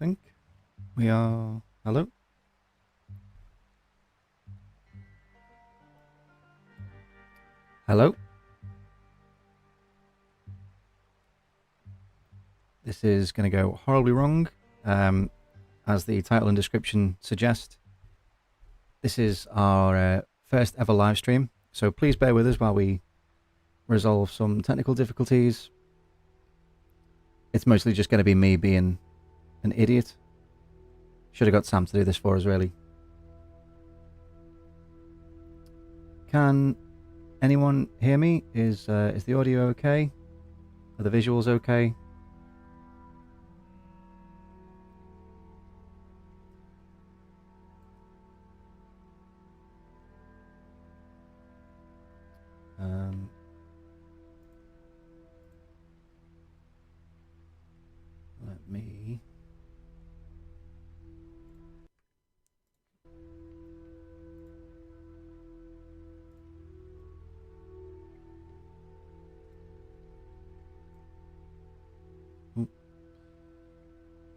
think we are. Hello? Hello? This is going to go horribly wrong, as the title and description suggest. This is our first ever live stream, so please bear with us while we resolve some technical difficulties. It's mostly just going to be me being an idiot. Should have got Sam to do this for us, really. Can anyone hear me? Is the audio okay? Are the visuals okay? Let me... Ooh.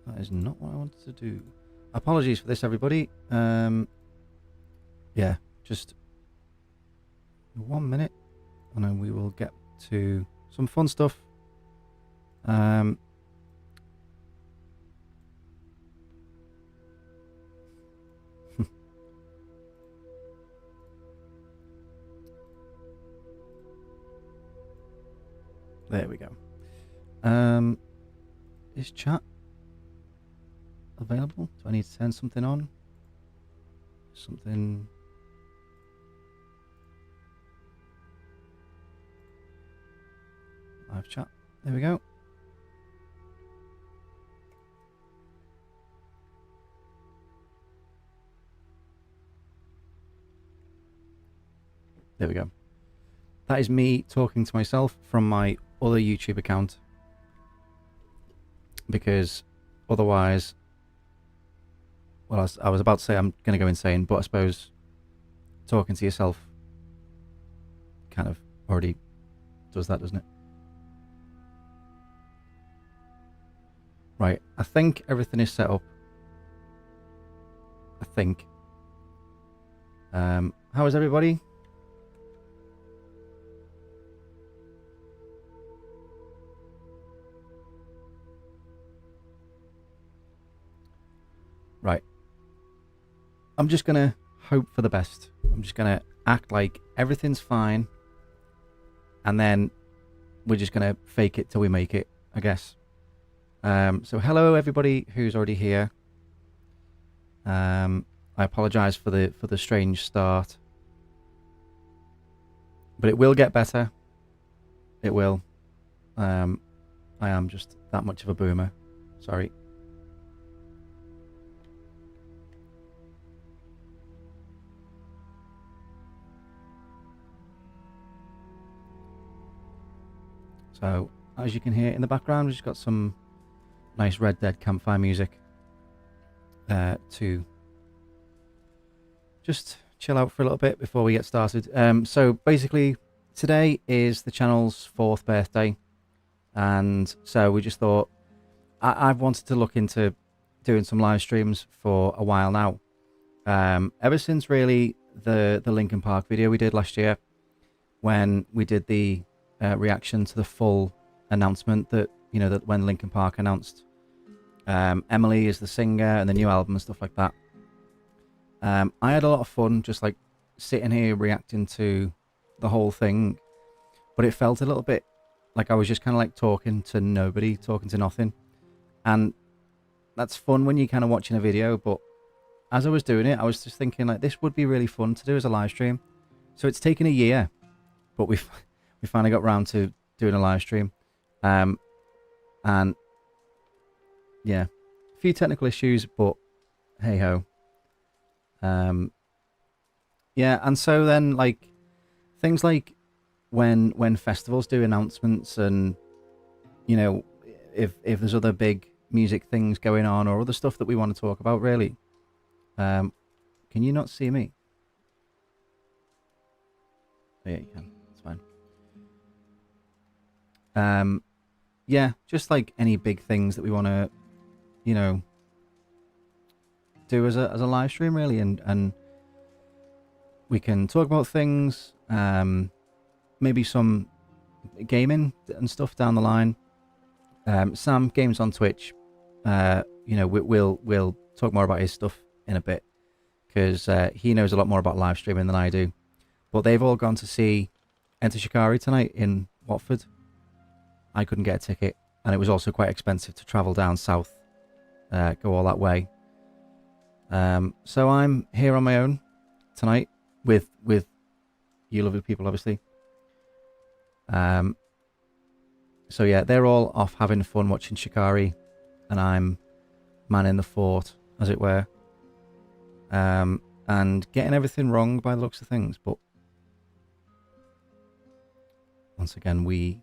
That is not what I wanted to do. Apologies for this, everybody. Yeah, just 1 minute, and then we will get to some fun stuff. There we go. Is chat available? Do I need to turn something on? Something... Live chat. There we go. There we go. That is me talking to myself from my other YouTube account. Because otherwise... Well, I was about to say I'm going to go insane, but I suppose talking to yourself kind of already does that, doesn't it? Right, I think everything is set up. I think. How is everybody? Right. I'm just going to hope for the best. I'm just going to act like everything's fine. And then we're just going to fake it till we make it, I guess. So hello everybody who's already here. I apologise for the strange start. But it will get better. It will. I am just that much of a boomer. Sorry. So, as you can hear in the background, we've just got some nice Red Dead campfire music to just chill out for a little bit before we get started. So basically, today is the channel's 4th birthday, and so we just thought I've wanted to look into doing some live streams for a while now. Ever since really the Linkin Park video we did last year, when we did the reaction to the full announcement that, you know, that when Linkin Park announced Emily is the singer and the new album and stuff like that. I had a lot of fun just like sitting here reacting to the whole thing, but it felt a little bit like I was just kind of like talking to nobody, talking to nothing. And that's fun when you're kind of watching a video, but as I was doing it, I was just thinking like this would be really fun to do as a live stream. So it's taken a year, but we finally got round to doing a live stream. And yeah, a few technical issues, but hey ho. Yeah, and so then like things like when festivals do announcements, and you know, if there's other big music things going on or other stuff that we want to talk about, really. Can you not see me? Oh, yeah, you can. It's fine. Yeah, just like any big things that we want to, you know, do as a live stream really, and we can talk about things, maybe some gaming and stuff down the line. Sam Games on Twitch, we'll talk more about his stuff in a bit, because he knows a lot more about live streaming than I do. But they've all gone to see Enter Shikari tonight in Watford. I couldn't get a ticket, and it was also quite expensive to travel down south, go all that way. So I'm here on my own tonight with you lovely people, obviously. So yeah, they're all off having fun watching Shikari, and I'm manning the fort, as it were, and getting everything wrong by the looks of things. But once again, we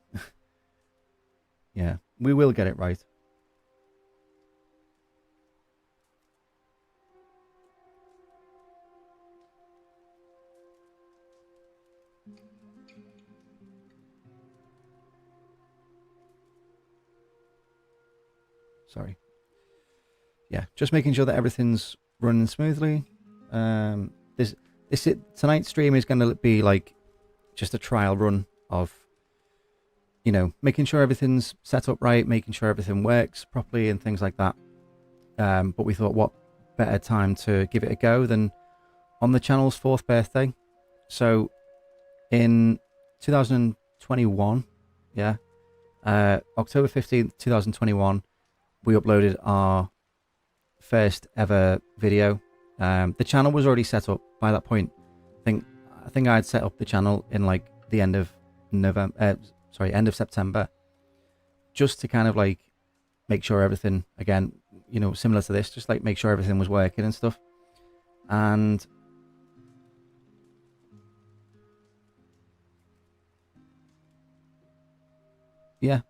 will get it right. Sorry. Yeah, just making sure that everything's running smoothly. Tonight's stream is going to be like just a trial run of, making sure everything's set up right, making sure everything works properly and things like that. But we thought, what better time to give it a go than on the channel's 4th birthday. So in 2021, October 15th, 2021, we uploaded our first ever video. The channel was already set up by that point. I think I'd set up the channel in like the end of September, just to kind of like make sure everything, again, similar to this, just like make sure everything was working and stuff. And yeah,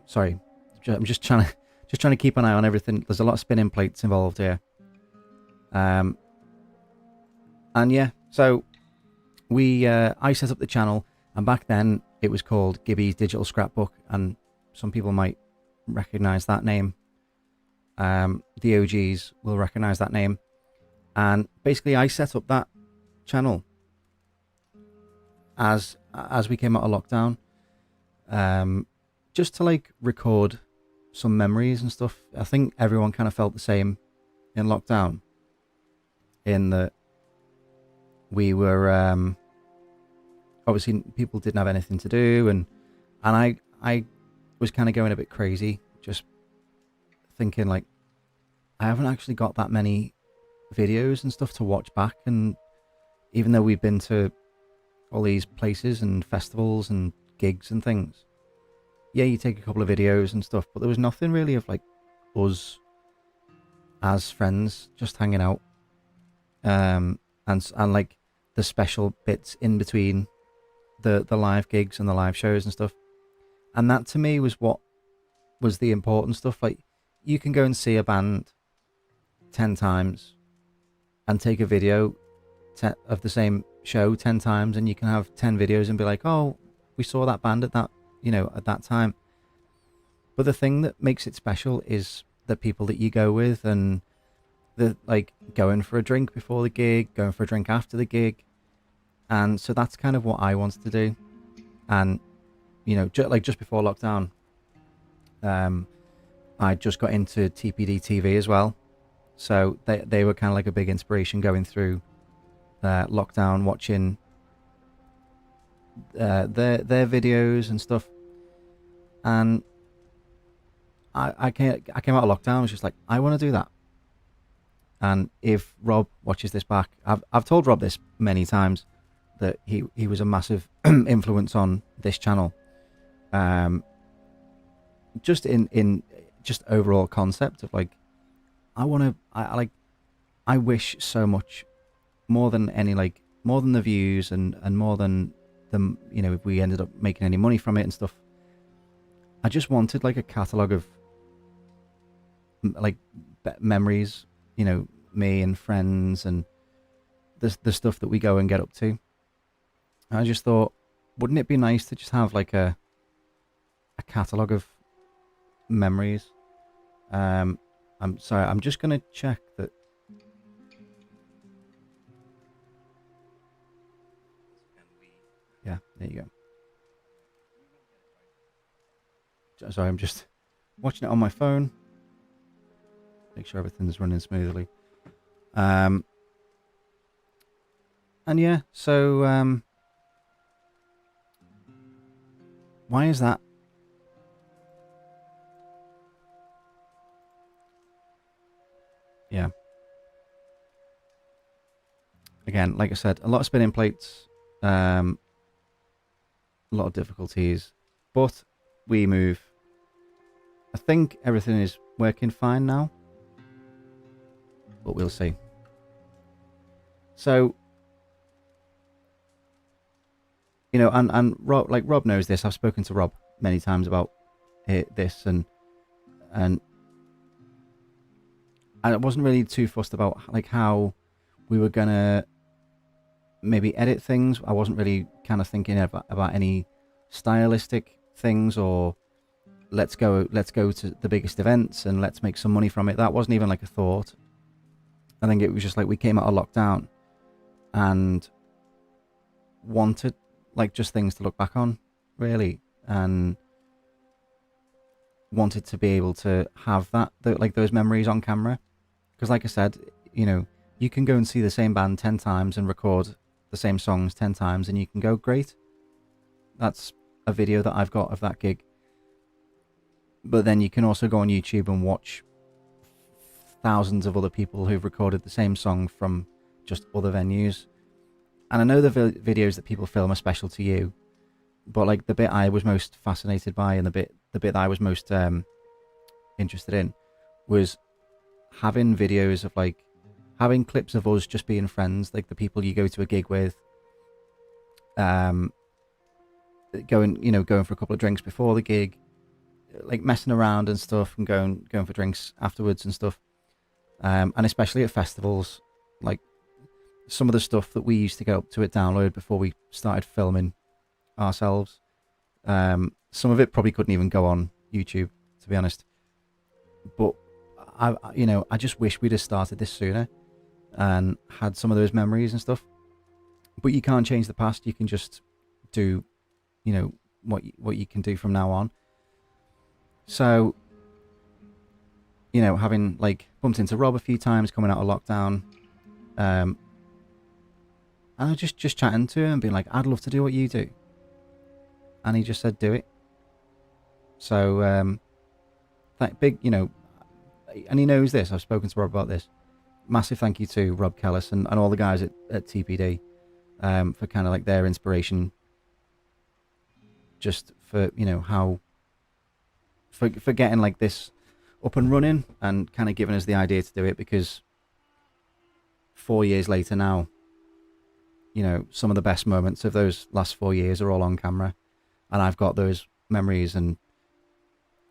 sorry, I'm just trying to keep an eye on everything. There's a lot of spinning plates involved here. And yeah, so I set up the channel, and back then it was called Gibby's Digital Scrapbook, and some people might recognize that name. The OGs will recognize that name. And basically I set up that channel as we came out of lockdown, just to like record some memories and stuff. I think everyone kind of felt the same in lockdown, in that we were obviously people didn't have anything to do, and I was kind of going a bit crazy, just thinking like, I haven't actually got that many videos and stuff to watch back. And even though we've been to all these places and festivals and gigs and things, yeah, you take a couple of videos and stuff, but there was nothing really of like us as friends just hanging out, and like the special bits in between the live gigs and the live shows and stuff. And that to me was what was the important stuff. Like, you can go and see a band 10 times and take a video of the same show 10 times, and you can have 10 videos and be like, oh, we saw that band at that, at that time. But the thing that makes it special is the people that you go with, and the like going for a drink before the gig, going for a drink after the gig. And so that's kind of what I wanted to do. And just before lockdown, I just got into TPD TV as well. So they were kind of like a big inspiration going through lockdown, watching their videos and stuff. And I came out of lockdown, I was just like, I want to do that. And if Rob watches this back, I've told Rob this many times, that he was a massive influence on this channel. Just in just overall concept of like, I wish so much more than the views and more than the, if we ended up making any money from it and stuff. I just wanted like a catalogue of like memories, me and friends and the stuff that we go and get up to. I just thought, wouldn't it be nice to just have like a catalogue of memories? I'm sorry, I'm just going to check that There you go. Sorry, I'm just watching it on my phone. Make sure everything's running smoothly. And yeah, so why is that? Yeah. Again, like I said, a lot of spinning plates, a lot of difficulties, but we move. I think everything is working fine now, but we'll see. So, you know, and Rob knows this. I've spoken to Rob many times about this, and I wasn't really too fussed about like how we were gonna maybe edit things. I wasn't really kind of thinking about any stylistic things or let's go to the biggest events and let's make some money from it. That wasn't even like a thought. I think it was just like we came out of lockdown and wanted like just things to look back on, really, and wanted to be able to have that like those memories on camera. Because like I said, you know, you can go and see the same band 10 times and record the same songs 10 times and you can go, great, that's a video that I've got of that gig. But then you can also go on YouTube and watch thousands of other people who've recorded the same song from just other venues. And I know the videos that people film are special to you, but like the bit I was most fascinated by and the bit that I was most interested in was having videos of like having clips of us just being friends, like the people you go to a gig with, going for a couple of drinks before the gig, like messing around and stuff, and going for drinks afterwards and stuff, and especially at festivals, like some of the stuff that we used to go up to at Download before we started filming ourselves. Some of it probably couldn't even go on YouTube, to be honest. But I just wish we'd have started this sooner and had some of those memories and stuff. But you can't change the past. You can just do, what you can do from now on. So, having like bumped into Rob a few times coming out of lockdown, and I was just chatting to him and being like, I'd love to do what you do. And he just said, do it. So, that big, and he knows this. I've spoken to Rob about this. Massive thank you to Rob Kellis and all the guys at TPD for kind of like their inspiration. Just for, how, for getting like this up and running and kind of giving us the idea to do it, because 4 years later now, some of the best moments of those last 4 years are all on camera, and I've got those memories and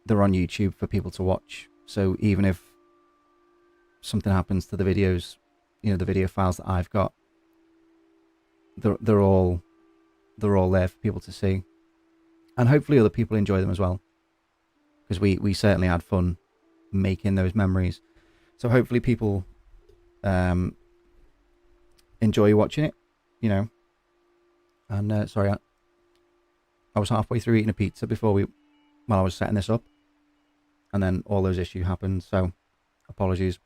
they're on YouTube for people to watch. So even if something happens to the videos, the video files that I've got, they're all there for people to see, and hopefully other people enjoy them as well, because we certainly had fun making those memories. So hopefully people enjoy watching it, and sorry, I was halfway through eating a pizza while I was setting this up, and then all those issues happened, so apologies.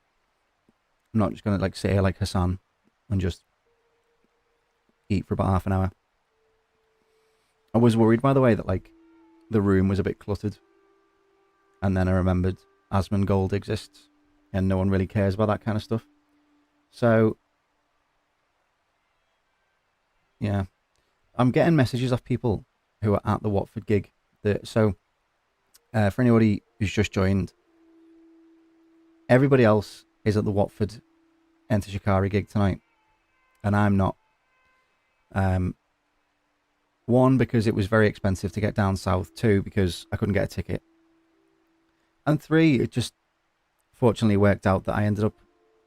I'm not just going to like sit here like Hassan and just eat for about half an hour. I was worried, by the way, that like the room was a bit cluttered, and then I remembered Asmongold exists and no one really cares about that kind of stuff. So yeah, I'm getting messages off people who are at the Watford gig. For anybody who's just joined, everybody else is at the Watford Enter Shikari gig tonight, and I'm not. One, because it was very expensive to get down south. Two, because I couldn't get a ticket. And three, it just fortunately worked out that I ended up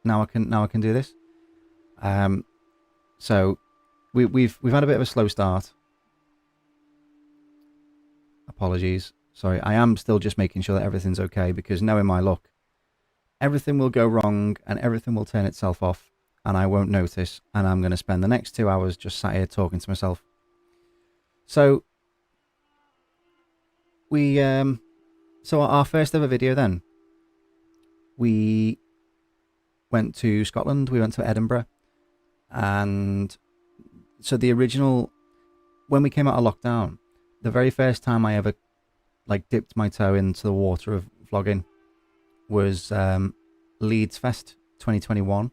now I can do this. So we've had a bit of a slow start. Apologies. Sorry, I am still just making sure that everything's okay, because knowing my luck, everything will go wrong and everything will turn itself off and I won't notice, and I'm going to spend the next 2 hours just sat here talking to myself. So we so our first ever video then, we went to Scotland, we went to Edinburgh, and so the original, when we came out of lockdown, the very first time I ever like dipped my toe into the water of vlogging was Leeds Fest 2021,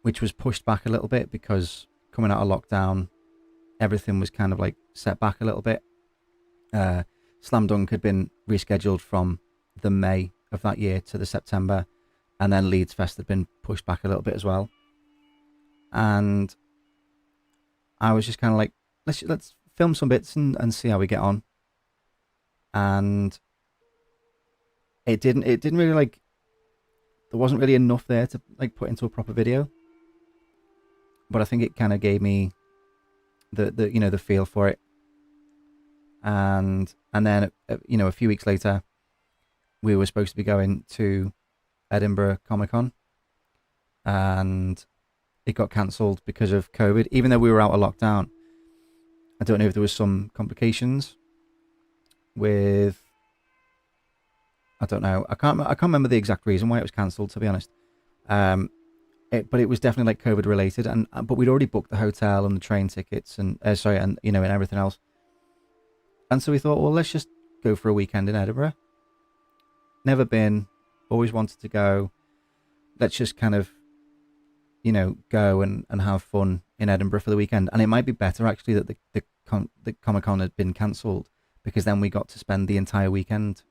which was pushed back a little bit because coming out of lockdown, everything was kind of like set back a little bit. Slam Dunk had been rescheduled from the May of that year to the September, and then Leeds Fest had been pushed back a little bit as well. And I was just kind of like, let's film some bits and see how we get on. And it didn't really like, there wasn't really enough there to like put into a proper video. But I think it kind of gave me the you know, the feel for it. And then you know, a few weeks later, we were supposed to be going to Edinburgh Comic Con, and it got cancelled because of COVID. Even though we were out of lockdown, I don't know if there was some complications with, I don't know. I can't remember the exact reason why it was cancelled, to be honest. But it was definitely like COVID related, but we'd already booked the hotel and the train tickets and and you know, and everything else. And so we thought, well, let's just go for a weekend in Edinburgh. Never been, always wanted to go. Let's just kind of, you know, go and have fun in Edinburgh for the weekend. And it might be better actually that the Comic-Con had been cancelled, because then we got to spend the entire weekend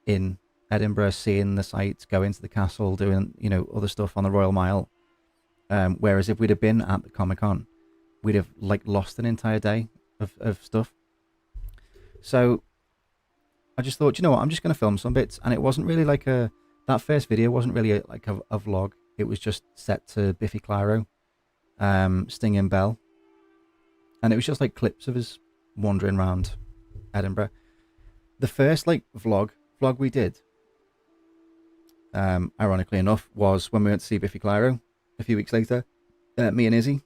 in Edinburgh, seeing the sights, going to the castle, doing, you know, other stuff on the Royal Mile. Whereas if we'd have been at the Comic-Con, we'd have like lost an entire day of stuff. So I just thought, you know what, I'm just going to film some bits. And it wasn't really like that first video wasn't really like a vlog. It was just set to Biffy Clyro, Sting and Bell. And it was just like clips of us wandering around Edinburgh. The first like vlog we did, ironically enough, was when we went to see Biffy Clyro a few weeks later, me and Izzy.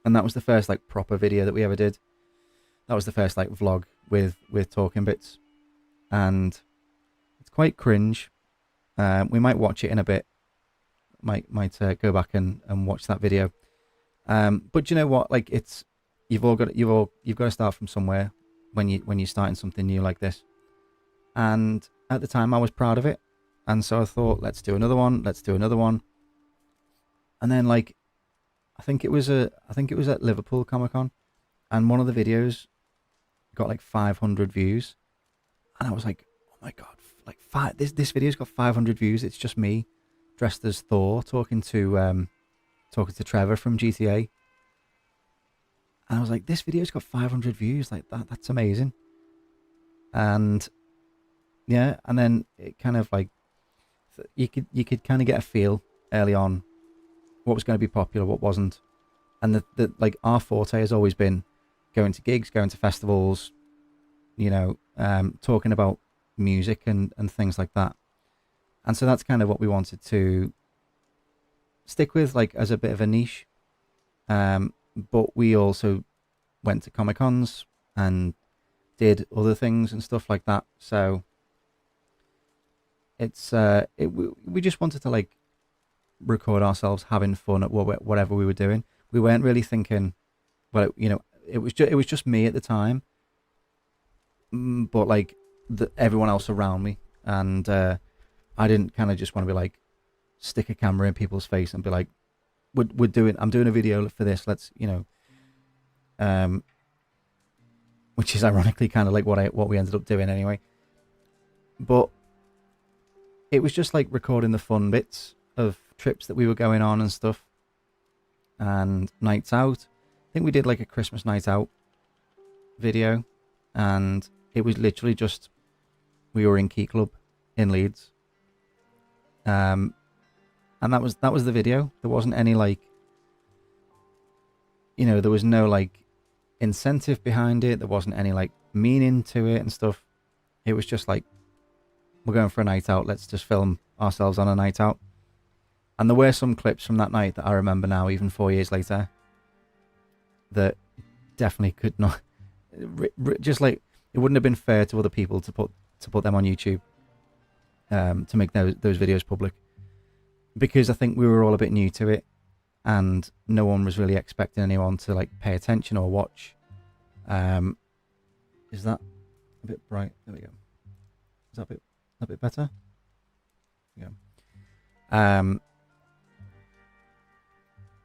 And that was the first like proper video that we ever did. That was the first like vlog with talking bits, and it's quite cringe. We might watch it in a bit. Might go back and watch that video. But you know what? Like, it's you've got to start from somewhere when you're starting something new like this. And at the time, I was proud of it, and so I thought, let's do another one. Let's do another one. And then like, I think it was at Liverpool Comic Con, and one of the videos got like 500 views, and I was like, oh my god, like this video's got 500 views. It's just me dressed as Thor talking to Trevor from GTA, and I was like, this video's got 500 views, like that's amazing. And yeah, and then it kind of like, you could kind of get a feel early on what was going to be popular, what wasn't. And the like, our forte has always been going to gigs, going to festivals, you know, talking about music and things like that. And so that's kind of what we wanted to stick with, like, as a bit of a niche. But we also went to Comic-Cons and did other things and stuff like that. So it's we just wanted to like record ourselves having fun at whatever we were doing. We weren't really thinking, well, you know, it was just me at the time, but like everyone else around me, and I didn't kind of just want to be like stick a camera in people's face and be like, I'm doing a video for this, let's, you know, which is ironically kind of like what we ended up doing anyway. But it was just like recording the fun bits of trips that we were going on and stuff, and nights out. I think we did like a Christmas night out video, and it was literally just, we were in Key Club in Leeds, and that was the video. There wasn't any like, you know, there was no like incentive behind it. There wasn't any like meaning to it and stuff. It was just like, we're going for a night out, let's just film ourselves on a night out. And there were some clips from that night that I remember now, even 4 years later, that definitely could not just like it wouldn't have been fair to other people to put them on YouTube, to make those videos public, because I think we were all a bit new to it, and no one was really expecting anyone to like pay attention or watch. Is that a bit bright? There we go. Is that a bit better? Yeah.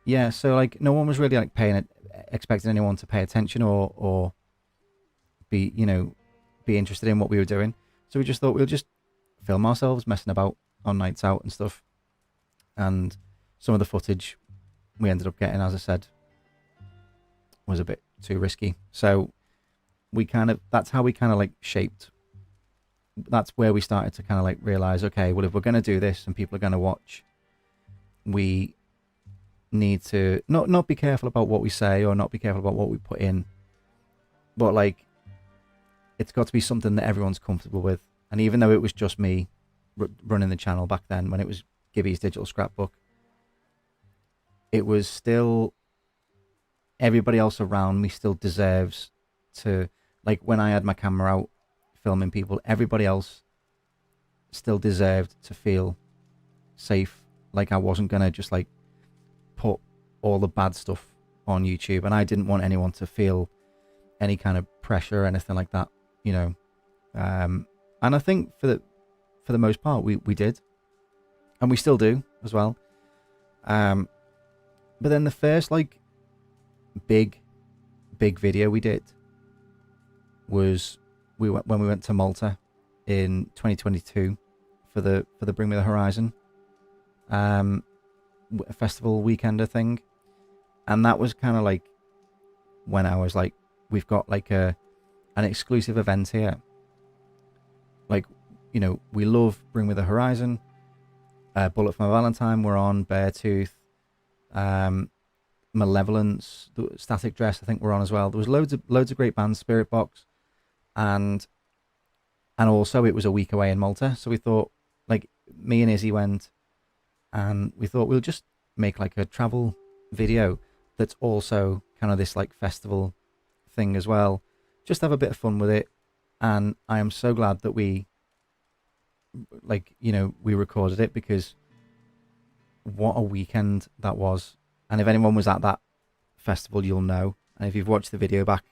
Yeah, so like no one was really like expecting anyone to pay attention or be interested in what we were doing. So we just thought we'll just film ourselves messing about on nights out and stuff. And some of the footage we ended up getting, as I said, was a bit too risky. So that's how we kind of like shaped. That's where we started to kind of like realize, okay, well, if we're going to do this and people are going to watch, we need to not be careful about what we say or not be careful about what we put in, but like it's got to be something that everyone's comfortable with. And even though it was just me running the channel back then, when it was Gibby's Digital Scrapbook, it was still everybody else around me still deserves to, like when I had my camera out filming people, everybody else still deserved to feel safe. Like I wasn't gonna just like put all the bad stuff on YouTube, and I didn't want anyone to feel any kind of pressure or anything like that, and I think for the most part we did, and we still do as well. But then the first like big video we did was when we went to Malta in 2022 for the Bring Me the Horizon festival weekender thing, and that was kind of like when I was like, we've got like an exclusive event here. Like, we love Bring Me the Horizon, Bullet for My Valentine, we're on Beartooth, Malevolence, Static Dress, I think we're on as well. There was loads of great bands, Spiritbox, and also it was a week away in Malta, so we thought, like, me and Izzy went, and we thought we'll just make like a travel video that's also kind of this like festival thing as well, just have a bit of fun with it. And I am so glad that we recorded it, because what a weekend that was. And if anyone was at that festival, you'll know, and if you've watched the video back,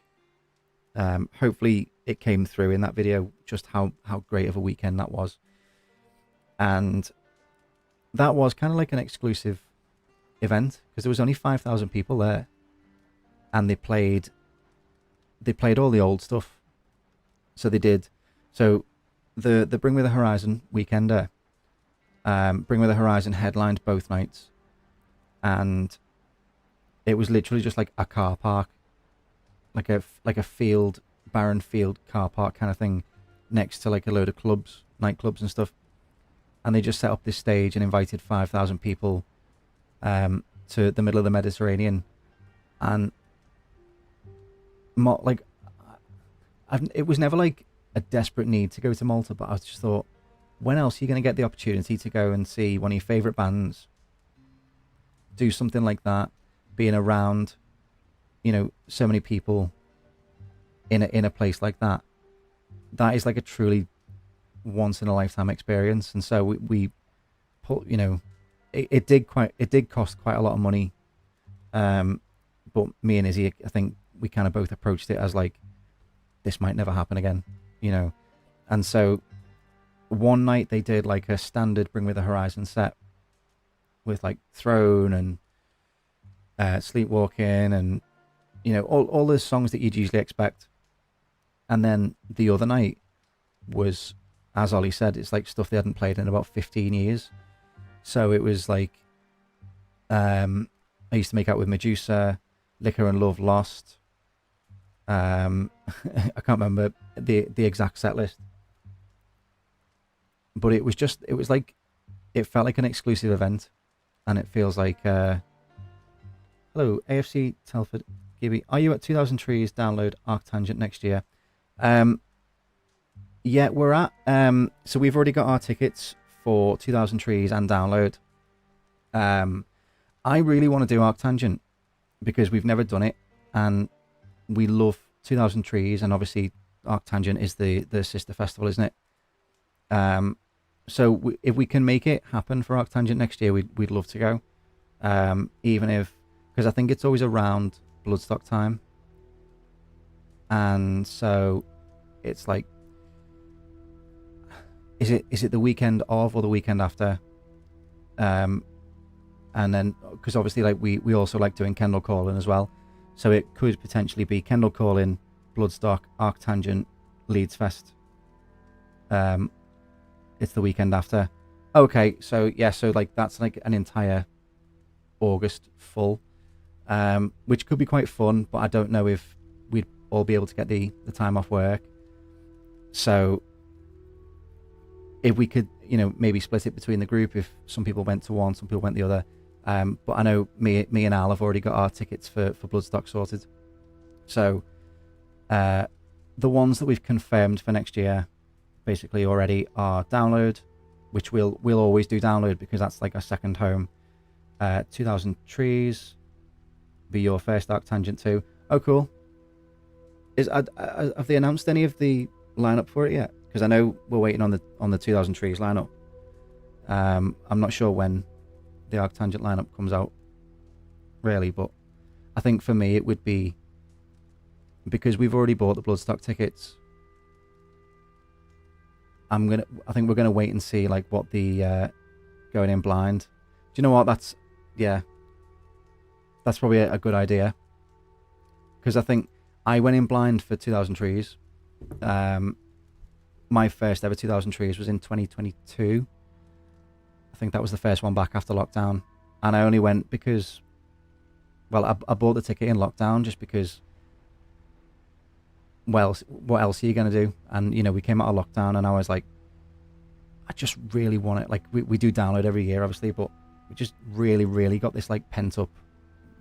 hopefully it came through in that video just how great of a weekend that was. And that was kind of like an exclusive event, because there was only 5,000 people there, and they played all the old stuff. So the Bring Me the Horizon weekender, Bring Me the Horizon headlined both nights, and it was literally just like a car park, like a field, barren field car park kind of thing, next to like a load of clubs, nightclubs and stuff. And they just set up this stage and invited 5,000 people to the middle of the Mediterranean. And it was never like a desperate need to go to Malta, but I just thought, when else are you going to get the opportunity to go and see one of your favourite bands do something like that, being around, so many people in a place like that? That is like a truly once in a lifetime experience. And so we put, it did cost quite a lot of money, but me and Izzy, I think we kind of both approached it as like, this might never happen again, and so one night they did like a standard Bring Me the Horizon set with like Throne and Sleepwalking and all those songs that you'd usually expect. And then the other night was, as Ollie said, it's like stuff they hadn't played in about 15 years. So it was like, I used to Make Out with Medusa, Liquor and Love Lost. I can't remember the exact set list, but it was like, it felt like an exclusive event, and it feels like, hello, AFC Telford, Gibby, are you at 2000 Trees download Arctangent next year? Yeah, we're at, so we've already got our tickets for 2000 Trees and download. I really want to do Arctangent because we've never done it, and we love 2000 Trees, and obviously Arctangent is the sister festival, isn't it? So if we can make it happen for Arctangent next year, we'd love to go. Even if, because I think it's always around Bloodstock time, and so it's like, is it the weekend of or the weekend after? And then because obviously like we also like doing Kendall Calling as well, so it could potentially be Kendall Calling, Bloodstock, Arctangent, Leeds Fest. It's the weekend after. Okay, so yeah, so like that's like an entire August full, which could be quite fun, but I don't know if we'd all be able to get the time off work. So if we could, maybe split it between the group, if some people went to one, some people went the other. But I know me and Al have already got our tickets for Bloodstock sorted. So the ones that we've confirmed for next year basically already are Download, which we'll always do Download because that's like our second home. 2000 Trees, be your first Arctangent too. Oh, cool. Have they announced any of the lineup for it yet? Because I know we're waiting on the 2000 Trees lineup. I'm not sure when the Arctangent lineup comes out, really, but I think for me it would be, because we've already bought the Bloodstock tickets. I think we're gonna wait and see like what the going in blind. Do you know what? That's probably a good idea, because I think I went in blind for 2000 Trees. My first ever 2000 Trees was in 2022. I think that was the first one back after lockdown, and I only went because, well, I bought the ticket in lockdown just because, well, what else are you going to do? And we came out of lockdown and I was like, I just really want it. Like we do Download every year obviously, but we just really got this like pent up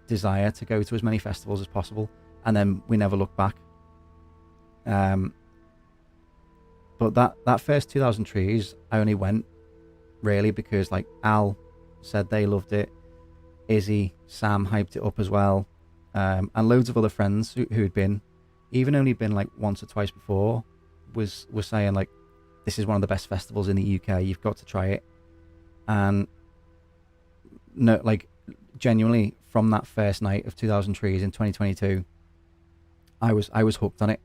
desire to go to as many festivals as possible, and then we never looked back. But that first 2000 Trees, I only went really because like Al said they loved it, Izzy, Sam hyped it up as well, and loads of other friends who had been, even only been like once or twice before, was saying like, this is one of the best festivals in the UK, you've got to try it. And no, like genuinely from that first night of 2000 Trees in 2022, I was hooked on it,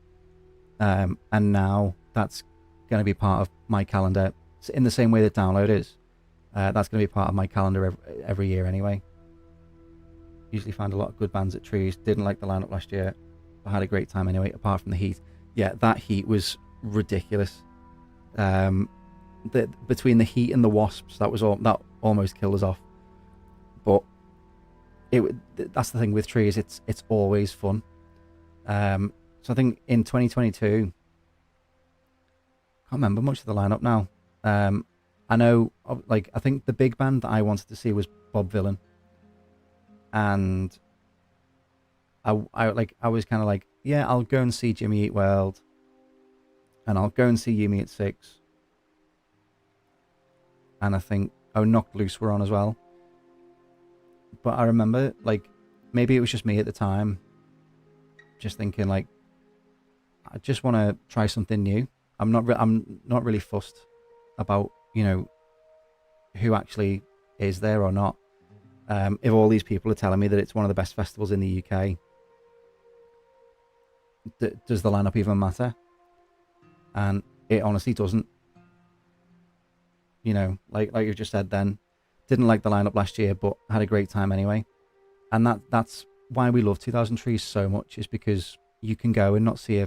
and now that's going to be part of my calendar in the same way that Download is. That's going to be part of my calendar every year anyway. Usually find a lot of good bands at Trees. Didn't like the lineup last year, but had a great time anyway, apart from the heat. Yeah, that heat was ridiculous. Between the heat and the wasps, that almost killed us off. But that's the thing with Trees, it's always fun. So I think in 2022, can't remember much of the lineup now. I know, like, I think the big band that I wanted to see was Bob Vylan, and I was kind of like, yeah, I'll go and see Jimmy Eat World, and I'll go and see Yumi at 6, and I think Knocked Loose were on as well. But I remember, like, maybe it was just me at the time, just thinking like, I just want to try something new. I'm not really fussed about who actually is there or not. If all these people are telling me that it's one of the best festivals in the UK, does the lineup even matter? And it honestly doesn't. Like you just said then, didn't like the lineup last year, but had a great time anyway. And that's why we love 2000 Trees so much, is because you can go and not see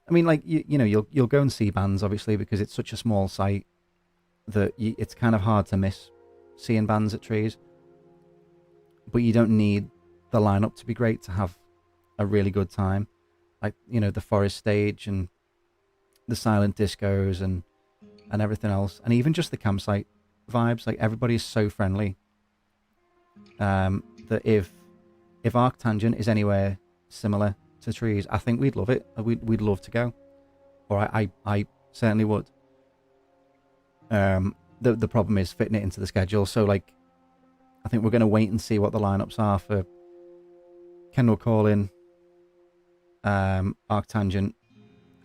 I mean, like, you'll go and see bands, obviously, because it's such a small site that it's kind of hard to miss seeing bands at Trees. But you don't need the lineup to be great to have a really good time. Like, the Forest Stage and the silent discos and everything else. And even just the campsite vibes. Like, everybody is so friendly. That if Arctangent is anywhere similar to Trees, I think we'd love it. We'd love to go, or I certainly would. The problem is fitting it into the schedule. So like, I think we're going to wait and see what the lineups are for Kendall Calling, Arctangent,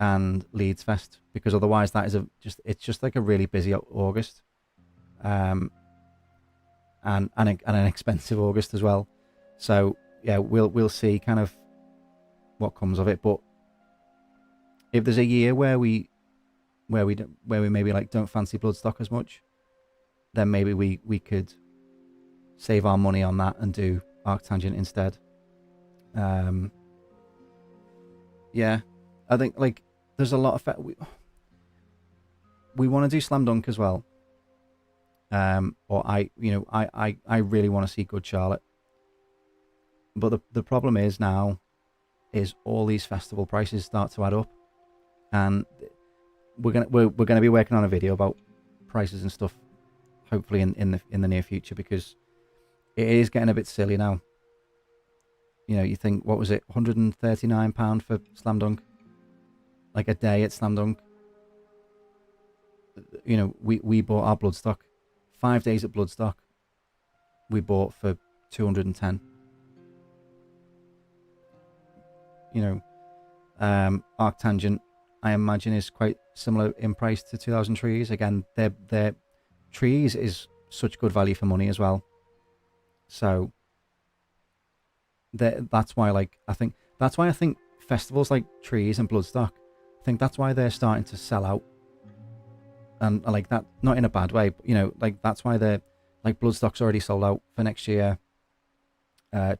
and Leeds Fest, because otherwise that is it's just like a really busy August, and an expensive August as well. So yeah, we'll see kind of what comes of it. But if there's a year where we maybe like don't fancy Bloodstock as much, then maybe we could save our money on that and do Arctangent instead. Yeah, I think like there's a lot of we want to do Slam Dunk as well. Or I really want to see Good Charlotte. But the problem is now is all these festival prices start to add up, and we're gonna be working on a video about prices and stuff, hopefully in the near future, because it is getting a bit silly now. You know, you think, what was it, £139 for Slam Dunk, like a day at Slam Dunk. You know, we bought our Bloodstock 5 days at Bloodstock. We bought for 210. You know, Arctangent, I imagine, is quite similar in price to 2000 Trees. Again, their Trees is such good value for money as well. So that's why, like, I think festivals like Trees and Bloodstock, I think that's why they're starting to sell out. And like that, not in a bad way, but, you know, like that's why they're like Bloodstock's already sold out for next year.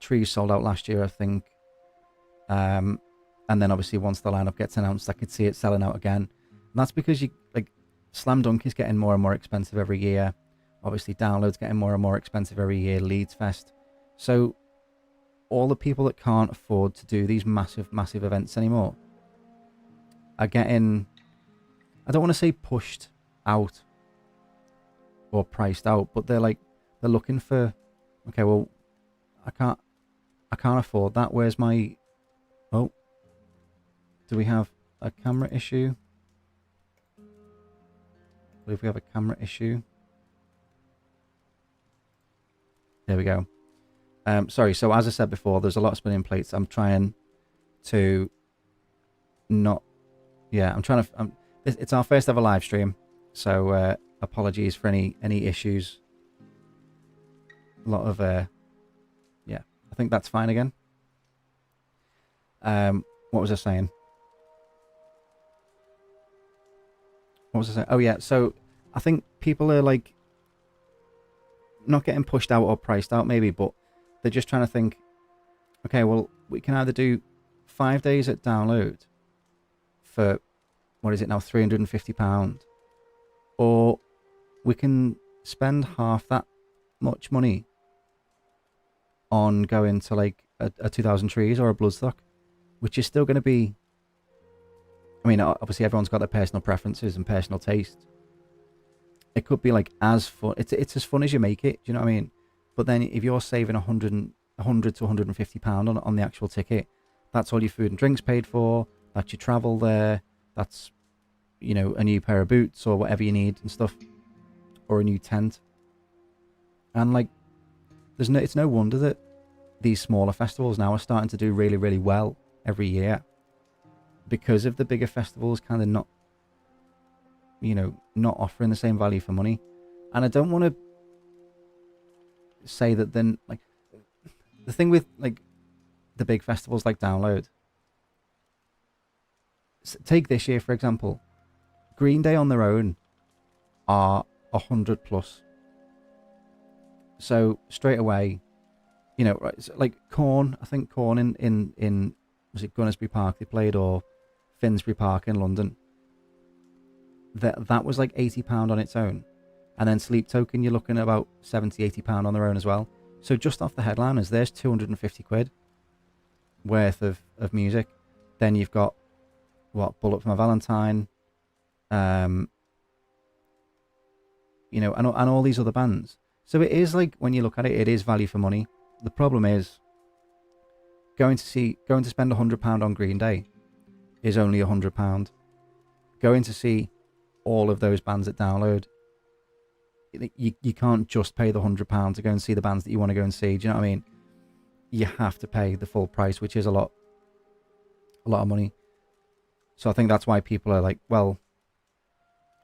Trees sold out last year, I think. And then obviously once the lineup gets announced, I could see it selling out again. And that's because Slam Dunk is getting more and more expensive every year. Obviously Download's getting more and more expensive every year. Leeds Fest. So all the people that can't afford to do these massive events anymore are getting, I don't want to say pushed out or priced out, but they're looking for, okay, well, I can't afford that. Where's my, oh, do we have a camera issue? I believe we have a camera issue. There we go. Sorry, so as I said before, there's a lot of spinning plates. I'm trying to not, yeah, it's our first ever live stream, so apologies for any issues. A lot of, yeah, I think that's fine again. What was I saying? Oh yeah, so I think people are like not getting pushed out or priced out maybe, but they're just trying to think, okay, well, we can either do 5 days at Download for, what is it now, £350, or we can spend half that much money on going to like a 2000 Trees or a Bloodstock, which is still going to be, I mean, obviously everyone's got their personal preferences and personal taste. It could be like as fun, it's as fun as you make it, do you know what I mean? But then if you're saving 100 to £150 on the actual ticket, that's all your food and drinks paid for, that's your travel there, that's, you know, a new pair of boots or whatever you need and stuff, or a new tent. And like, it's no wonder that these smaller festivals now are starting to do really, really well every year, because of the bigger festivals kind of not, you know, not offering the same value for money. And I don't want to say that then, like, the thing with like the big festivals like Download, take this year for example, Green Day on their own are 100 plus. So straight away, you know, right, so like Korn, I think Korn in was it Gunnersbury Park they played, or Finsbury Park in London, that was like £80 on its own. And then Sleep Token, you're looking at about £70-80 on their own as well. So just off the headliners, there's 250 quid worth of music. Then you've got, what, Bullet for My Valentine, you know, and all these other bands. So it is like, when you look at it, it is value for money. The problem is, going to spend £100 on Green Day is only £100. Going to see all of those bands at Download, you can't just pay the £100 to go and see the bands that you want to go and see. Do you know what I mean? You have to pay the full price, which is a lot a lot of money. So I think that's why people are like, well,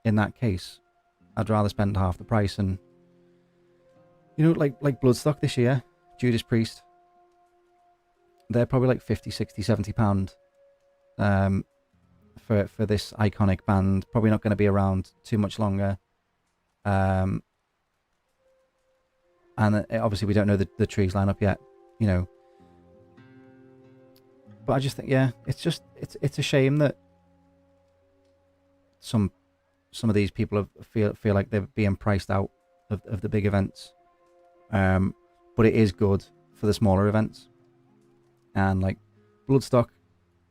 in that case, I'd rather spend half the price. And like Bloodstock this year, Judas Priest, they're probably like 50, 60, 70 pound for this iconic band. Probably not going to be around too much longer. And obviously we don't know the Trees lineup yet, But I just think, yeah, it's a shame that some of these people feel like they're being priced out of the big events. But it is good for the smaller events. And like Bloodstock,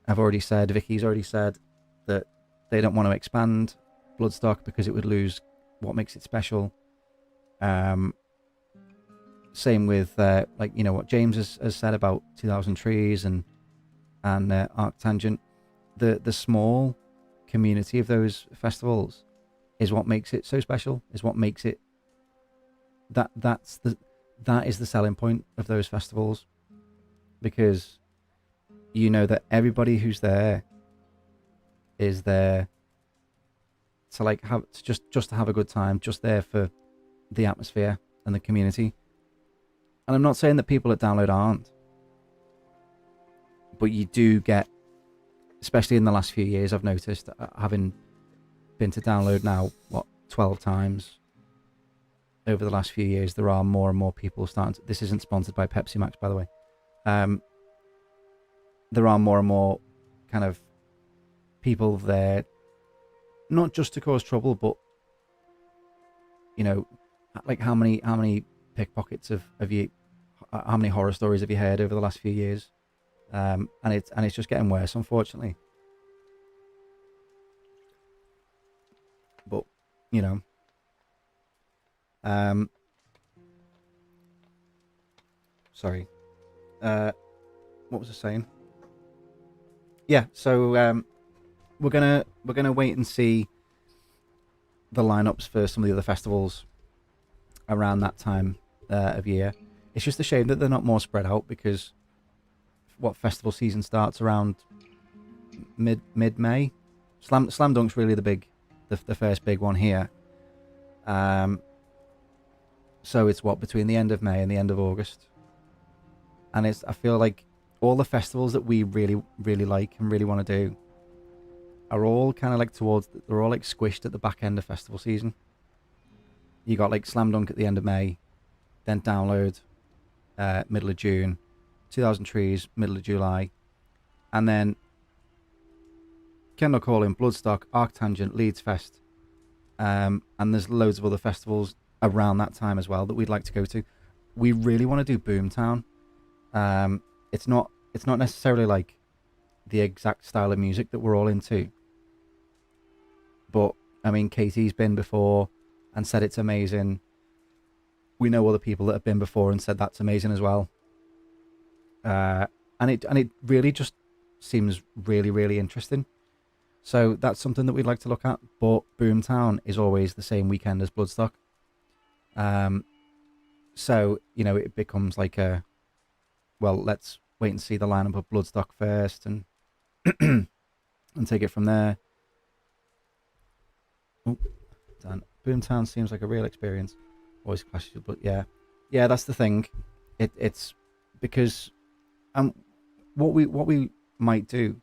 Vicky's already said that they don't want to expand Bloodstock because it would lose what makes it special. Same with what James has said about 2000 Trees and Arctangent. The small community of those festivals is what makes it so special. Is what makes it that is the selling point of those festivals, because that everybody who's there is there to just to have a good time, just there for the atmosphere and the community. And I'm not saying that people at Download aren't, but you do get, especially in the last few years, I've noticed, having been to Download now 12 times over the last few years, there are more and more people starting to, this isn't sponsored by Pepsi Max, by the way. There are more and more kind of people there, not just to cause trouble, but like how many pickpockets have you, how many horror stories have you heard over the last few years? And it's just getting worse, unfortunately. But sorry, what was I saying? Yeah, so we're gonna wait and see the lineups for some of the other festivals around that time of year. It's just a shame that they're not more spread out, because festival season starts around mid-May. Slam Dunk's really the first big one here. So it's between the end of May and the end of August. And I feel like all the festivals that we really, really like and really want to do are all kind of like they're all like squished at the back end of festival season. You got like Slam Dunk at the end of May, then Download middle of June, 2000 Trees middle of July, and then Kendall Calling, Bloodstock, Arctangent, Leeds Fest, and there's loads of other festivals around that time as well that we'd like to go to. We really want to do Boomtown. It's not necessarily like the exact style of music that we're all into, but I mean, Katie's been before and said it's amazing. We know other people that have been before and said that's amazing as well. And it really just seems really, really interesting. So that's something that we'd like to look at. But Boomtown is always the same weekend as Bloodstock. So it becomes like let's wait and see the lineup of Bloodstock first, and and take it from there. Oh, done. Boomtown seems like a real experience. Always clashes, but yeah, that's the thing. It's because what we might do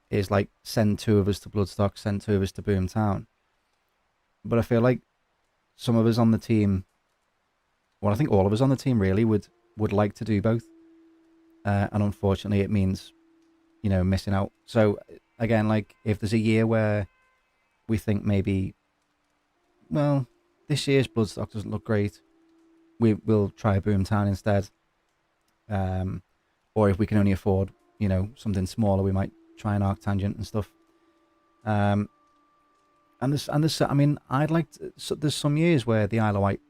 is like send 2 of us to Bloodstock, send 2 of us to Boomtown. But I feel like some of us on the team, well, I think all of us on the team really would like to do both. And unfortunately it means, missing out. So again, like if there's a year where we think maybe, well, this year's Bloodstock doesn't look great, we'll try Boomtown instead. Or if we can only afford, something smaller, we might try an Arctangent and stuff. And there's, I mean, there's some years where the Isle of Wight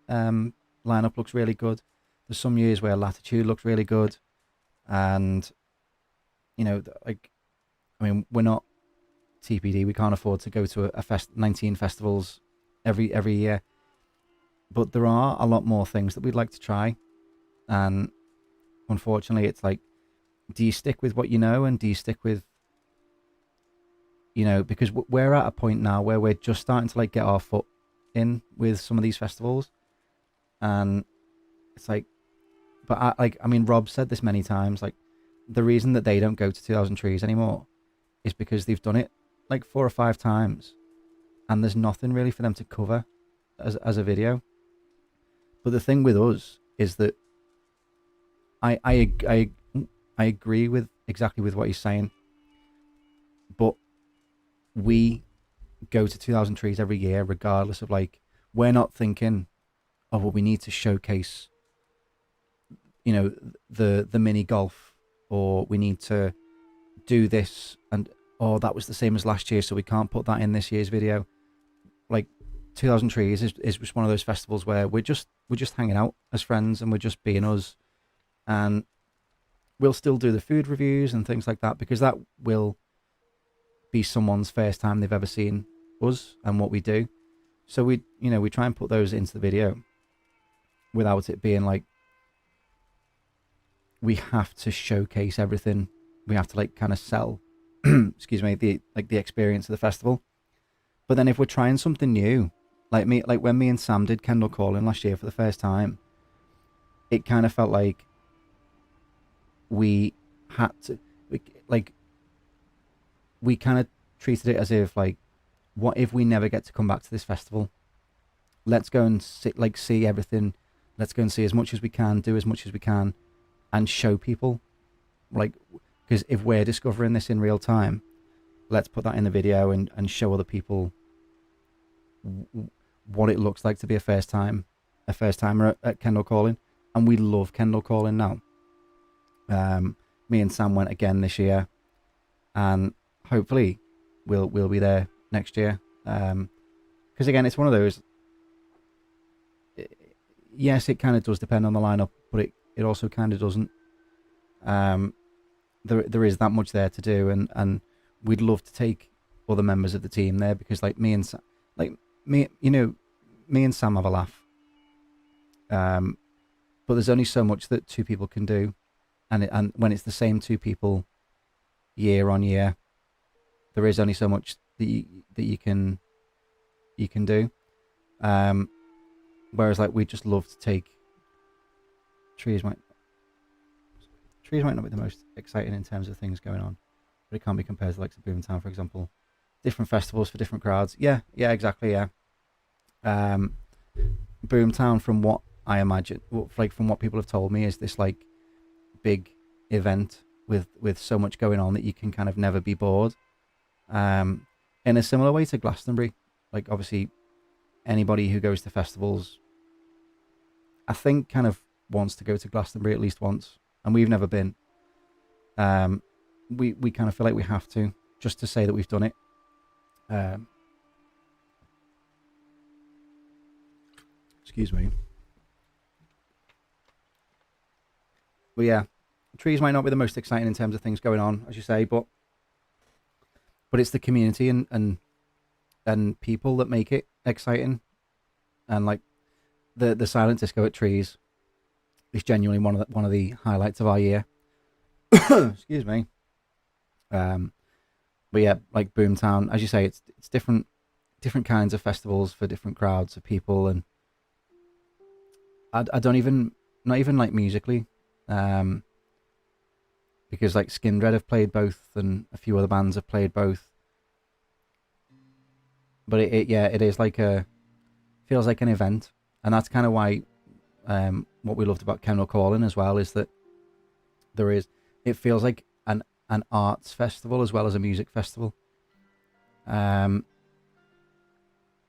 lineup looks really good. There's some years where Latitude looks really good, and we're not TPD. We can't afford to go to 19 festivals every year. But there are a lot more things that we'd like to try, and unfortunately, it's like do you stick with what you know, and do you stick with, because we're at a point now where we're just starting to like get our foot in with some of these festivals, and it's like, but I mean, Rob said this many times, like the reason that they don't go to 2000 Trees anymore is because they've done it like 4 or 5 times, and there's nothing really for them to cover as a video. But the thing with us is that I agree with exactly with what he's saying, but we go to 2000 Trees every year, regardless of like, we're not thinking, oh well, we need to showcase, the mini golf, or we need to do this, and oh, that was the same as last year, so we can't put that in this year's video. Like 2000 Trees is just one of those festivals where we're just hanging out as friends, and we're just being us, and we'll still do the food reviews and things like that, because that will be someone's first time they've ever seen us and what we do. So we try and put those into the video without it being like we have to showcase everything. We have to like kind of sell, excuse me, the experience of the festival. But then if we're trying something new, like when me and Sam did Kendall Calling last year for the first time, it kind of felt like we had to, we kind of treated it as if like, what if we never get to come back to this festival? Let's go and see everything. Let's go and see as much as we can, do as much as we can, and show people. Like, because if we're discovering this in real time, let's put that in the video and show other people what it looks like to be a first timer at Kendall Calling. And we love Kendall Calling now. Me and Sam went again this year, and hopefully we'll be there next year. Because again, it's one of those. Yes, it kind of does depend on the lineup, but it also kind of doesn't. There is that much there to do, and we'd love to take other members of the team there, because like me and Sam, me and Sam have a laugh. But there's only so much that two people can do, and when it's the same two people year on year, there is only so much that you can do. Whereas like we just love to take trees might not be the most exciting in terms of things going on, but it can't be compared to like Boomtown, for example. Different festivals for different crowds. Yeah, exactly. Yeah. Boomtown, from what I imagine, like from what people have told me, is this like big event with so much going on that you can kind of never be bored. In a similar way to Glastonbury, like obviously anybody who goes to festivals, I think, kind of wants to go to Glastonbury at least once, and we've never been. We kind of feel like we have to, just to say that we've done it. Excuse me. But yeah, trees might not be the most exciting in terms of things going on, as you say, but it's the community and people that make it exciting. And like the silent disco at Trees is genuinely one of the highlights of our year. Excuse me. But yeah, like Boomtown, as you say, it's different kinds of festivals for different crowds of people, and I don't even, not even like musically, because like Skindred have played both, and a few other bands have played both. But it is like feels like an event, and that's kind of why what we loved about Kendall Calling as well is that it feels like an arts festival as well as a music festival. And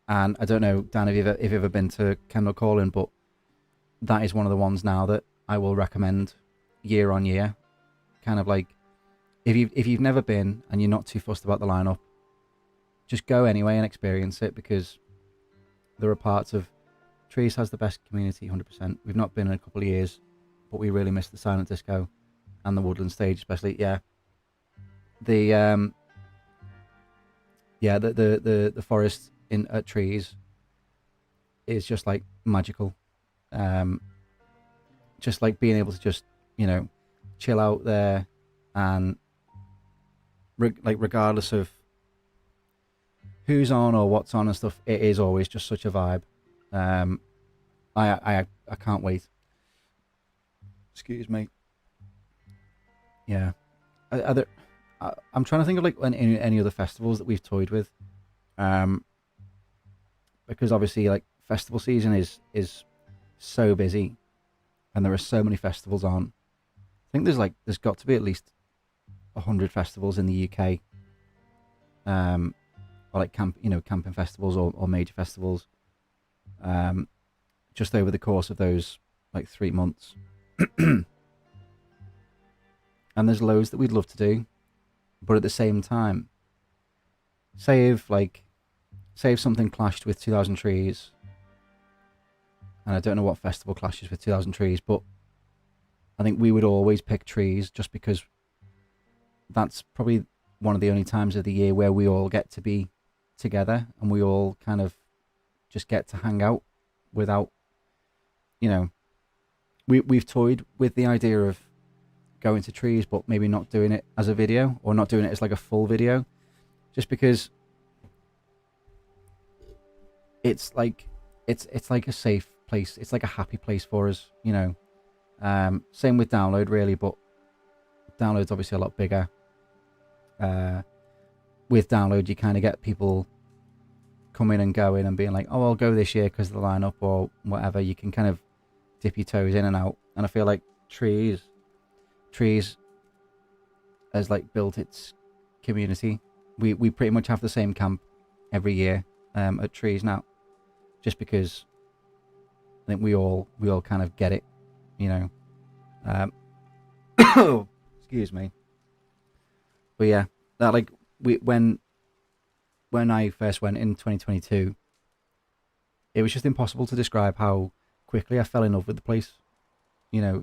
I don't know, Dan, if you've ever been to Kendall Calling, but that is one of the ones now that I will recommend year on year. Kind of like, if you've never been and you're not too fussed about the lineup, just go anyway and experience it, because there are parts of Trees has the best community, 100%. We've not been in a couple of years, but we really miss the silent disco and the woodland stage, especially. Yeah, the forest at Trees is just like magical. Just like being able to just chill out there, and regardless of who's on or what's on and stuff, it is always just such a vibe. I can't wait. Excuse me. Yeah. I'm trying to think of like any other festivals that we've toyed with, because obviously like festival season is so busy, and there are so many festivals on. I think there's got to be at least 100 festivals in the UK, or like camping festivals or major festivals, just over the course of those like 3 months. And there's loads that we'd love to do, but at the same time, say if something clashed with 2000 Trees, and I don't know what festival clashes with 2000 Trees, but I think we would always pick Trees just because that's probably one of the only times of the year where we all get to be together and we all kind of just get to hang out without, we've toyed with the idea of going to Trees, but maybe not doing it as a video or not doing it as like a full video, just because it's like a safe place. It's like a happy place for us, Same with Download, really, but Download's obviously a lot bigger. With Download, you kind of get people coming and going and being like, oh, I'll go this year because of the lineup or whatever. You can kind of dip your toes in and out, and I feel like Trees has like built its community. We pretty much have the same camp every year at Trees now, just because I think we all kind of get it, excuse me. But yeah, that like when I first went in 2022, it was just impossible to describe how quickly I fell in love with the place. I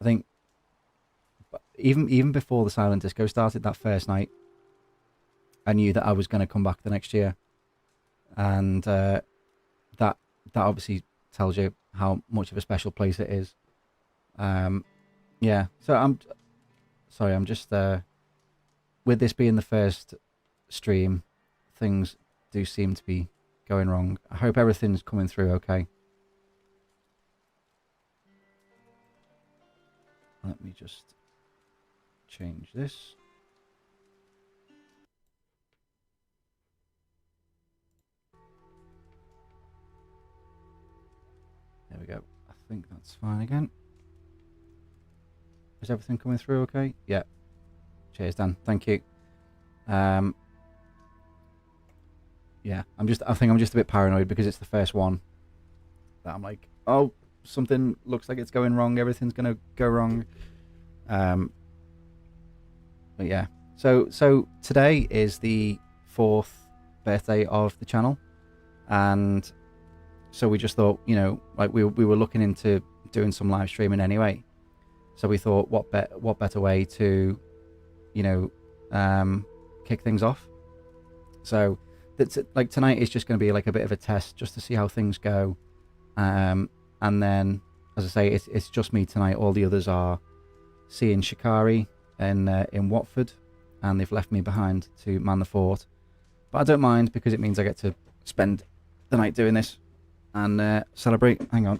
think even before the silent disco started that first night, I knew that I was going to come back the next year, and that obviously tells you how much of a special place it is. Yeah. So I'm just with this being the first stream, things do seem to be going wrong. I hope everything's coming through okay. Let me just change this. There we go. I think that's fine again. Is everything coming through okay? Yeah. Cheers, Dan. Thank you. Yeah, I think I'm just a bit paranoid because it's the first one that I'm like, oh, something looks like it's going wrong. Everything's gonna go wrong. But yeah. So today is the 4th birthday of the channel, and so we just thought, like we were looking into doing some live streaming anyway. So we thought, what better way to, kick things off? So that's like tonight is just going to be like a bit of a test, just to see how things go. And then, as I say, it's just me tonight. All the others are seeing Shikari in Watford, and they've left me behind to man the fort. But I don't mind because it means I get to spend the night doing this and celebrate. Hang on.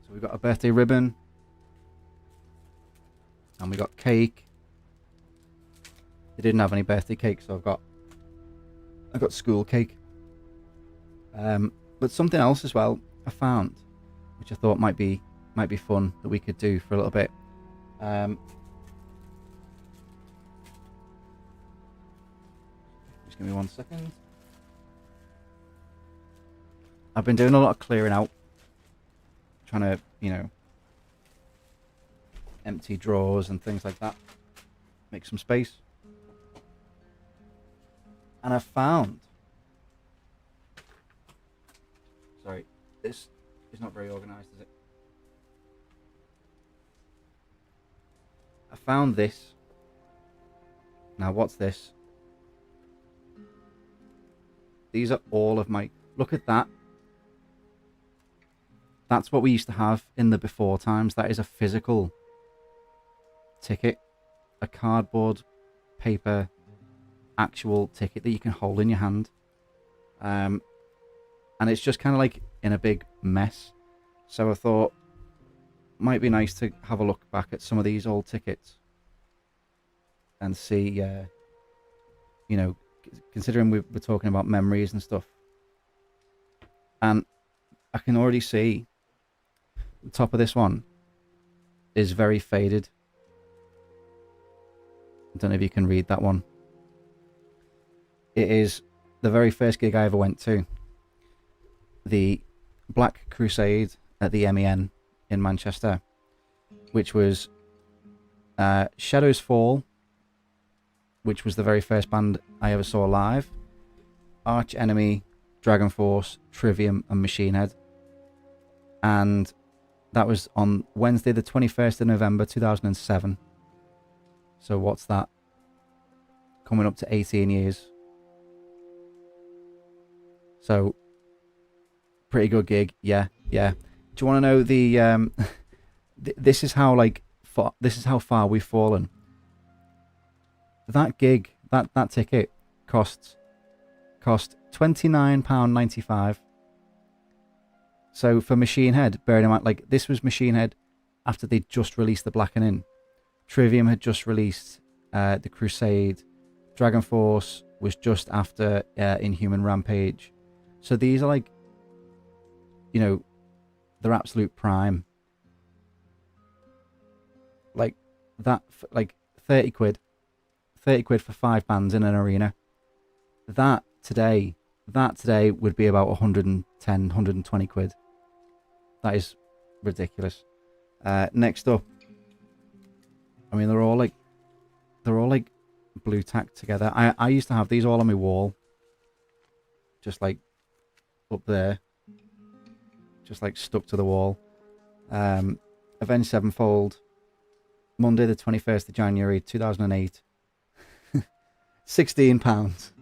So we've got a birthday ribbon, and we got cake. They didn't have any birthday cake, so I got school cake. But something else as well I found, which I thought might be fun that we could do for a little bit. Just give me 1 second. I've been doing a lot of clearing out, trying to, empty drawers and things like that, make some space. And I found, sorry, this is not very organized, is it? I found this. Now, what's this? These are all of my, look at that. That's what we used to have in the before times. That is a physical ticket, a cardboard paper actual ticket that you can hold in your hand. And it's just kind of like in a big mess. So I thought might be nice to have a look back at some of these old tickets and see, you know, considering we're talking about memories and stuff. And I can already see the top of this one is very faded. I don't know if you can read that one. It is the very first gig I ever went to. The Black Crusade at the MEN in Manchester, which was Shadows Fall, which was the very first band I ever saw live. Arch Enemy, Dragon Force, Trivium, and Machine Head. And that was on Wednesday, the 21st of November 2007. So what's that? Coming up to 18 years. So, pretty good gig. Yeah. Do you want to know the this is how this is how far we've fallen. That gig, that ticket cost £29.95. So for Machine Head, bearing in mind, like, this was Machine Head after they just released the Blackening. Trivium had just released the Crusade. Dragon Force was just after Inhuman Rampage. So these are like, you know, their absolute prime. Like that, like 30 quid for 5 bands in an arena. That today would be about 110, 120 quid. That is ridiculous. Next up, I mean, they're all like blue tacked together. I used to have these all on my wall, just like up there, just like stuck to the wall. Avenged Sevenfold, Monday the 21st of January 2008. £16.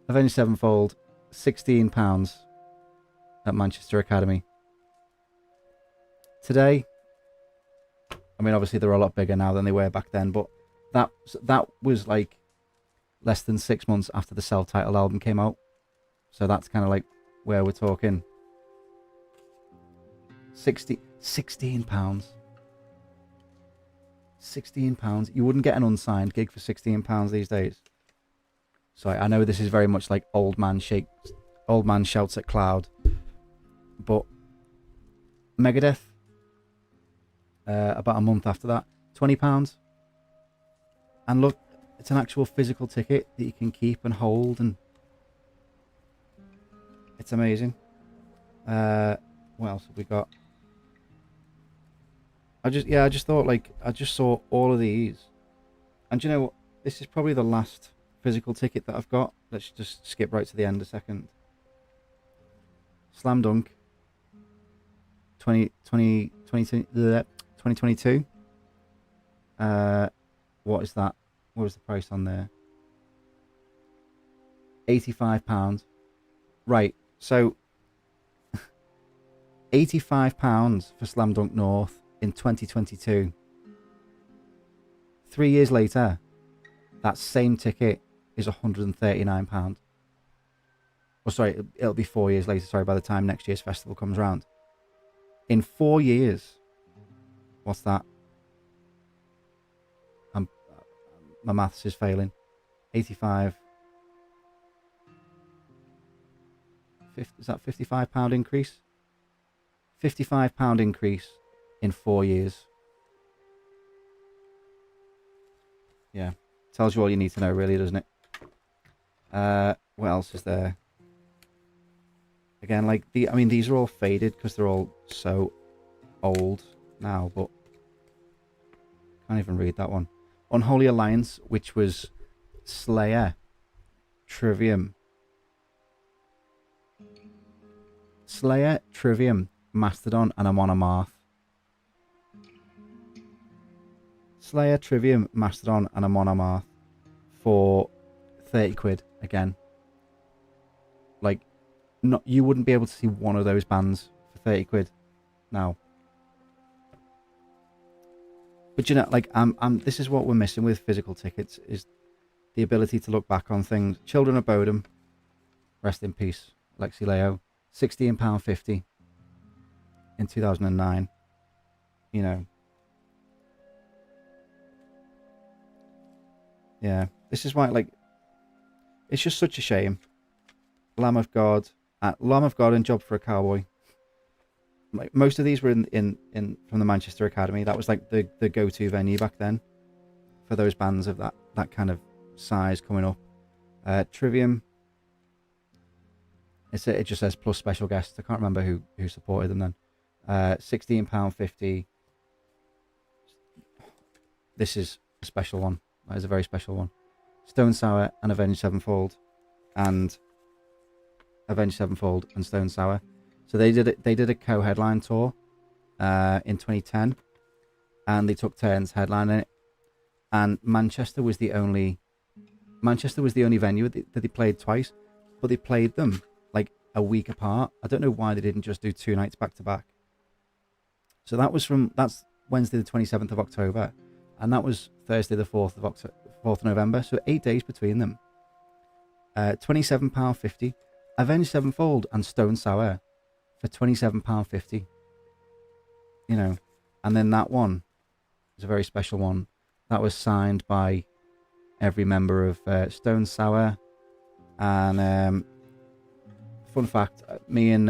Avenged Sevenfold, £16 at Manchester Academy. Today, I mean, obviously they're a lot bigger now than they were back then, but that was like less than 6 months after the self-titled album came out. So that's kind of like where we're talking. £16. £16. You wouldn't get an unsigned gig for £16 these days. So I know this is very much like old man shouts at cloud. But Megadeth, about a month after that, £20. And look, it's an actual physical ticket that you can keep and hold, and it's amazing. What else have we got? I just thought, like, I just saw all of these, and you know what? This is probably the last physical ticket that I've got. Let's just skip right to the end a second. Slam Dunk 2022. What is that? What was the price on there? £85. Right, so £85 for Slam Dunk North in 2022. 3 years later, that same ticket is £139. Oh, sorry, it'll be 4 years later, sorry, by the time next year's festival comes around. In 4 years, what's that? My maths is failing. 85. Is that £55 increase? £55 increase in 4 years. Yeah, tells you all you need to know, really, doesn't it? What else is there? Again, like these are all faded because they're all so old now, but can't even read that one. Unholy Alliance, which was Slayer, Trivium, Mastodon, and Amon Amarth. Slayer, Trivium, Mastodon, and Amon Amarth for 30 quid again. Like, you wouldn't be able to see one of those bands for 30 quid now. But you know, like this is what we're missing with physical tickets is the ability to look back on things. Children of Bodom, rest in peace, Lexi Leo, £16.50 in 2009. You know, yeah. This is why, like, it's just such a shame. Lamb of God, and Job for a Cowboy. Like most of these were in from the Manchester Academy. That was like the go-to venue back then for those bands of that kind of size coming up. Trivium. It just says plus special guests. I can't remember who supported them then. £16.50. This is a special one. That is a very special one. Stone Sour and Avenged Sevenfold, and Avenged Sevenfold and Stone Sour. So they did a co-headline tour in 2010, and they took turns headlining it. And Manchester was the only venue that they played twice, but they played them like a week apart. I don't know why they didn't just do 2 nights back to back. So that's Wednesday the 27th of October, and that was Thursday the 4th of November. So 8 days between them. £27.50. Avenged Sevenfold and Stone Sour for £27.50. You know, and then that one is a very special one. That was signed by every member of Stone Sour. And fun fact, me and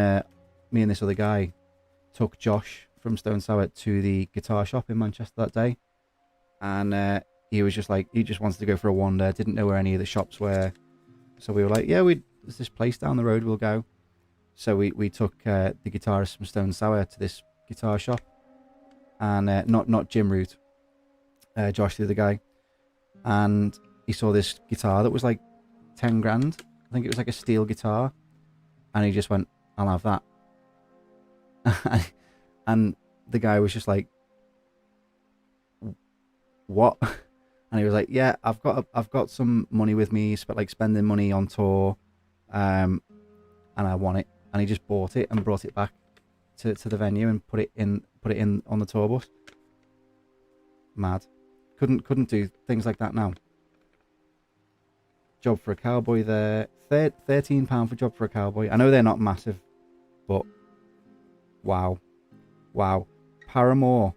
this other guy took Josh from Stone Sour to the guitar shop in Manchester that day, and he was just like, he just wanted to go for a wander, didn't know where any of the shops were, so we were like, yeah, there's this place down the road, we'll go. So we took the guitarist from Stone Sour to this guitar shop, and not Jim Root, Josh the other guy, and he saw this guitar that was like 10 grand. I think it was like a steel guitar, and he just went, I'll have that. And the guy was just like, what? And he was like, yeah, I've got some money with me, like spending money on tour, and I want it. And he just bought it and brought it back to the venue and put it in on the tour bus. Mad. Couldn't do things like that now. Job for a Cowboy there. £13 for Job for a Cowboy. I know they're not massive, but wow. Paramore.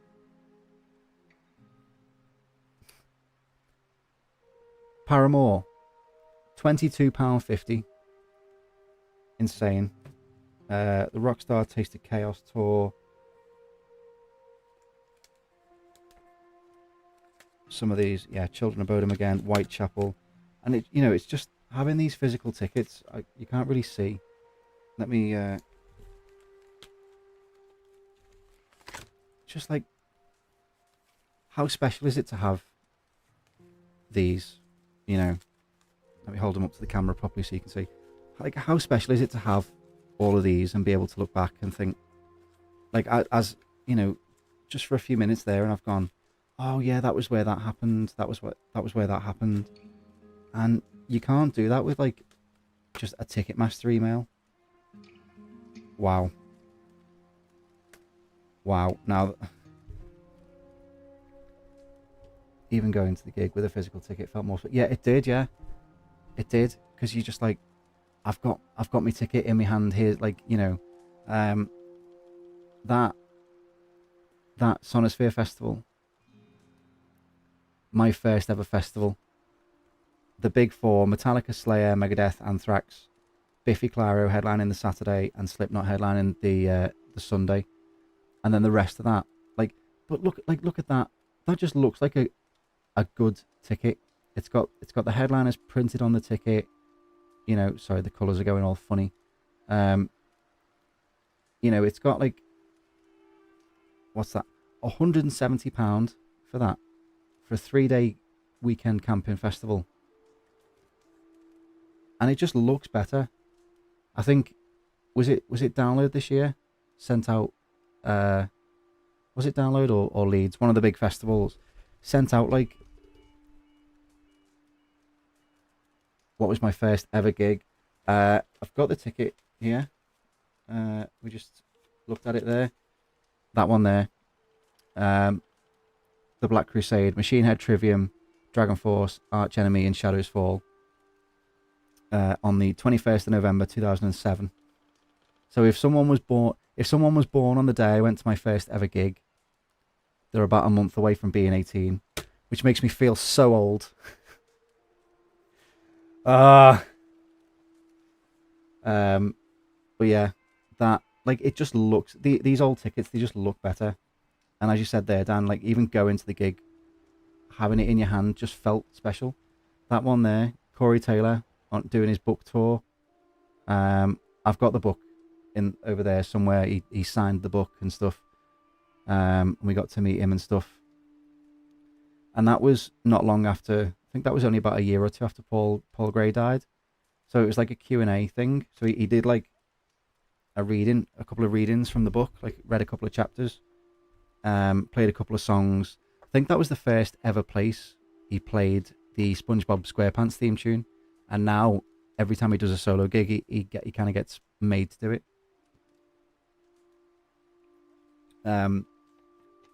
£22.50. Insane. The Rockstar Taste of Chaos tour. Some of these, yeah, Children of Bodom again, Whitechapel, and it's just having these physical tickets. You can't really see. Let me just like, how special is it to have these? Let me hold them up to the camera properly so you can see. Like, how special is it to have all of these and be able to look back and think, like, as just for a few minutes there, and I've gone, oh yeah, that was where that happened. That was where that happened. And you can't do that with like just a Ticketmaster email. Wow. Now, even going to the gig with a physical ticket felt more. Yeah, it did. Yeah, it did, because you just like, I've got my ticket in my hand here. Like, that Sonosphere Festival, my first ever festival. The big four: Metallica, Slayer, Megadeth, Anthrax, Biffy Clyro headlining the Saturday, and Slipknot headlining the Sunday, and then the rest of that. Like, but look at that. That just looks like a good ticket. It's got the headliners printed on the ticket. Sorry, the colours are going all funny. It's got like, what's that? £170 for that, for a 3-day weekend camping festival. And it just looks better. I think, was it Download this year? Sent out, was it Download or Leeds? One of the big festivals sent out like, what was my first ever gig? I've got the ticket here. We just looked at it there. That one there. The Black Crusade, Machine Head, Trivium, Dragon Force, Arch Enemy, and Shadows Fall on the 21st of November 2007. So if someone was born on the day I went to my first ever gig, they're about a month away from being 18, which makes me feel so old. But yeah, that, like, it just looks, these old tickets, they just look better. And as you said there, Dan, like, even going to the gig, having it in your hand just felt special. That one there, Corey Taylor doing his book tour. I've got the book in over there somewhere. He signed the book and stuff. And we got to meet him and stuff. And that was not long after. I think that was only about a year or two after Paul Gray died. So it was like a Q&A thing. So he did like a couple of readings from the book, like read a couple of chapters, played a couple of songs. I think that was the first ever place he played the SpongeBob SquarePants theme tune. And now every time he does a solo gig, he kind of gets made to do it.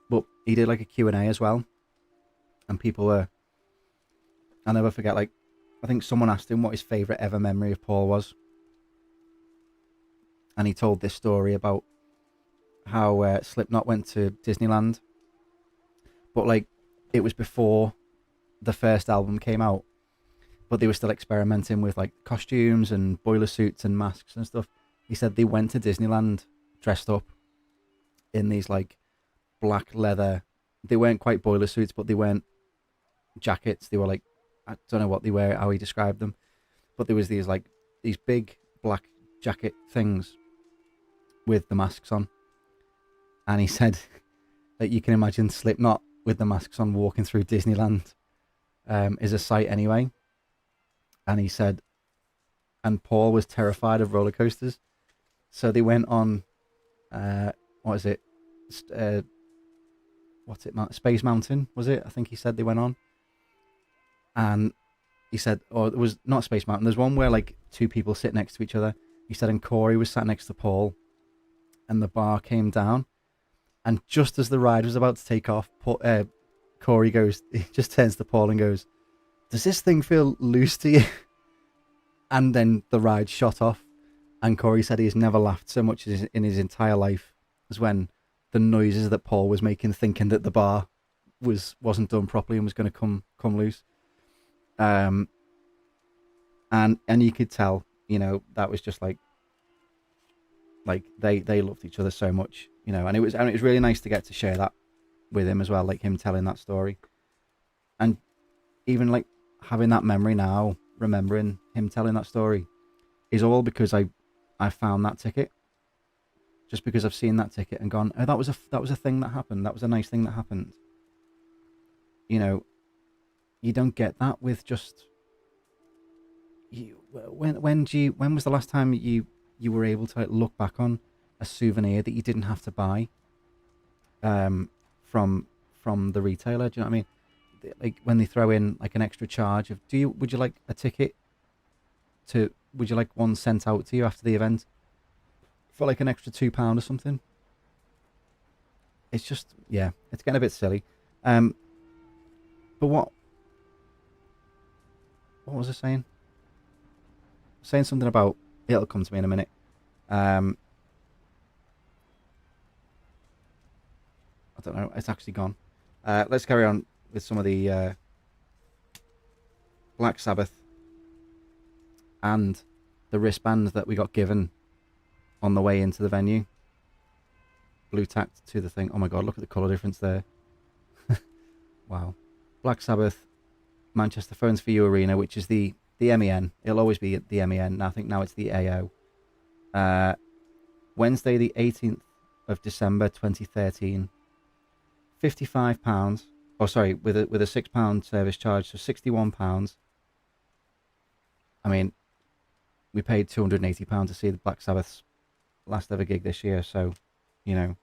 But he did like a Q&A as well, and people were, I'll never forget, like, I think someone asked him what his favourite ever memory of Paul was, and he told this story about how Slipknot went to Disneyland, but like it was before the first album came out, but they were still experimenting with like costumes and boiler suits and masks and stuff. He said they went to Disneyland dressed up in these like black leather, they weren't quite boiler suits, but they weren't jackets, they were like, I don't know what they were, how he described them, but there was these big black jacket things with the masks on. And he said that you can imagine Slipknot with the masks on walking through Disneyland is a sight anyway. And he said, and Paul was terrified of roller coasters, so they went on Space Mountain, was it? I think he said they went on. And he said, or it was not Space Mountain, there's one where like two people sit next to each other. He said, and Corey was sat next to Paul, and the bar came down, and just as the ride was about to take off, Corey goes, he just turns to Paul and goes, does this thing feel loose to you? And then the ride shot off, and Corey said he's never laughed so much in his entire life as when the noises that Paul was making, thinking that the bar wasn't done properly and was going to come loose. And you could tell, you know, that was just like they loved each other so much, you know, and it was really nice to get to share that with him as well, like him telling that story. And even like having that memory now, remembering him telling that story, is all because I found that ticket. Just because I've seen that ticket and gone, oh, that was a thing that happened. That was a nice thing that happened. You know, you don't get that with just you. When was the last time you were able to like, look back on a souvenir that you didn't have to buy from the retailer? Do you know what I mean? Like when they throw in like an extra charge of, would you like a ticket would you like one sent out to you after the event for like an extra £2 or something? It's just, yeah, it's getting a bit silly. But what was I saying? Saying something about, it'll come to me in a minute. I don't know, it's actually gone. Let's carry on with some of the Black Sabbath and the wristbands that we got given on the way into the venue. Blue tacked to the thing. Oh my god, look at the colour difference there. Wow. Black Sabbath, Manchester Phones for You Arena, which is the MEN. It'll always be the MEN. I think now it's the AO. Wednesday the 18th of December 2013. £55. Oh, sorry, with a £6 service charge, so £61. I mean, we paid £280 to see the Black Sabbath's last ever gig this year, so, you know.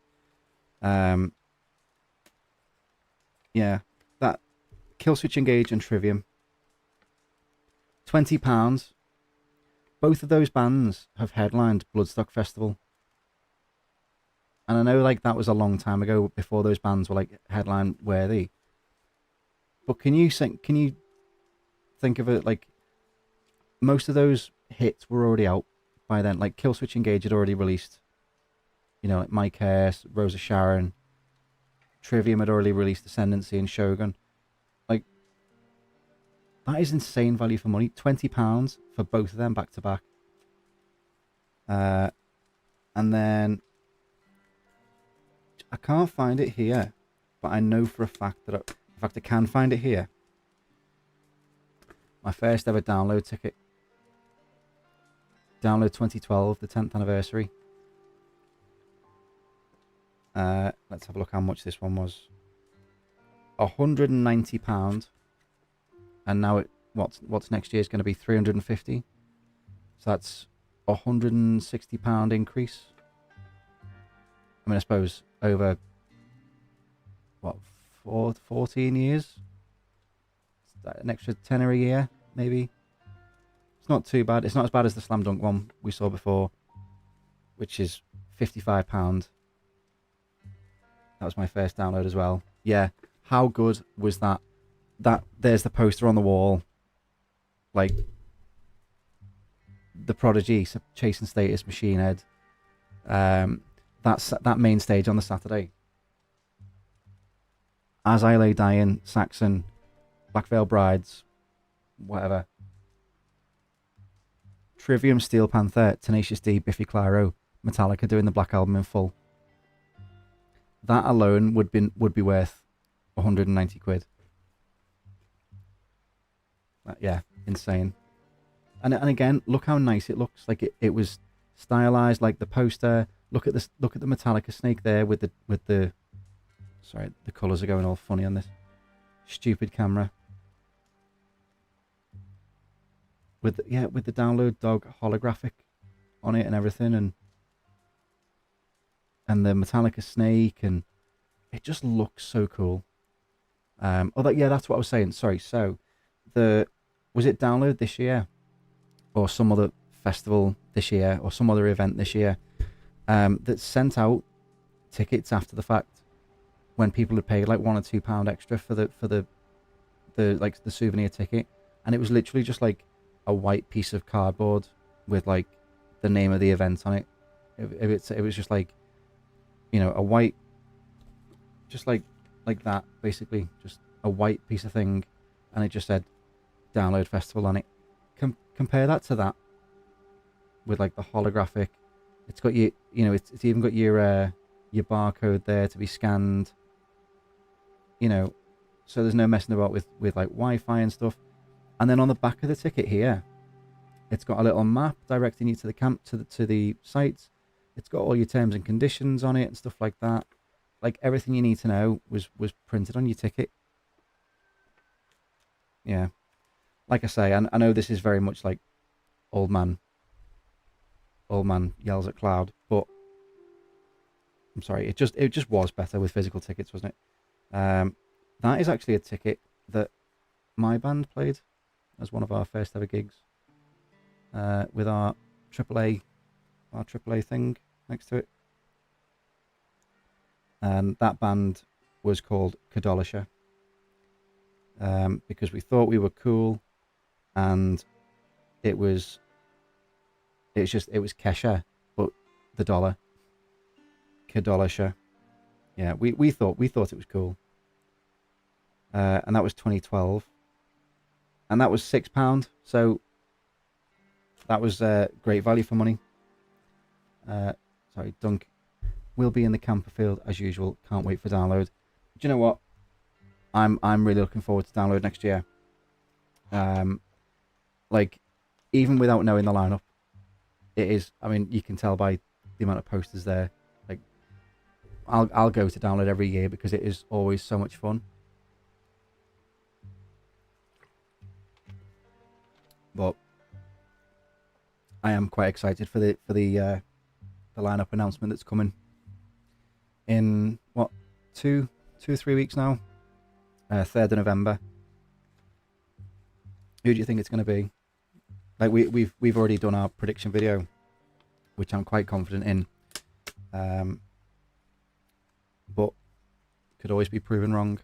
Yeah, that Killswitch Engage and Trivium. £20. Both of those bands have headlined Bloodstock Festival. And I know like that was a long time ago before those bands were like headline worthy. But can you think of it like most of those hits were already out by then? Like Killswitch Engage had already released, you know, like Mike Hare, Rosa Sharon, Trivium had already released Ascendancy and Shogun. Like, that is insane value for money. £20 for both of them back to back. And then I can't find it here, but I know for a fact that I can find it here. My first ever download ticket. Download 2012, the 10th anniversary. Let's have a look how much this one was. £190. And now what's next year is going to be 350. So that's £160 increase. I mean, I suppose over what 14 years. An extra tenner a year, maybe. It's not too bad. It's not as bad as the Slam Dunk one we saw before, which is £55. That was my first download as well. Yeah, how good was that? There's the poster on the wall, like the Prodigy, Chasing Status, Machine Head. That main stage on the Saturday. As I Lay Dying, Saxon, Black Veil Brides, whatever. Trivium, Steel Panther, Tenacious D, Biffy Clyro, Metallica doing the Black Album in full. That alone would be worth 190 quid. Yeah, insane. And again, look how nice it looks. Like it was stylized, like the poster. Look at this. Look at the Metallica snake there with the. Sorry, the colours are going all funny on this stupid camera. With the download dog holographic on it and everything, and the Metallica snake, and it just looks so cool. That's what I was saying. Sorry. So, was it download this year, or some other festival this year, or some other event this year, that sent out tickets after the fact when people had paid like £1 or £2 extra for the souvenir ticket, and it was literally just like a white piece of cardboard with like the name of the event on it. It was just like, you know, a white, just like that, basically, just a white piece of thing, and it just said Download Festival on it. Compare that to that with like the holographic. It's got it's even got your barcode there to be scanned. You know, so there's no messing about with like Wi-Fi and stuff. And then on the back of the ticket here, it's got a little map directing you to the camp to the sites. It's got all your terms and conditions on it and stuff like that. Like everything you need to know was printed on your ticket. Yeah, like I say, I know this is very much like old man yells at cloud, but I'm sorry, it just was better with physical tickets, wasn't it? That is actually a ticket that my band played as one of our first ever gigs, with our AAA thing next to it. And that band was called Kadolisha, because we thought we were cool, and it was Kesha, but the dollar. Kadolisha. Yeah, we thought it was cool. And that was 2012. And that was £6, so that was great value for money. Sorry, Dunk will be in the camper field as usual. Can't wait for download. Do you know what? I'm really looking forward to download next year. Like, even without knowing the lineup, it is. I mean, you can tell by the amount of posters there. Like, I'll go to download every year because it is always so much fun. But I am quite excited for the lineup announcement that's coming in what 2 or 3 weeks now. 3rd of November. Who do you think it's going to be? Like we've already done our prediction video, which I'm quite confident in. But could always be proven wrong.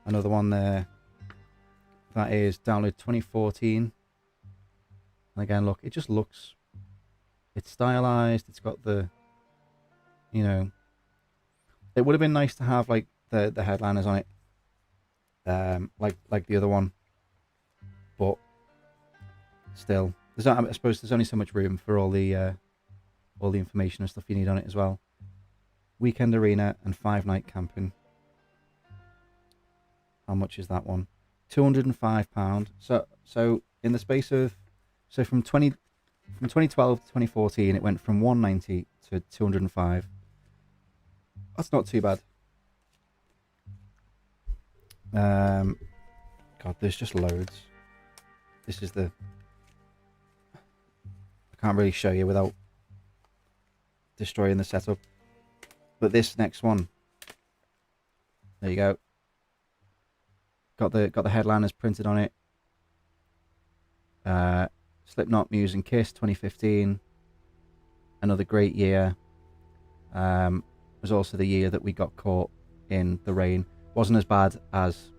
another one there. That is download 2014. And again, look, it just looks, it's stylized. It's got the, you know, it would have been nice to have like the headliners on it, like the other one, but still, I suppose there's only so much room for all the information and stuff you need on it as well. Weekend arena and 5-night camping. How much is that one? £205. So in the space of, so from 2012 to 2014, it went from 190 to 205. That's not too bad. God, there's just loads. This is the, I can't really show you without destroying the setup. But this next one, there you go. Got the headliners printed on it. Slipknot, Muse and Kiss 2015. Another great year. Was also the year that we got caught in the rain. Wasn't as bad as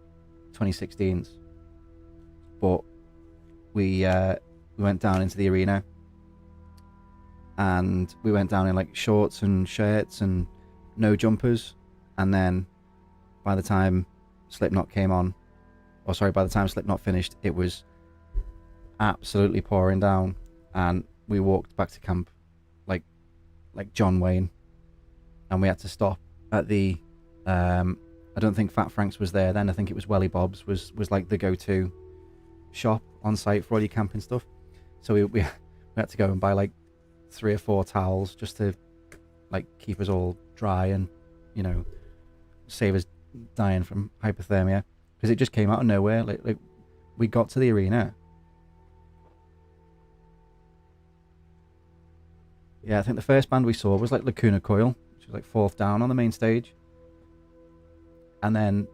2016's, but we went down into the arena, and we went down in like shorts and shirts and no jumpers. And then by the time Slipknot came on, or sorry, by the time Slipknot finished, it was absolutely pouring down, and we walked back to camp like John Wayne, and we had to stop at the I don't think Fat Frank's was there then. I think it was Welly Bob's was like the go-to shop on site for all your camping stuff. So we had to go and buy like 3 or 4 towels just to like keep us all dry and, you know, save us dying from hypothermia, because it just came out of nowhere. Like we got to the arena. Yeah, I think the first band we saw was like Lacuna Coil, which was like 4th down on the main stage. And then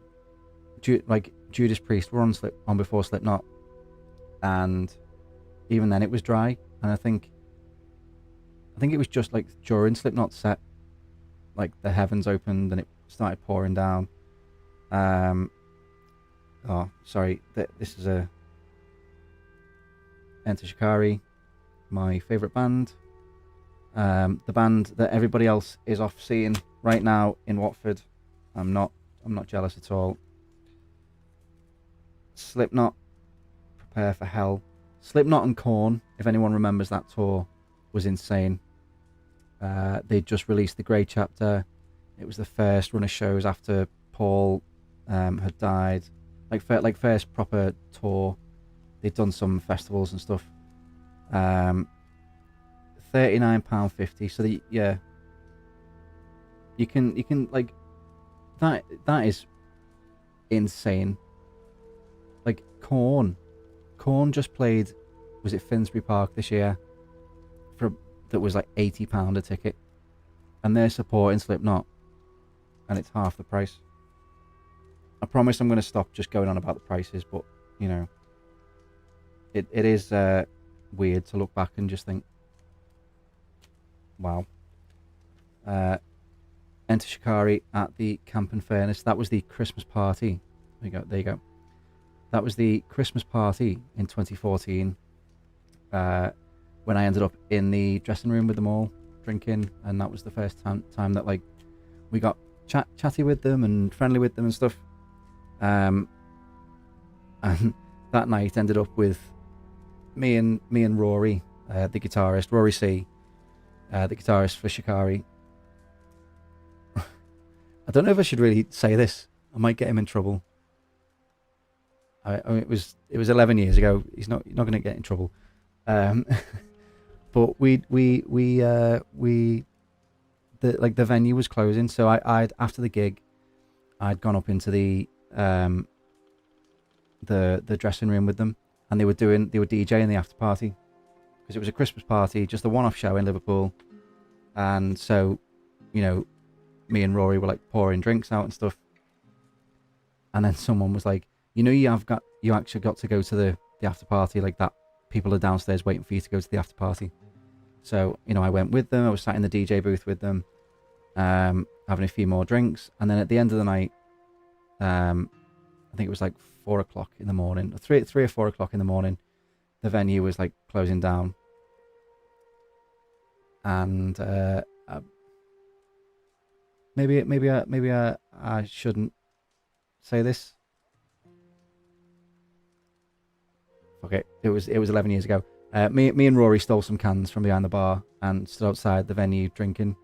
Judas Priest were on before Slipknot, and even then it was dry. And I think it was just like during Slipknot's set, like the heavens opened and it started pouring down. Oh, sorry, this is a Enter Shikari, my favourite band. The band that everybody else is off seeing right now in Watford. I'm not jealous at all. Slipknot, Prepare for Hell. Slipknot and Korn, if anyone remembers that tour, was insane. They just released the Grey Chapter. It was the first run of shows after Paul had died. Like first proper tour. They'd done some festivals and stuff. £39.50. So yeah, you can like that is insane. Like Korn just played, was it Finsbury Park this year, that was like £80 a ticket, and they're supporting Slipknot, and it's half the price. I promise I'm going to stop just going on about the prices, but you know, it is weird to look back and just think, wow. Enter Shikari at the Camp and Furnace. That was the Christmas party. There you go. That was the Christmas party in 2014. When I ended up in the dressing room with them all drinking, and that was the first time that like we got chatty with them and friendly with them and stuff. And that night ended up with me and Rory, the guitarist, Rory C, the guitarist for Shikari. I don't know if I should really say this. I might get him in trouble. I mean, it was 11 years ago. He's not going to get in trouble. But the venue was closing, so I'd after the gig, I'd gone up into the dressing room with them, and they were DJing the after party, because it was a Christmas party, just a one-off show in Liverpool, and so, you know, me and Rory were like pouring drinks out and stuff, and then someone was like, you know, you actually got to go to the after party, like that people are downstairs waiting for you to go to the after party. So, you know, I went with them. I was sat in the DJ booth with them, having a few more drinks, and then at the end of the night, I I think it was like 4 o'clock in the morning, or 3 or 4 o'clock in the morning. The venue was like closing down, and maybe I shouldn't say this. Okay, it was 11 years ago. Me and Rory stole some cans from behind the bar and stood outside the venue drinking,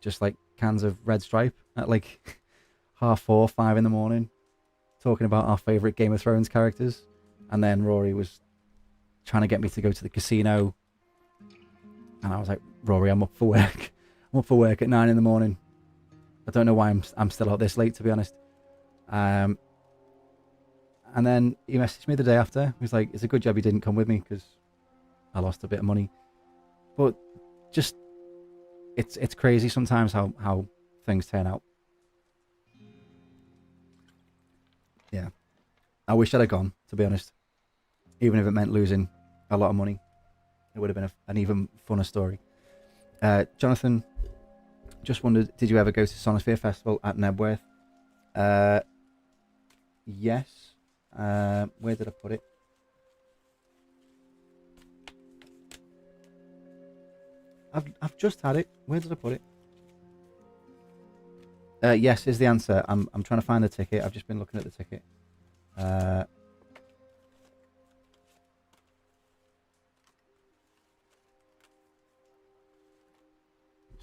just like cans of Red Stripe at like 4:30, 5 in the morning, talking about our favourite Game of Thrones characters. And then Rory was trying to get me to go to the casino, and I was like, Rory, I'm up for work. I'm up for work at 9 in the morning. I don't know why I'm still out this late, to be honest. And then he messaged me the day after. He was like, it's a good job you didn't come with me because I lost a bit of money. But just, it's crazy sometimes how things turn out. Yeah. I wish I'd have gone, to be honest. Even if it meant losing a lot of money. It would have been an even funner story. Jonathan just wondered, did you ever go to Sonosphere Festival at Nebworth? Yes. Where did I put it? I've just had it. Where did I put it? Yes is the answer. I'm trying to find the ticket. I've just been looking at the ticket.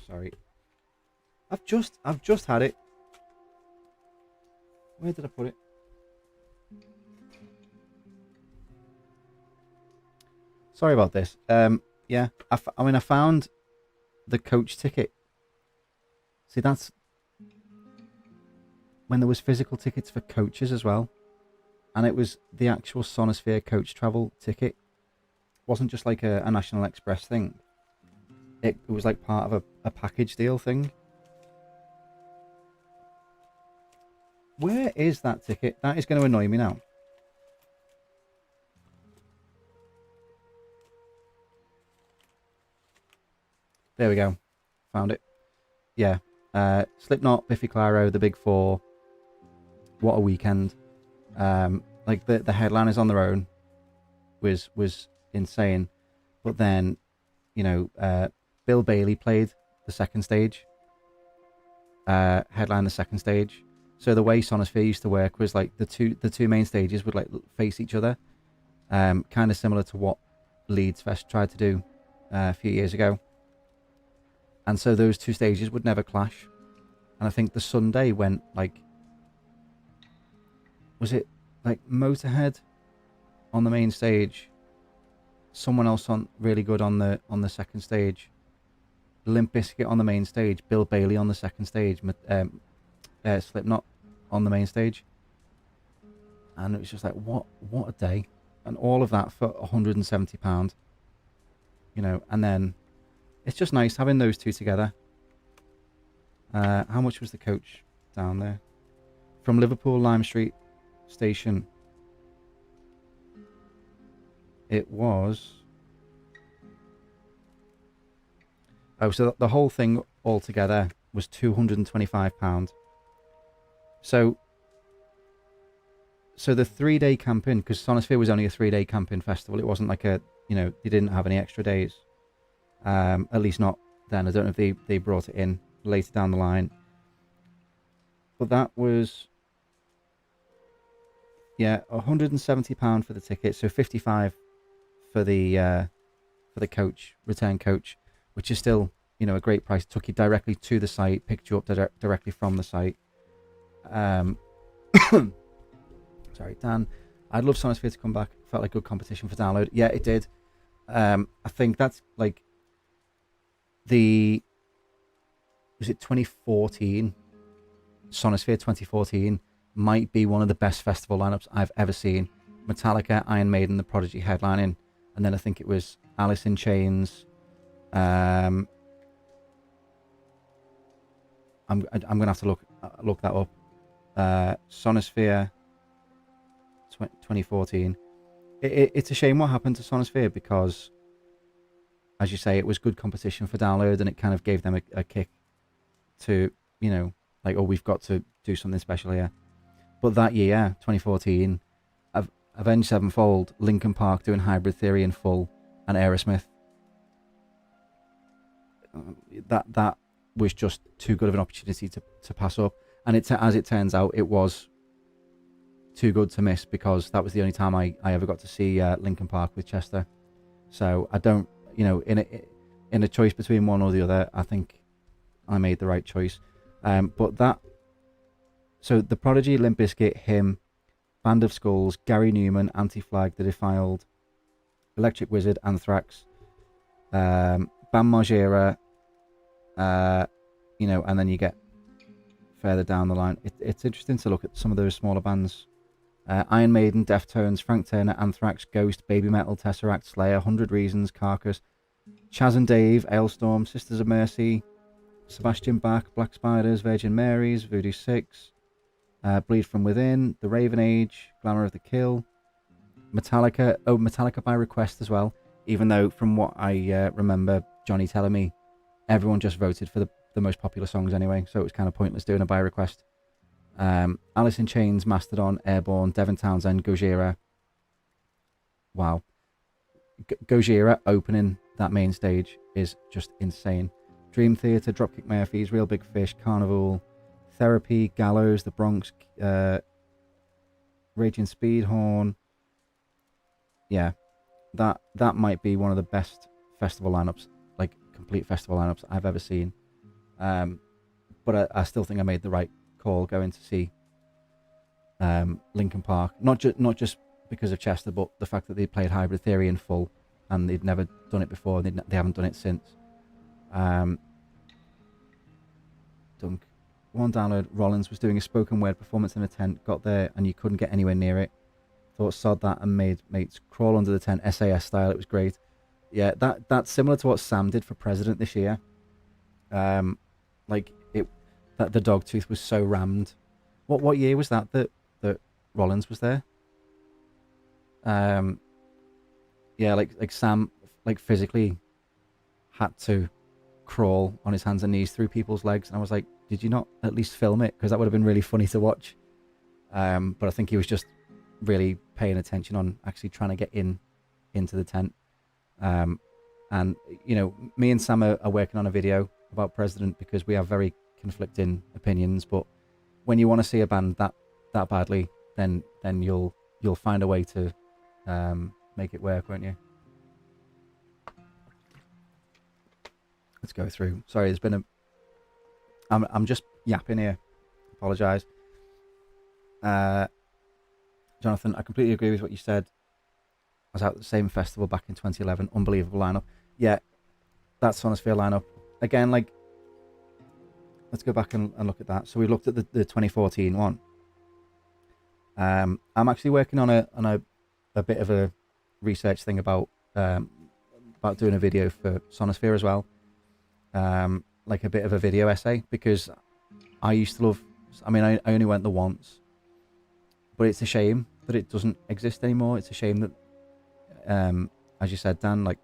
Sorry. I've just had it. Where did I put it? Sorry about this. Yeah, I mean, I found the coach ticket. See, that's when there was physical tickets for coaches as well, and it was the actual Sonosphere coach travel ticket. It wasn't just like a National Express thing. It was like part of a package deal thing. Where is that ticket? That is going to annoy me now. There we go. Found it. Yeah. Slipknot, Biffy Clyro, the Big Four. What a weekend. Like the headliners on their own was insane. But then, you know, Bill Bailey played the second stage. Headlined the second stage. So the way Sonosphere used to work was like the two main stages would like face each other. Kind of similar to what Leeds Fest tried to do a few years ago. And so those two stages would never clash. And I think the Sunday went like, was it like Motorhead on the main stage, someone else on really good on the second stage, Limp Bizkit on the main stage, Bill Bailey on the second stage, Slipknot on the main stage. And it was just like, what a day. And all of that for £170. You know, and then it's just nice having those two together. How much was the coach down there? From Liverpool Lime Street Station, it was... Oh, so the whole thing altogether was £225. So the 3-day camping, because Sonosphere was only a 3-day camping festival. It wasn't like a, you know, they didn't have any extra days. At least not then. I don't know if they brought it in later down the line. But that was, yeah, £170 for the ticket. So 55 for the coach, return coach, which is still, you know, a great price. Took you directly to the site, picked you up directly from the site. Sorry, Dan. I'd love Sonosphere to come back. Felt like good competition for download. Yeah, it did. I think that's like was it 2014? Sonosphere 2014 might be one of the best festival lineups I've ever seen. Metallica, Iron Maiden, The Prodigy headlining, and then I think it was Alice in Chains. I'm gonna have to look that up. Sonosphere 2014. It's a shame what happened to Sonosphere because, as you say, it was good competition for download, and it kind of gave them a kick to, you know, like, oh, we've got to do something special here. but that year, 2014, Avenged Sevenfold, Linkin Park doing Hybrid Theory in full, and Aerosmith. That was just too good of an opportunity to pass up. And as it turns out, it was too good to miss, because that was the only time I ever got to see Linkin Park with Chester. So I don't, in a choice between one or the other, I think I made the right choice. So The Prodigy, Limp Bizkit, Him, Band of Skulls, Gary Newman, Anti-Flag, The Defiled, Electric Wizard, Anthrax, Bam Margera, and then you get further down the line. It's interesting to look at some of those smaller bands. Iron Maiden, Deftones, Frank Turner, Anthrax, Ghost, Baby Metal, Tesseract, Slayer, 100 Reasons, Carcass, Chaz and Dave, Ailstorm, Sisters of Mercy, Sebastian Bach, Black Spiders, Virgin Marys, Voodoo 6, Bleed From Within, The Raven Age, Glamour of the Kill, Metallica by request as well, even though from what I remember Johnny telling me, everyone just voted for the most popular songs anyway, so it was kind of pointless doing a by request. Alice in Chains, Mastodon, Airborne, Devin Townsend, Gojira. Wow. Gojira opening that main stage is just insane. Dream Theater, Dropkick Murphys, Real Big Fish, Carnival, Therapy, Gallows, The Bronx, Raging Speedhorn. Yeah, that might be one of the best festival lineups, like complete festival lineups I've ever seen. But I still think I made the right call going to see Linkin Park. Not just because of Chester, but the fact that they played Hybrid Theory in full, and they'd never done it before. They haven't done it since. Dunk. One download, Rollins was doing a spoken word performance in a tent, got there and you couldn't get anywhere near it. Thought sod that and made mates crawl under the tent, SAS style. It was great. Yeah, that's similar to what Sam did for president this year. Like it, that the dog tooth was so rammed. What year was that Rollins was there? Yeah, like Sam, like physically had to crawl on his hands and knees through people's legs, and I was like, did you not at least film it? Because that would have been really funny to watch. But I think he was just really paying attention on actually trying to get into the tent. And me and Sam are working on a video about President because we have very conflicting opinions. But when you want to see a band that badly, then you'll find a way to make it work, won't you? Let's go through. Sorry, there's been I'm just yapping here. Apologise. Jonathan, I completely agree with what you said. I was out at the same festival back in 2011. Unbelievable lineup. Yeah, that Sonosphere lineup. Again, like, let's go back and look at that. So we looked at the 2014 one. I'm actually working on a bit of a research thing about doing a video for Sonosphere as well. Like a bit of a video essay, because I used to love, I mean, I only went there once, but it's a shame that it doesn't exist anymore. It's a shame that, as you said, Dan, like,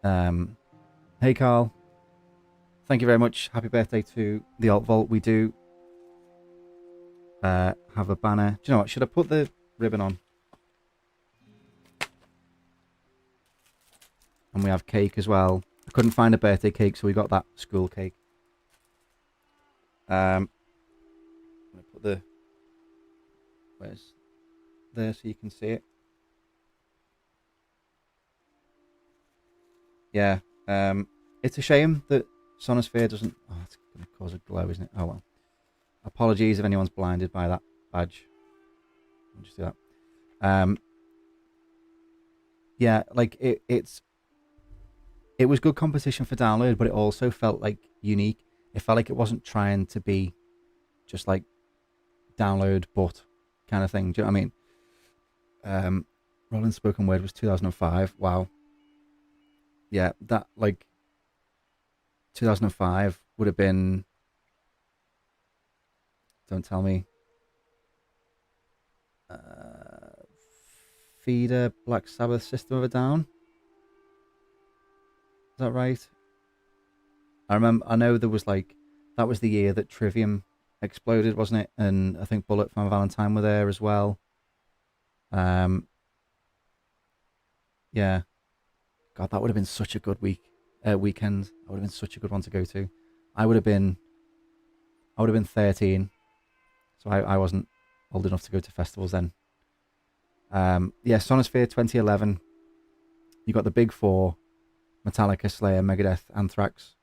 hey Carl, thank you very much. Happy birthday to the Alt Vault. We do have a banner. Do you know what? Should I put the ribbon on? And we have cake as well. I couldn't find a birthday cake, so we got that school cake. I'm gonna put the where's there so you can see it. Yeah. It's a shame that Sonosphere doesn't. Oh, it's gonna cause a glow, isn't it? Oh well. Apologies if anyone's blinded by that badge. I'll just do that. Yeah, like it was good competition for download, but it also felt like unique. It felt like it wasn't trying to be just like download but kind of thing. Do you know what I mean? Rollins Spoken Word was 2005. Wow. Yeah, that like 2005 would have been. Don't tell me. Feeder, Black Sabbath, System of a Down. Is that right? I know there was like, that was the year that Trivium Exploded, wasn't it? And I think Bullet for My Valentine were there as well. Um, yeah. God, that would have been such a good weekend. That would have been such a good one to go to. I would have been, I would have been 13, so I wasn't old enough to go to festivals then. Yeah, Sonosphere 2011. You got the big four: Metallica, Slayer, Megadeth, Anthrax.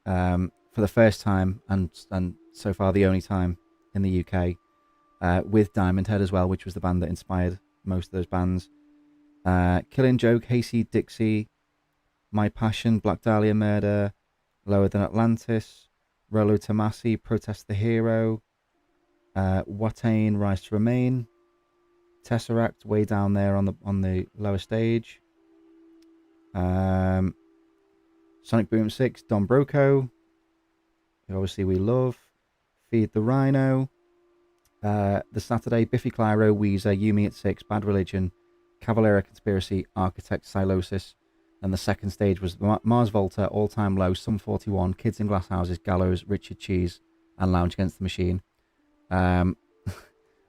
For the first time and so far the only time in the UK, with Diamond Head as well, which was the band that inspired most of those bands. Killing Joke, Hayseed Dixie, My Passion, Black Dahlia Murder, Lower Than Atlantis, Rolo Tomasi, Protest the Hero, Watain, Rise to Remain, Tesseract, way down there on the lower stage. Sonic Boom 6, Don Broco, who obviously we love. Feed the Rhino. The Saturday, Biffy Clyro, Weezer, Yumi at 6, Bad Religion, Cavalera Conspiracy, Architect, Silosis. And the second stage was Mars Volta, All Time Low, Sum 41, Kids in Glass Houses, Gallows, Richard Cheese, and Lounge Against the Machine.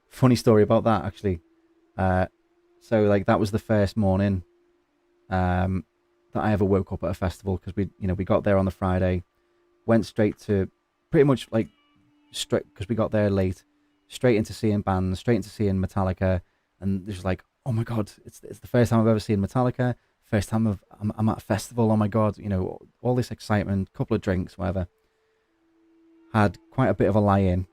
Funny story about that, actually. So like that was the first morning that I ever woke up at a festival, because we got there on the Friday, went straight to pretty much like straight, because we got there late, straight into seeing bands, straight into seeing Metallica, and just like, oh my god, it's the first time I've ever seen Metallica, first time I'm at a festival, oh my god, all this excitement, couple of drinks, whatever. Had quite a bit of a lie-in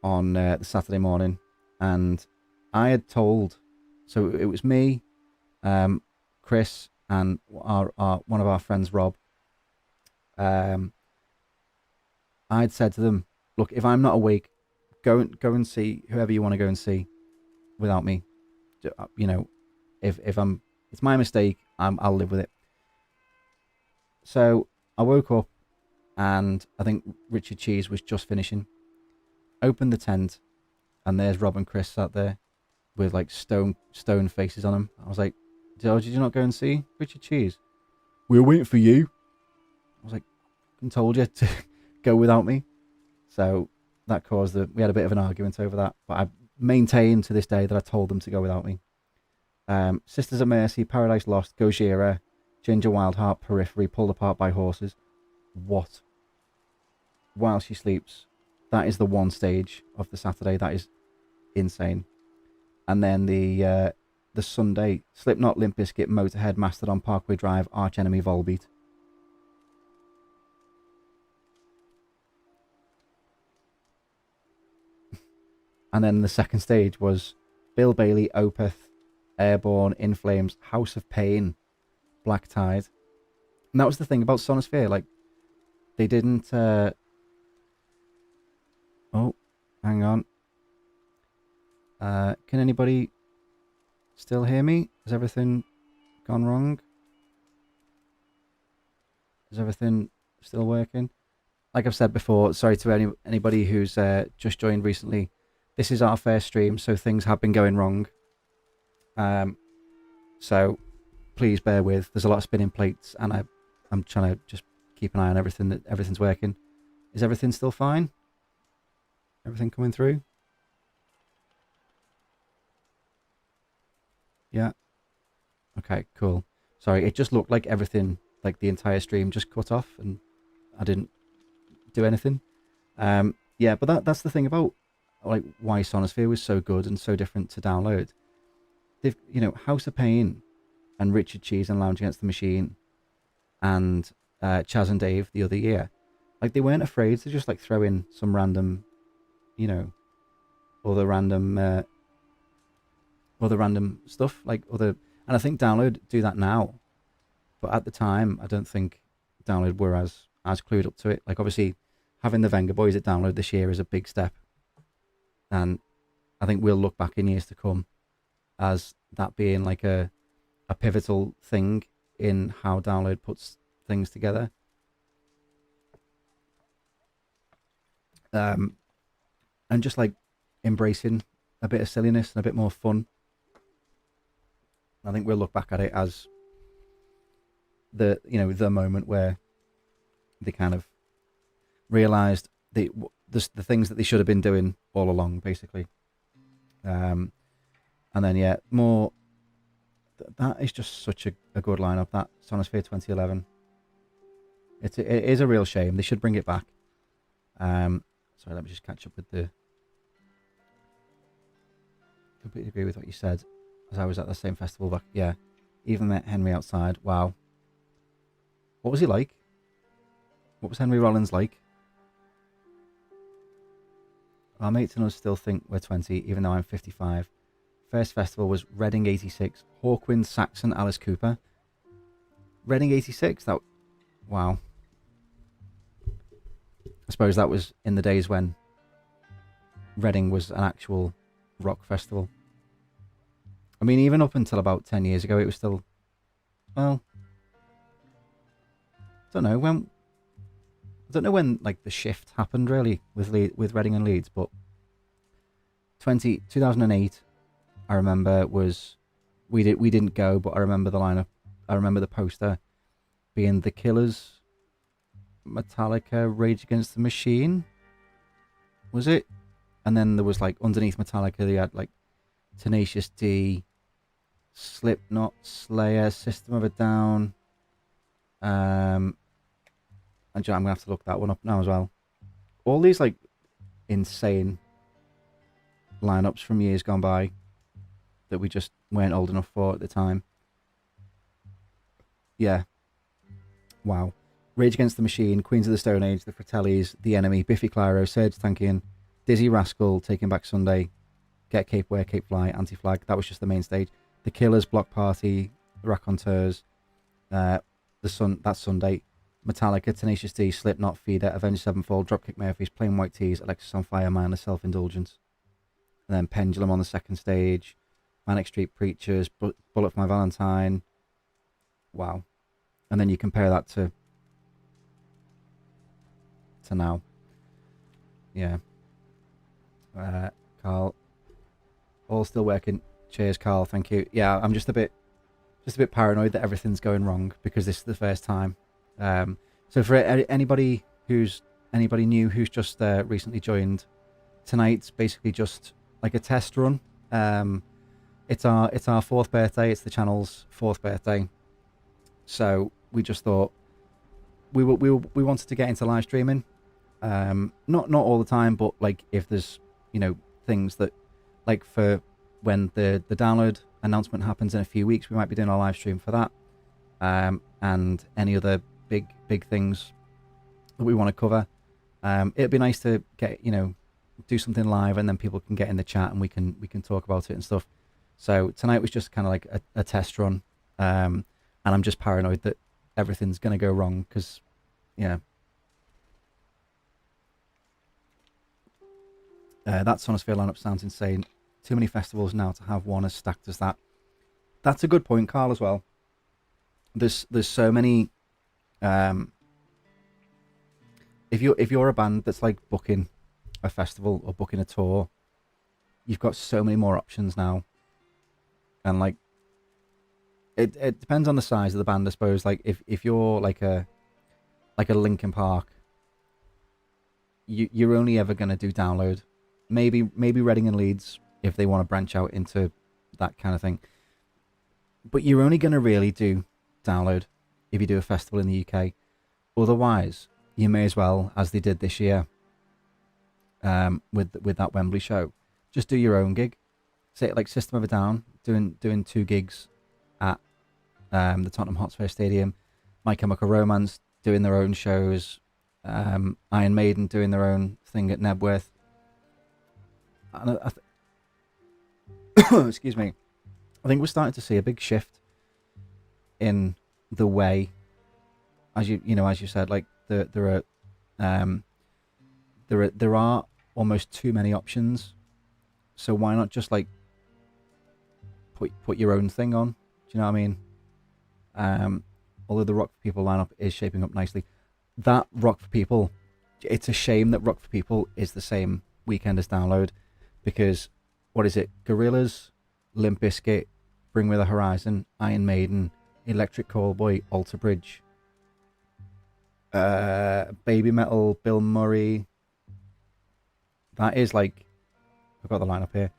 on the Saturday morning, and I had told, so it was me, Chris, and our one of our friends, Rob. I'd said to them, look, if I'm not awake, go and see whoever you want to go and see without me. If I'm, it's my mistake, I'll live with it. So I woke up, and I think Richard Cheese was just finishing. Opened the tent, and there's Rob and Chris sat there with like stone faces on them. I was like, did you not go and see Richard Cheese? We were waiting for you. I was like, I told you to go without me. So that caused we had a bit of an argument over that, but I maintain to this day that I told them to go without me. Sisters of Mercy, Paradise Lost, Gojira, Ginger Wildheart, Periphery, Pulled Apart by Horses. What? While She Sleeps. That is the one stage of the Saturday. That is insane. And then the Sunday, Slipknot, Limp Bizkit, Motorhead, Mastodon, Parkway Drive, Arch Enemy, Volbeat. And then the second stage was Bill Bailey, Opeth, Airborne, In Flames, House of Pain, Black Tide. And that was the thing about Sonosphere. Like, they didn't... Oh, hang on. Can anybody still hear me? Has everything gone wrong? Is everything still working? Like I've said before, sorry to anybody who's just joined recently. This is our first stream, so things have been going wrong. So please bear with. There's a lot of spinning plates, and I'm trying to just keep an eye on everything, that everything's working. Is everything still fine? Everything coming through? Yeah. Okay, cool. Sorry, it just looked like everything, like the entire stream just cut off, and I didn't do anything. Yeah, but that's the thing about like why Sonosphere was so good and so different to Download. They've, House of Pain and Richard Cheese and Lounge Against the Machine and Chaz and Dave the other year, like they weren't afraid to just like throw in some random, other random stuff, like and I think Download do that now, but at the time I don't think Download were as clued up to it. Like obviously having the Venga Boys at Download this year is a big step, and I think we'll look back in years to come as that being like a pivotal thing in how Download puts things together. And just like embracing a bit of silliness and a bit more fun. I think we'll look back at it as the moment where they kind of realized the things that they should have been doing all along, basically. And then yeah, more. That is just such a good lineup. That Sonosphere 2011. It is a real shame. They should bring it back. Sorry, let me just catch up with the. Completely agree with what you said, as I was at the same festival back. Yeah, even met Henry outside. Wow. What was he like? What was Henry Rollins like? Our mates and us still think we're 20, even though I'm 55. First festival was Reading 86, Hawkwind, Saxon, Alice Cooper. Reading 86? That. Wow. I suppose that was in the days when Reading was an actual rock festival. I mean, even up until about 10 years ago, it was still. Well. I don't know when like the shift happened really with Reading and Leeds, but 2008 I remember was we didn't go, but I remember the lineup. I remember the poster being The Killers, Metallica, Rage Against the Machine. Was it? And then there was like underneath Metallica they had like Tenacious D, Slipknot, Slayer, System of a Down. And I'm gonna have to look that one up now as well. All these like insane lineups from years gone by that we just weren't old enough for at the time. Yeah. Wow. Rage Against the Machine, Queens of the Stone Age, The Fratellis, The Enemy, Biffy Clyro, Serge Tankian, Dizzy Rascal, Taking Back Sunday, Get Cape, Wear Cape, Fly, Anti-Flag. That was just the main stage. The Killers, Block Party, The Raconteurs, that Sunday, Metallica, Tenacious D, Slipknot, Feeder, Avenged Sevenfold, Dropkick Murphys, Plain White Tees, Alexis on Fire, Minor Self-Indulgence. And then Pendulum on the second stage, Manic Street Preachers, Bullet for My Valentine. Wow. And then you compare that to now. Yeah. Carl, all still working. Cheers, Carl. Thank you. Yeah, I'm just a bit paranoid that everything's going wrong because this is the first time. So for anybody new who's just recently joined, tonight's basically just like a test run. It's our fourth birthday. It's the channel's fourth birthday. So we just thought we wanted to get into live streaming. Not all the time, but like if there's things that like for when the download announcement happens in a few weeks, we might be doing a live stream for that. And any other big things that we want to cover. It'd be nice to get do something live, and then people can get in the chat and we can talk about it and stuff. So tonight was just kind of like a test run, and I'm just paranoid that everything's gonna go wrong because that Sonosphere lineup sounds insane. Too many festivals now to have one as stacked as that. That's a good point, Carl, as well. There's so many. If you're a band that's like booking a festival or booking a tour, you've got so many more options now. And like, it depends on the size of the band, I suppose. Like if you're like a Linkin Park, you're only ever gonna do download. Maybe Reading and Leeds if they want to branch out into that kind of thing. But you're only gonna really do download if you do a festival in the UK. Otherwise, you may as well, as they did this year, with that Wembley show, just do your own gig. Say like System of a Down doing 2 gigs at the Tottenham Hotspur Stadium, My Chemical Romance doing their own shows, Iron Maiden doing their own thing at Nebworth. And excuse me, I think we're starting to see a big shift in the way, as you said, like there are almost too many options. So why not just like put your own thing on? Do you know what I mean? Although the Rock for People lineup is shaping up nicely, that Rock for People, it's a shame that Rock for People is the same weekend as Download, because what is it? Gorillaz, Limp Bizkit, Bring Me the Horizon, Iron Maiden, Electric Callboy, Alter Bridge, Baby Metal, Bill Murray, That is like, I've got the lineup here.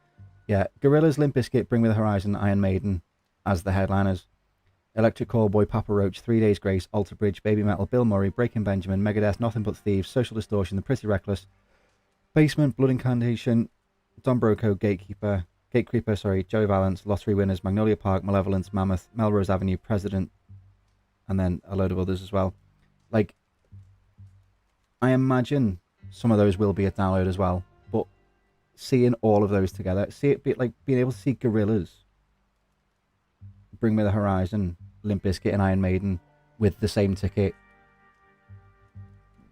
Yeah, Gorillaz, Limp Bizkit, Bring Me the Horizon, Iron Maiden as the headliners. Electric Callboy, Papa Roach, 3 Days Grace, Alter Bridge, Baby Metal, Bill Murray, Breaking Benjamin, Megadeth, Nothing But Thieves, Social Distortion, The Pretty Reckless, Basement, Blood Incantation, Don Broco, Gatekeeper, Joey Valance, Lottery Winners, Magnolia Park, Malevolence, Mammoth, Melrose Avenue, President, and then a load of others as well. Like, I imagine some of those will be a download as well, but seeing all of those together, being able to see Gorillaz, Bring Me the Horizon, Limp Bizkit, and Iron Maiden with the same ticket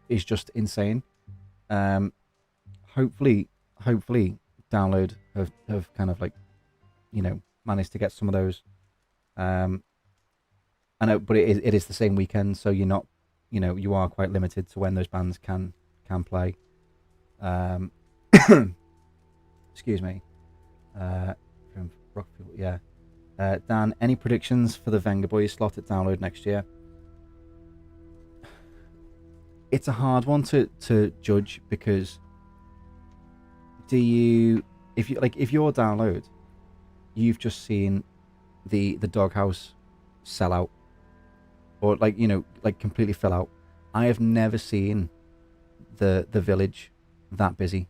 is just insane. Hopefully, download have kind of like, managed to get some of those. I know, but it is the same weekend, so you're not, you are quite limited to when those bands can play. Excuse me. From Rock People, yeah. Dan, any predictions for the Vengaboys slot at download next year? It's a hard one to judge, because if you're download, you've just seen the Doghouse sell out, or completely fill out. I have never seen the Village that busy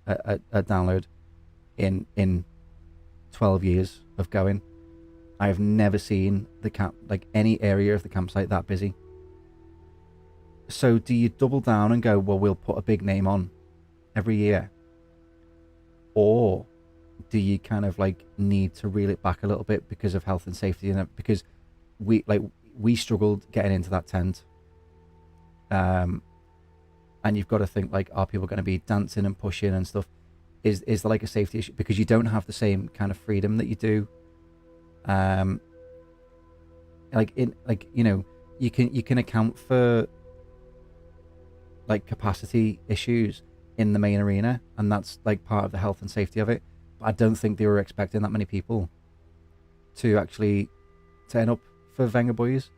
at download in 12 years of going. I have never seen any area of the campsite that busy. So do you double down and go, well, we'll put a big name on every year? Or do you kind of need to reel it back a little bit because of health and safety? And because we struggled getting into that tent. And you've got to think, are people going to be dancing and pushing and stuff? Is there a safety issue? Because you don't have the same kind of freedom that you do. You can account for capacity issues in the main arena, and that's part of the health and safety of it. But I don't think they were expecting that many people to actually turn up for Vengaboys,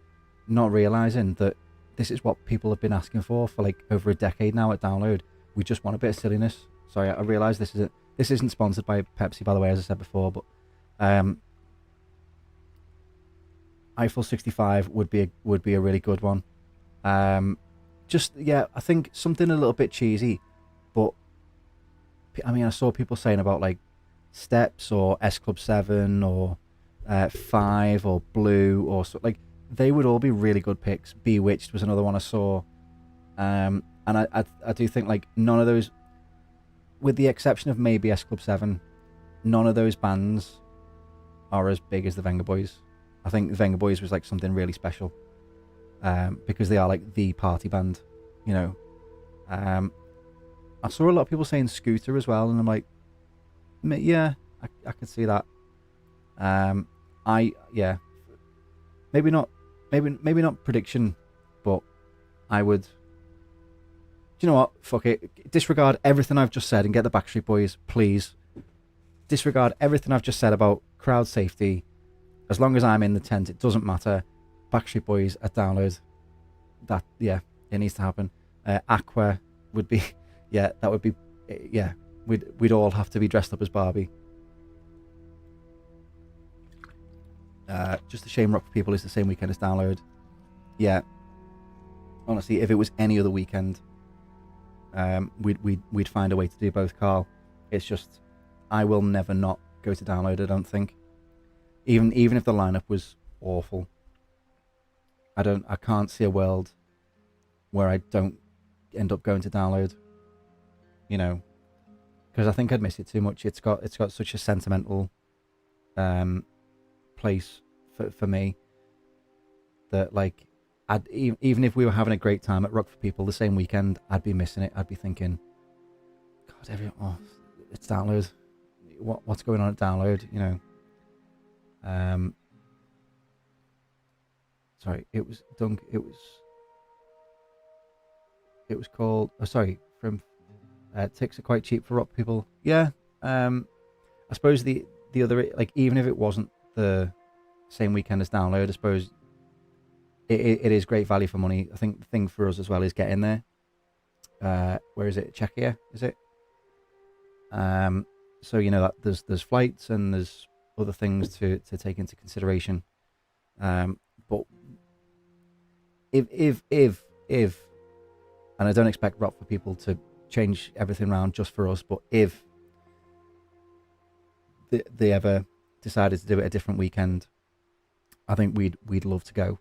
not realizing that this is what people have been asking for over a decade now at download. We just want a bit of silliness. Sorry, I realize this isn't sponsored by Pepsi, by the way, as I said before, but Eiffel 65 would be a really good one. I think something a little bit cheesy, but I mean, I saw people saying about Steps or S Club 7 or 5 or Blue, or they would all be really good picks. Bewitched was another one I saw, and I do think none of those, with the exception of maybe S Club 7, none of those bands are as big as the Vengaboys. I think the Vengaboys was something really special, because they are the party band, I saw a lot of people saying Scooter as well, and I'm yeah, I could see that. Maybe not prediction, but I would. Do you know what? Fuck it. Disregard everything I've just said and get the Backstreet Boys, please. Disregard everything I've just said about crowd safety. As long as I'm in the tent, it doesn't matter. Backstreet Boys at download. That, yeah, it needs to happen. Aqua would be, yeah, that would be, yeah. We'd all have to be dressed up as Barbie. Just a shame Rock for People is the same weekend as download. Yeah. Honestly, if it was any other weekend, we'd find a way to do both, Carl. It's just, I will never not go to download, I don't think. Even if the lineup was awful, I can't see a world where I don't end up going to download. Because I think I'd miss it too much. It's got such a sentimental place for me that even if we were having a great time at Rock for People the same weekend, I'd be missing it. I'd be thinking, God, it's download. What's going on at download? Sorry, it was Dunk. It was called. Oh, sorry, from Ticks are quite cheap for Rock People. Yeah. I suppose the other, even if it wasn't the same weekend as download, I suppose it is great value for money. I think the thing for us as well is getting there. Where is it? Czechia, is it? So that there's flights and there's other things to take into consideration. But if and I don't expect Rock for people to change everything around just for us, but if they ever decided to do it a different weekend, I think we'd love to go.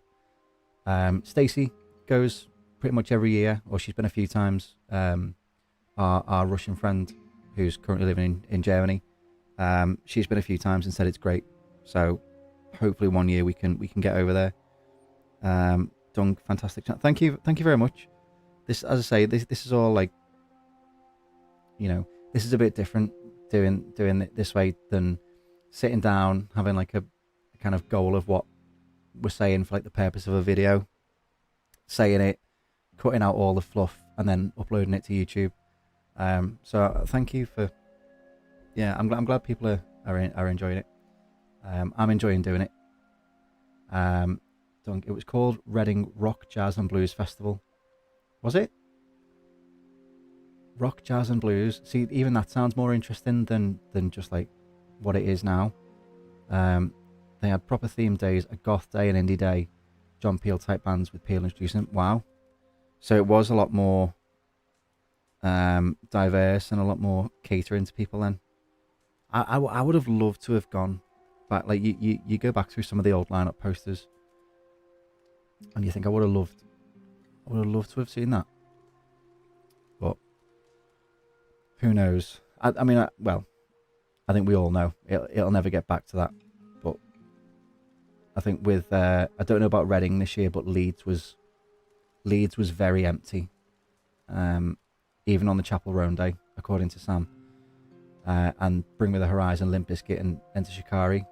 Stacey goes pretty much every year, or she's been a few times. Our Russian friend, who's currently living in Germany, she's been a few times and said it's great. So hopefully one year we can get over there. Dunk, fantastic chat. Thank you very much. This, as I say, this is all like, this is a bit different doing it this way than sitting down having like a kind of goal of what we're saying for like the purpose of a video, saying it, cutting out all the fluff, and then uploading it to YouTube. So thank you for, I'm glad people are enjoying it. I'm enjoying doing it. It was called Reading Rock, Jazz and Blues Festival. Was it? Rock, Jazz and Blues. See, even that sounds more interesting than just like what it is now. They had proper themed days, a goth day, an indie day, John Peel type bands with Peel introducing. Wow. So it was a lot more diverse and a lot more catering to people then. I would have loved to have gone back. Like you go back through some of the old lineup posters and you think I would have loved to have seen that. But who knows? I think we all know it'll never get back to that. But I think with I don't know about Reading this year, but Leeds was very empty. Even on the Chapel Roan day, according to Sam. And Bring Me the Horizon, Limp Bizkit and Enter Shikari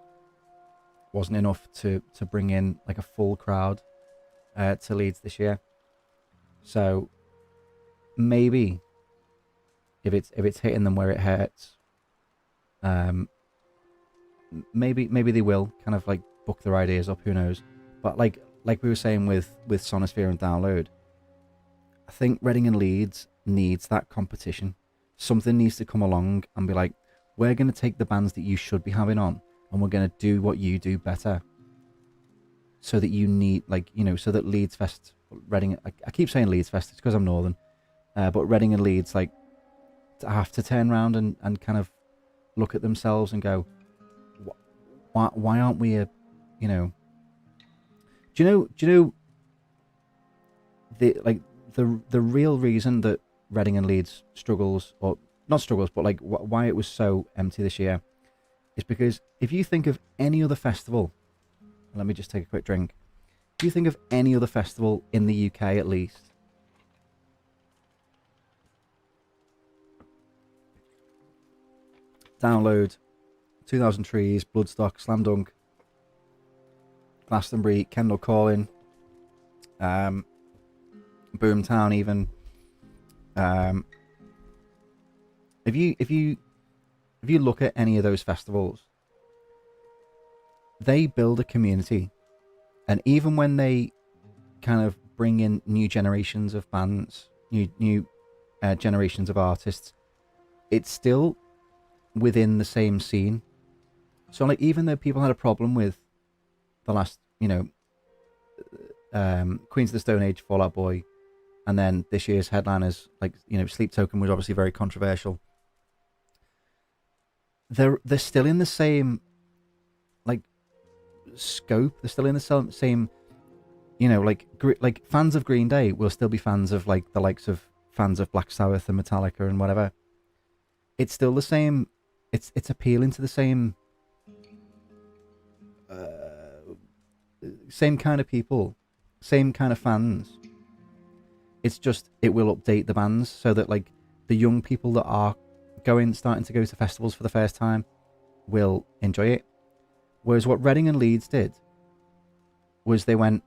wasn't enough to bring in like a full crowd to Leeds this year. So maybe if it's hitting them where it hurts, maybe they will kind of like book their ideas up. Who knows? But like we were saying with Sonosphere and Download, I think Reading and Leeds needs that competition. Something needs to come along and be like, we're going to take the bands that you should be having on and we're going to do what you do better. So that you need, so that Leeds Fest, Reading, I keep saying Leeds Fest, it's because I'm Northern, but Reading and Leeds, like, have to turn around and kind of look at themselves and go, why aren't we do you know the real reason that Reading and Leeds struggles, or not struggles, but like why it was so empty this year, is because if you think of any other festival, let me just take a quick drink. If you think of any other festival in the UK, at least, Download, 2000 Trees, Bloodstock, Slam Dunk, Glastonbury, Kendall Calling, Boomtown, even. If you look at any of those festivals, they build a community, and even when they kind of bring in new generations of bands, new generations of artists, it's still within the same scene. So like, even though people had a problem with the last, Queens of the Stone Age, Fall Out Boy, and then this year's headliners, like, Sleep Token was obviously very controversial. They're still in the same, like, scope. They're still in the same, like fans of Green Day will still be fans of like the likes of fans of Black Sabbath and Metallica and whatever. It's still the same. It's appealing to the same same kind of people, same kind of fans. It's just, it will update the bands so that like the young people that are starting to go to festivals for the first time will enjoy it. Whereas what Reading and Leeds did was they went,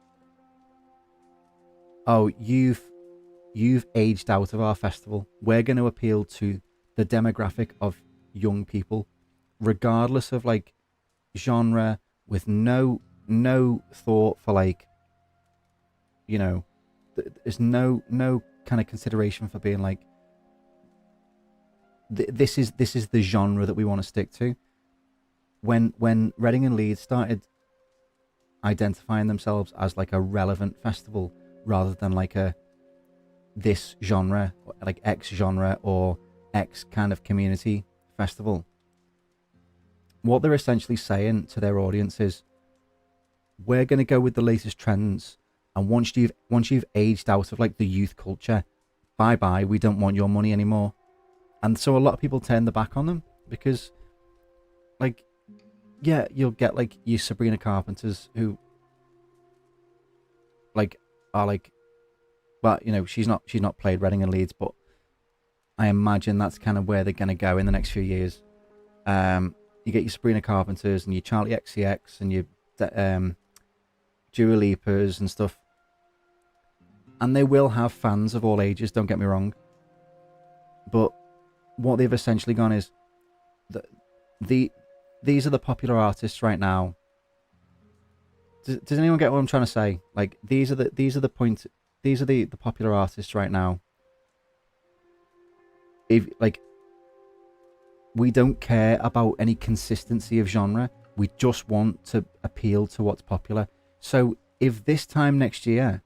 oh, you've aged out of our festival. We're going to appeal to the demographic of young people, regardless of like genre, with no thought for like, there's no kind of consideration for being like, this is the genre that we want to stick to. When Reading and Leeds started identifying themselves as like a relevant festival rather than like a this genre, like X genre or X kind of community festival, what they're essentially saying to their audience is, we're going to go with the latest trends, and once you've aged out of like the youth culture, bye bye, we don't want your money anymore. And so a lot of people turn their back on them because, like, yeah, you'll get like your Sabrina Carpenters who like are like, well, she's not played Reading and Leeds, but I imagine that's kind of where they're going to go in the next few years. You get your Sabrina Carpenters and your Charlie XCX and your Dua Lipas and stuff, and they will have fans of all ages. Don't get me wrong, but what they've essentially gone is these are the popular artists right now. Does anyone get what I'm trying to say? Like these are the popular artists right now. If like we don't care about any consistency of genre, we just want to appeal to what's popular. So if this time next year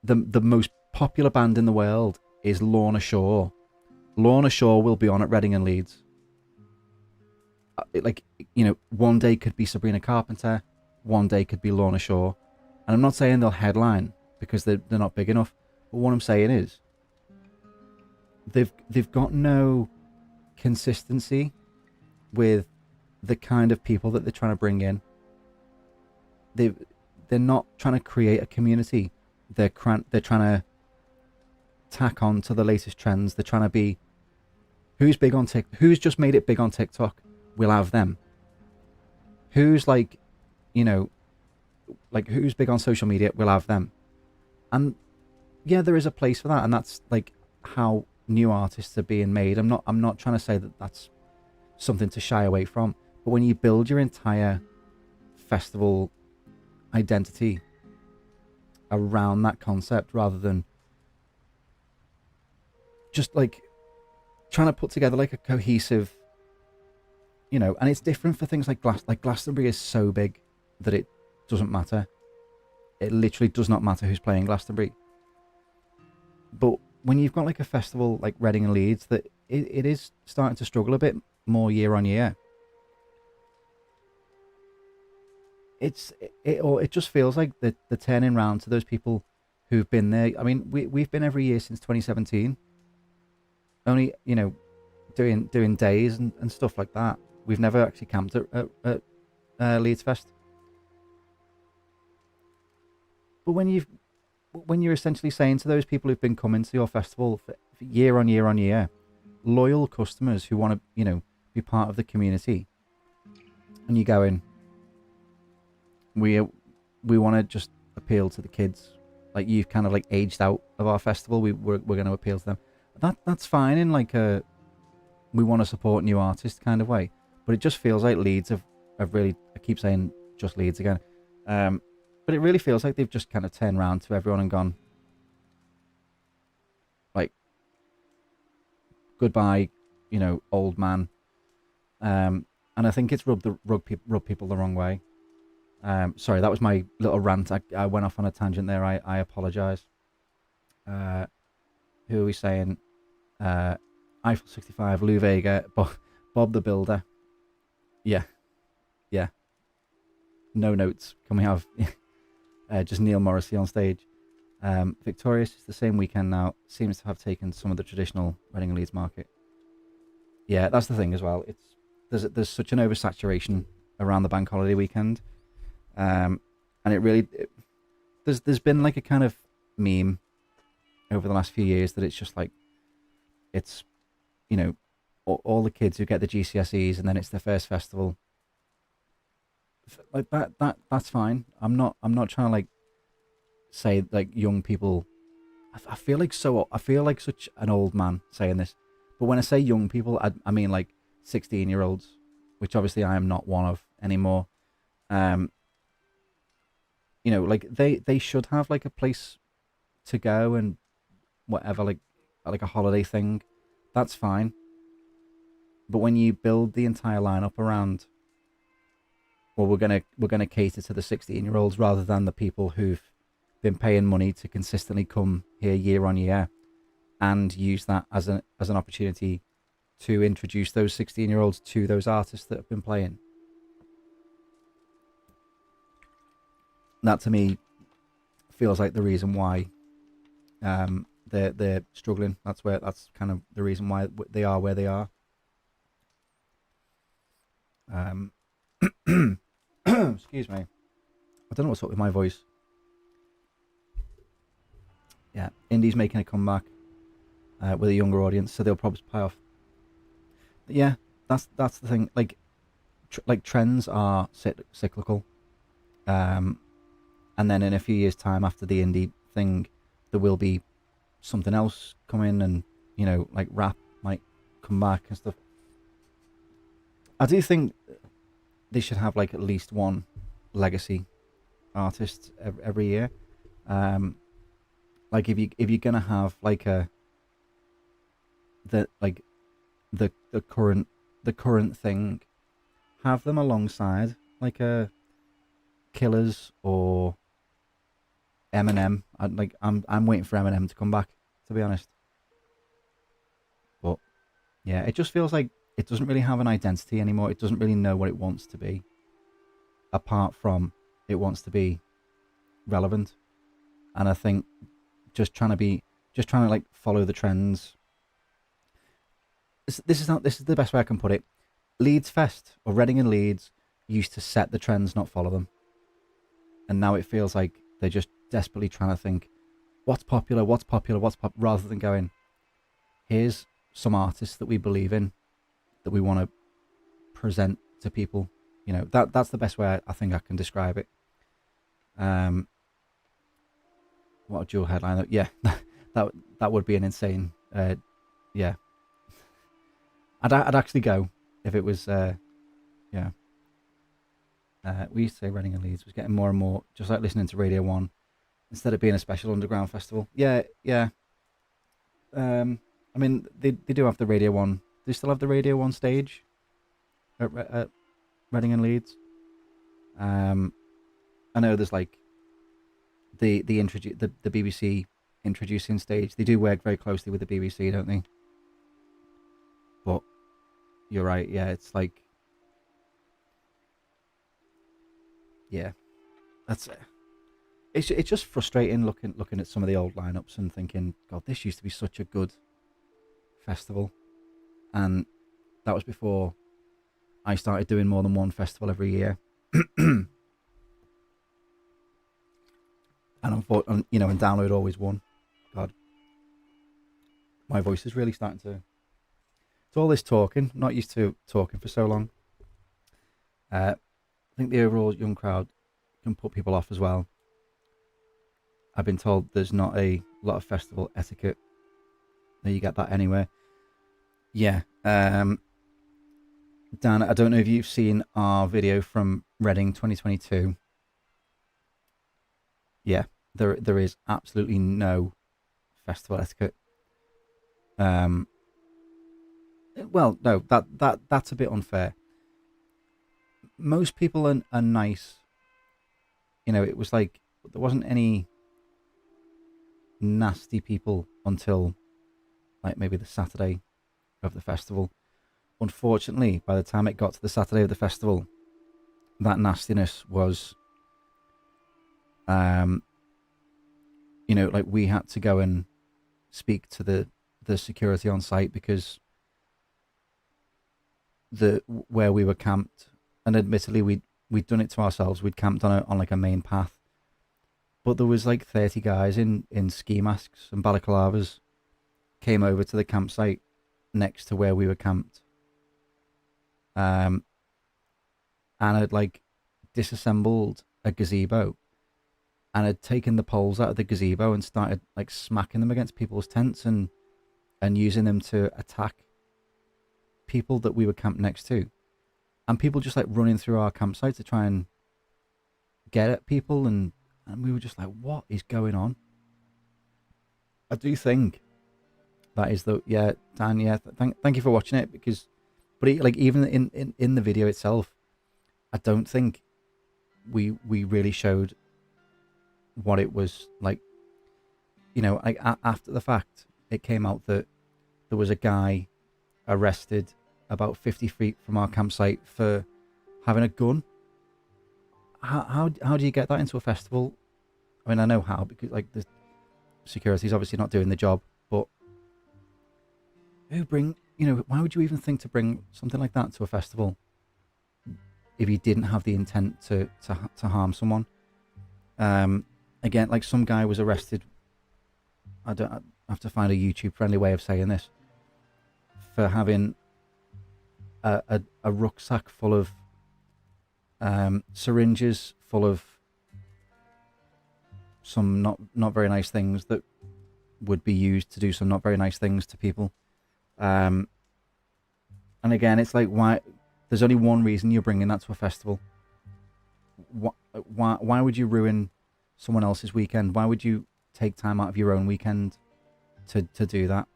the most popular band in the world is Lorna Shore, Lorna Shore will be on at Reading and Leeds. Like, one day could be Sabrina Carpenter, one day could be Lorna Shore. And I'm not saying they'll headline because they're not big enough. But what I'm saying is they've got no consistency with the kind of people that they're trying to bring in. They're not trying to create a community. They're trying to tack on to the latest trends. They're trying to be who's big on TikTok, who's just made it big on TikTok. We'll have them. Who's like who's big on social media, we'll have them. And yeah, there is a place for that, and that's like how new artists are being made. I'm not trying to say that that's something to shy away from, but when you build your entire festival identity around that concept rather than just like trying to put together like a cohesive, and it's different for things like Glastonbury is so big that it doesn't matter. It literally does not matter who's playing Glastonbury. But when you've got like a festival like Reading and Leeds that it is starting to struggle a bit more year on year, it just feels like the turning round to those people who've been there. I mean, we've been every year since 2017. Only doing days and stuff like that. We've never actually camped at Leeds Fest. But when you're essentially saying to those people who've been coming to your festival for year on year on year, loyal customers who want to be part of the community, and you go in, we want to just appeal to the kids, like you've kind of like aged out of our festival, we're going to appeal to them. That's fine in like a we want to support new artists kind of way, but it just feels like Leeds have really, I keep saying just Leeds again, but it really feels like they've just kind of turned around to everyone and gone like, goodbye, old man. And I think it's rubbed people the wrong way. Sorry, that was my little rant. I went off on a tangent there. I apologise. Who are we saying? Eiffel 65, Lou Vega, Bob the Builder. Yeah. No notes. Can we have just Neil Morrissey on stage? Victorious is the same weekend now. Seems to have taken some of the traditional Reading and Leeds market. Yeah, that's the thing as well. There's such an oversaturation around the bank holiday weekend, and there's been like a kind of meme over the last few years that it's just like it's all the kids who get the GCSEs and then it's their first festival. Like that's fine. I'm not trying to like say like young people. I feel like such an old man saying this, but when I say young people, I mean like 16-year-olds, which obviously I am not one of anymore. Like they should have like a place to go and whatever, like a holiday thing, that's fine. But when you build the entire lineup around, well, we're gonna cater to the 16-year-olds rather than the people who've been paying money to consistently come here year on year, and use that as an opportunity to introduce those 16-year-olds to those artists that have been playing. That to me feels like the reason why they're struggling. That's kind of the reason why they are where they are. Um, excuse me. I don't know what's up with my voice. Yeah, indie's making a comeback with a younger audience, so they'll probably pay off. But yeah, that's the thing. Like trends are cyclical, and then in a few years' time, after the indie thing, there will be something else come in, and like rap might come back and stuff. I do think they should have like at least one legacy artist every year. Like if you're gonna have like the like the current thing, have them alongside like a Killers or Eminem. I'm waiting for Eminem to come back, to be honest. But yeah, it just feels like it doesn't really have an identity anymore. It doesn't really know what it wants to be, apart from it wants to be relevant. And I think just trying to like follow the trends. This is the best way I can put it. Leeds Fest or Reading and Leeds used to set the trends, not follow them. And now it feels like they're just desperately trying to think what's popular, rather than going, here's some artists that we believe in, that we want to present to people. That's the best way I think I can describe it. What a dual headline! Yeah, that would be an insane. Yeah, I'd actually go if it was. Yeah. We used to say Reading and Leeds was getting more and more just like listening to Radio 1 instead of being a special underground festival. Yeah, yeah. I mean, they do have the Radio 1. They still have the Radio 1 stage at Reading and Leeds. I know there's like the BBC introducing stage. They do work very closely with the BBC, don't they? But you're right. Yeah, it's like, yeah, that's it. It's just frustrating looking at some of the old lineups and thinking, God, this used to be such a good festival, and that was before I started doing more than one festival every year. And Download always won. God, my voice is really starting to. It's all this talking. Not used to talking for so long. I think the overall young crowd can put people off as well. I've been told there's not a lot of festival etiquette. There, you get that anywhere. Yeah. Dan, I don't know if you've seen our video from Reading 2022. Yeah, there is absolutely no festival etiquette. Well, no, that's a bit unfair. Most people are nice. It was like there wasn't any nasty people until like maybe the Saturday of the festival. Unfortunately, by the time it got to the Saturday of the festival, that nastiness was, like we had to go and speak to the security on site because where we were camped, and admittedly we'd done it to ourselves. We'd camped on like a main path, but there was like 30 guys in ski masks and balaclavas came over to the campsite next to where we were camped, and had like disassembled a gazebo and had taken the poles out of the gazebo and started like smacking them against people's tents and using them to attack people that we were camped next to, and people just like running through our campsite to try and get at people, and we were just like, what is going on? I do think That is the yeah, Dan. Yeah, thank you for watching it because, but like even in the video itself, I don't think we really showed what it was like. You know, like after the fact, it came out that there was a guy arrested about 50 feet from our campsite for having a gun. How do you get that into a festival? I mean, I know how because like the security's obviously not doing the job, but why would you even think to bring something like that to a festival if you didn't have the intent to harm someone? Again, like some guy was arrested. I have to find a YouTube friendly way of saying this, for having a rucksack full of syringes full of some not very nice things that would be used to do some not very nice things to people. And again, it's like, why? There's only one reason you're bringing that to a festival. Why would you ruin someone else's weekend? Why would you take time out of your own weekend to do that?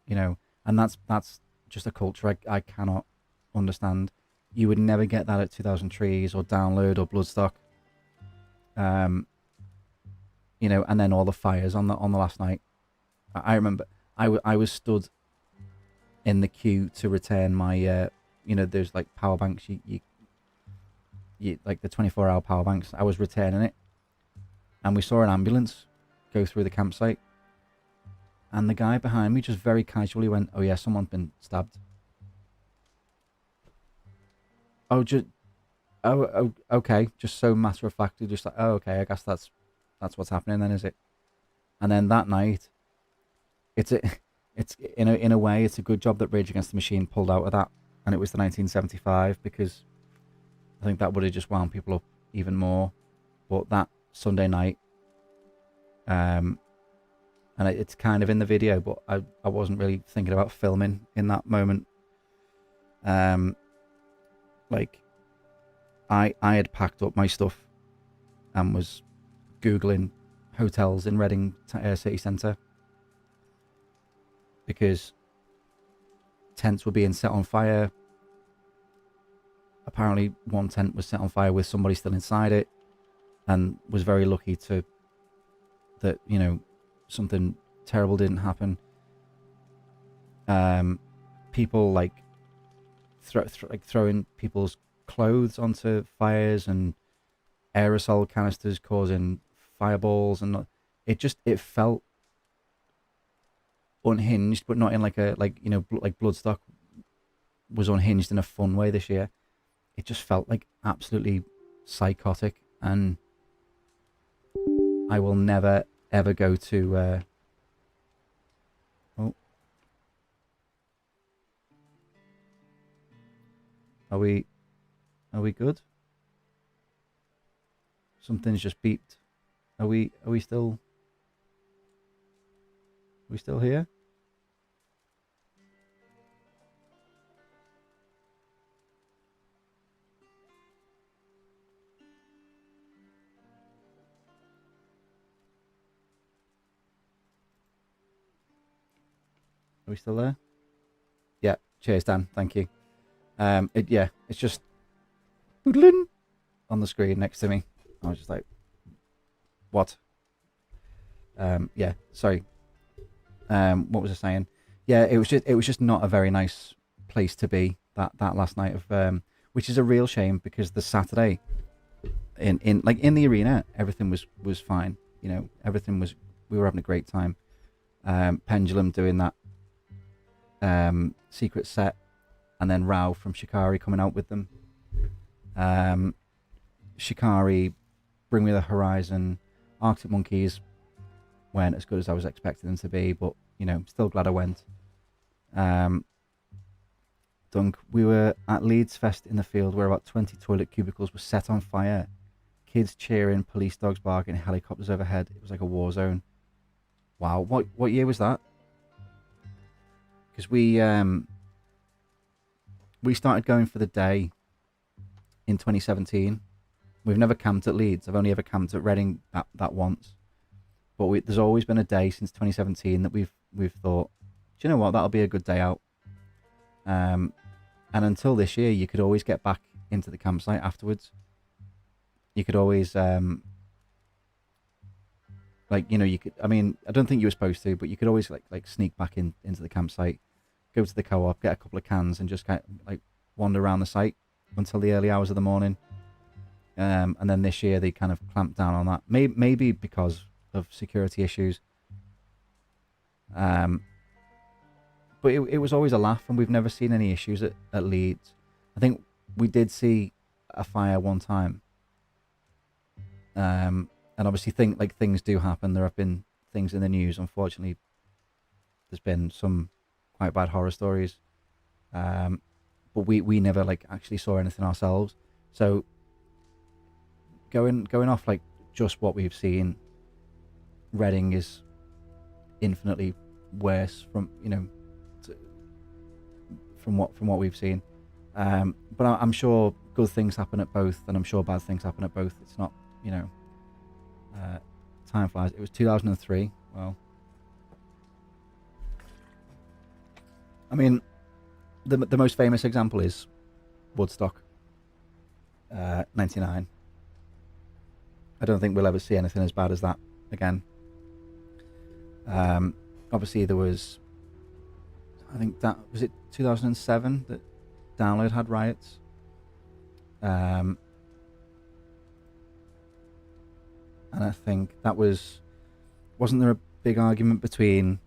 You know, and that's just a culture I cannot understand. You would never get that at 2000 Trees or Download or Bloodstock. You know, and then all the fires on the last night. I remember I was stood in the queue to return my there's like power banks, you like the 24-hour power banks. I was returning it, and we saw an ambulance go through the campsite, and the guy behind me just very casually went, "Oh yeah, someone's been stabbed." Okay, just so matter of factly, just like, oh okay, I guess that's what's happening then, is it? And then that night, it's in a way, it's a good job that Rage Against the Machine pulled out of that, and it was the 1975, because I think that would have just wound people up even more. But that Sunday night, and it's kind of in the video, but I wasn't really thinking about filming in that moment. Like I had packed up my stuff and was Googling hotels in Reading city centre, because tents were being set on fire. Apparently one tent was set on fire with somebody still inside it, and was very lucky that something terrible didn't happen. People like throwing people's clothes onto fires, and aerosol canisters causing fireballs, and it felt unhinged, but not in like like Bloodstock was unhinged in a fun way this year. It just felt like absolutely psychotic, and I will never ever go to are we good? Something's just beeped. Are we still here? Are we still there? Yeah. Cheers, Dan. Thank you. It's just boodling on the screen next to me. I was just like, what? Yeah. Sorry. What was I saying? Yeah, it was just not a very nice place to be that last night of which is a real shame, because the Saturday in the arena, everything was fine. You know, we were having a great time. Pendulum doing that secret set, and then Rao from Shikari coming out with them. Shikari, Bring Me the Horizon, Arctic Monkeys weren't as good as I was expecting them to be, but still glad I went. Dunk, we were at Leeds Fest in the field where about 20 toilet cubicles were set on fire. Kids cheering, police dogs barking, helicopters overhead. It was like a war zone. Wow, what year was that? Because we started going for the day in 2017. We've never camped at Leeds. I've only ever camped at Reading that once. But there's always been a day since 2017 that we've thought, you know what? That'll be a good day out. And until this year, you could always get back into the campsite afterwards. You could always, you could. I mean, I don't think you were supposed to, but you could always like sneak back into the campsite, go to the co-op, get a couple of cans, and just kind of like wander around the site until the early hours of the morning. And then this year they kind of clamped down on that, maybe because of security issues. But it was always a laugh, and we've never seen any issues at Leeds. I think we did see a fire one time. And obviously things do happen. There have been things in the news. Unfortunately, there's been some quite bad horror stories. But we never actually saw anything ourselves. So going off just what we've seen, Reading is infinitely worse from what we've seen. But I'm sure good things happen at both, and I'm sure bad things happen at both. It's not, time flies. It was 2003. Well, I mean, the most famous example is Woodstock, 99. I don't think we'll ever see anything as bad as that again. Obviously there was, I think that was it 2007 that Download had riots. And I think that wasn't there a big argument between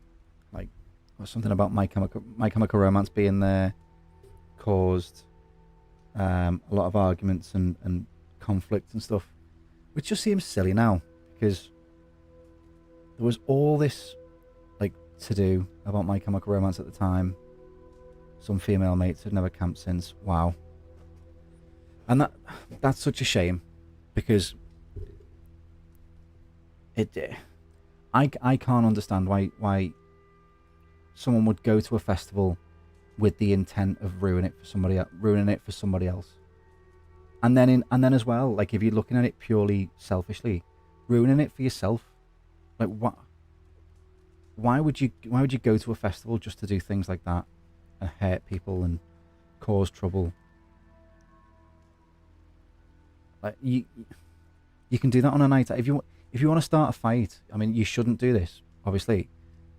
something about My Chemical Romance being there caused a lot of arguments and conflict and stuff, which just seems silly now, because there was all this to do about My Chemical Romance at the time. Some female mates had never camped since. Wow. And that's such a shame, because I can't understand why someone would go to a festival with the intent of ruining it for somebody else. And then as well, if you're looking at it purely selfishly, ruining it for yourself. What? Why would you go to a festival just to do things like that and hurt people and cause trouble? You can do that on a night out. If you want to start a fight, I mean, you shouldn't do this, obviously.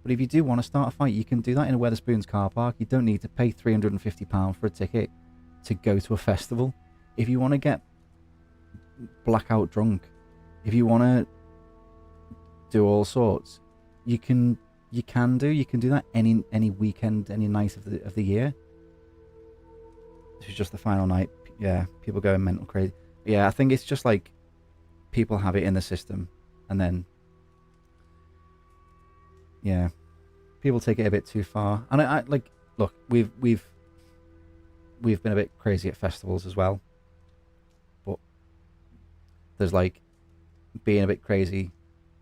But if you do want to start a fight, you can do that in a Wetherspoons car park. You don't need to pay £350 for a ticket to go to a festival. If you want to get blackout drunk, if you want to do all sorts, you can do that any weekend, any night of the year. This is just the final night. Yeah, people going mental crazy. Yeah, I think it's just people have it in the system, and then people take it a bit too far. And I look, we've been a bit crazy at festivals as well, but there's being a bit crazy,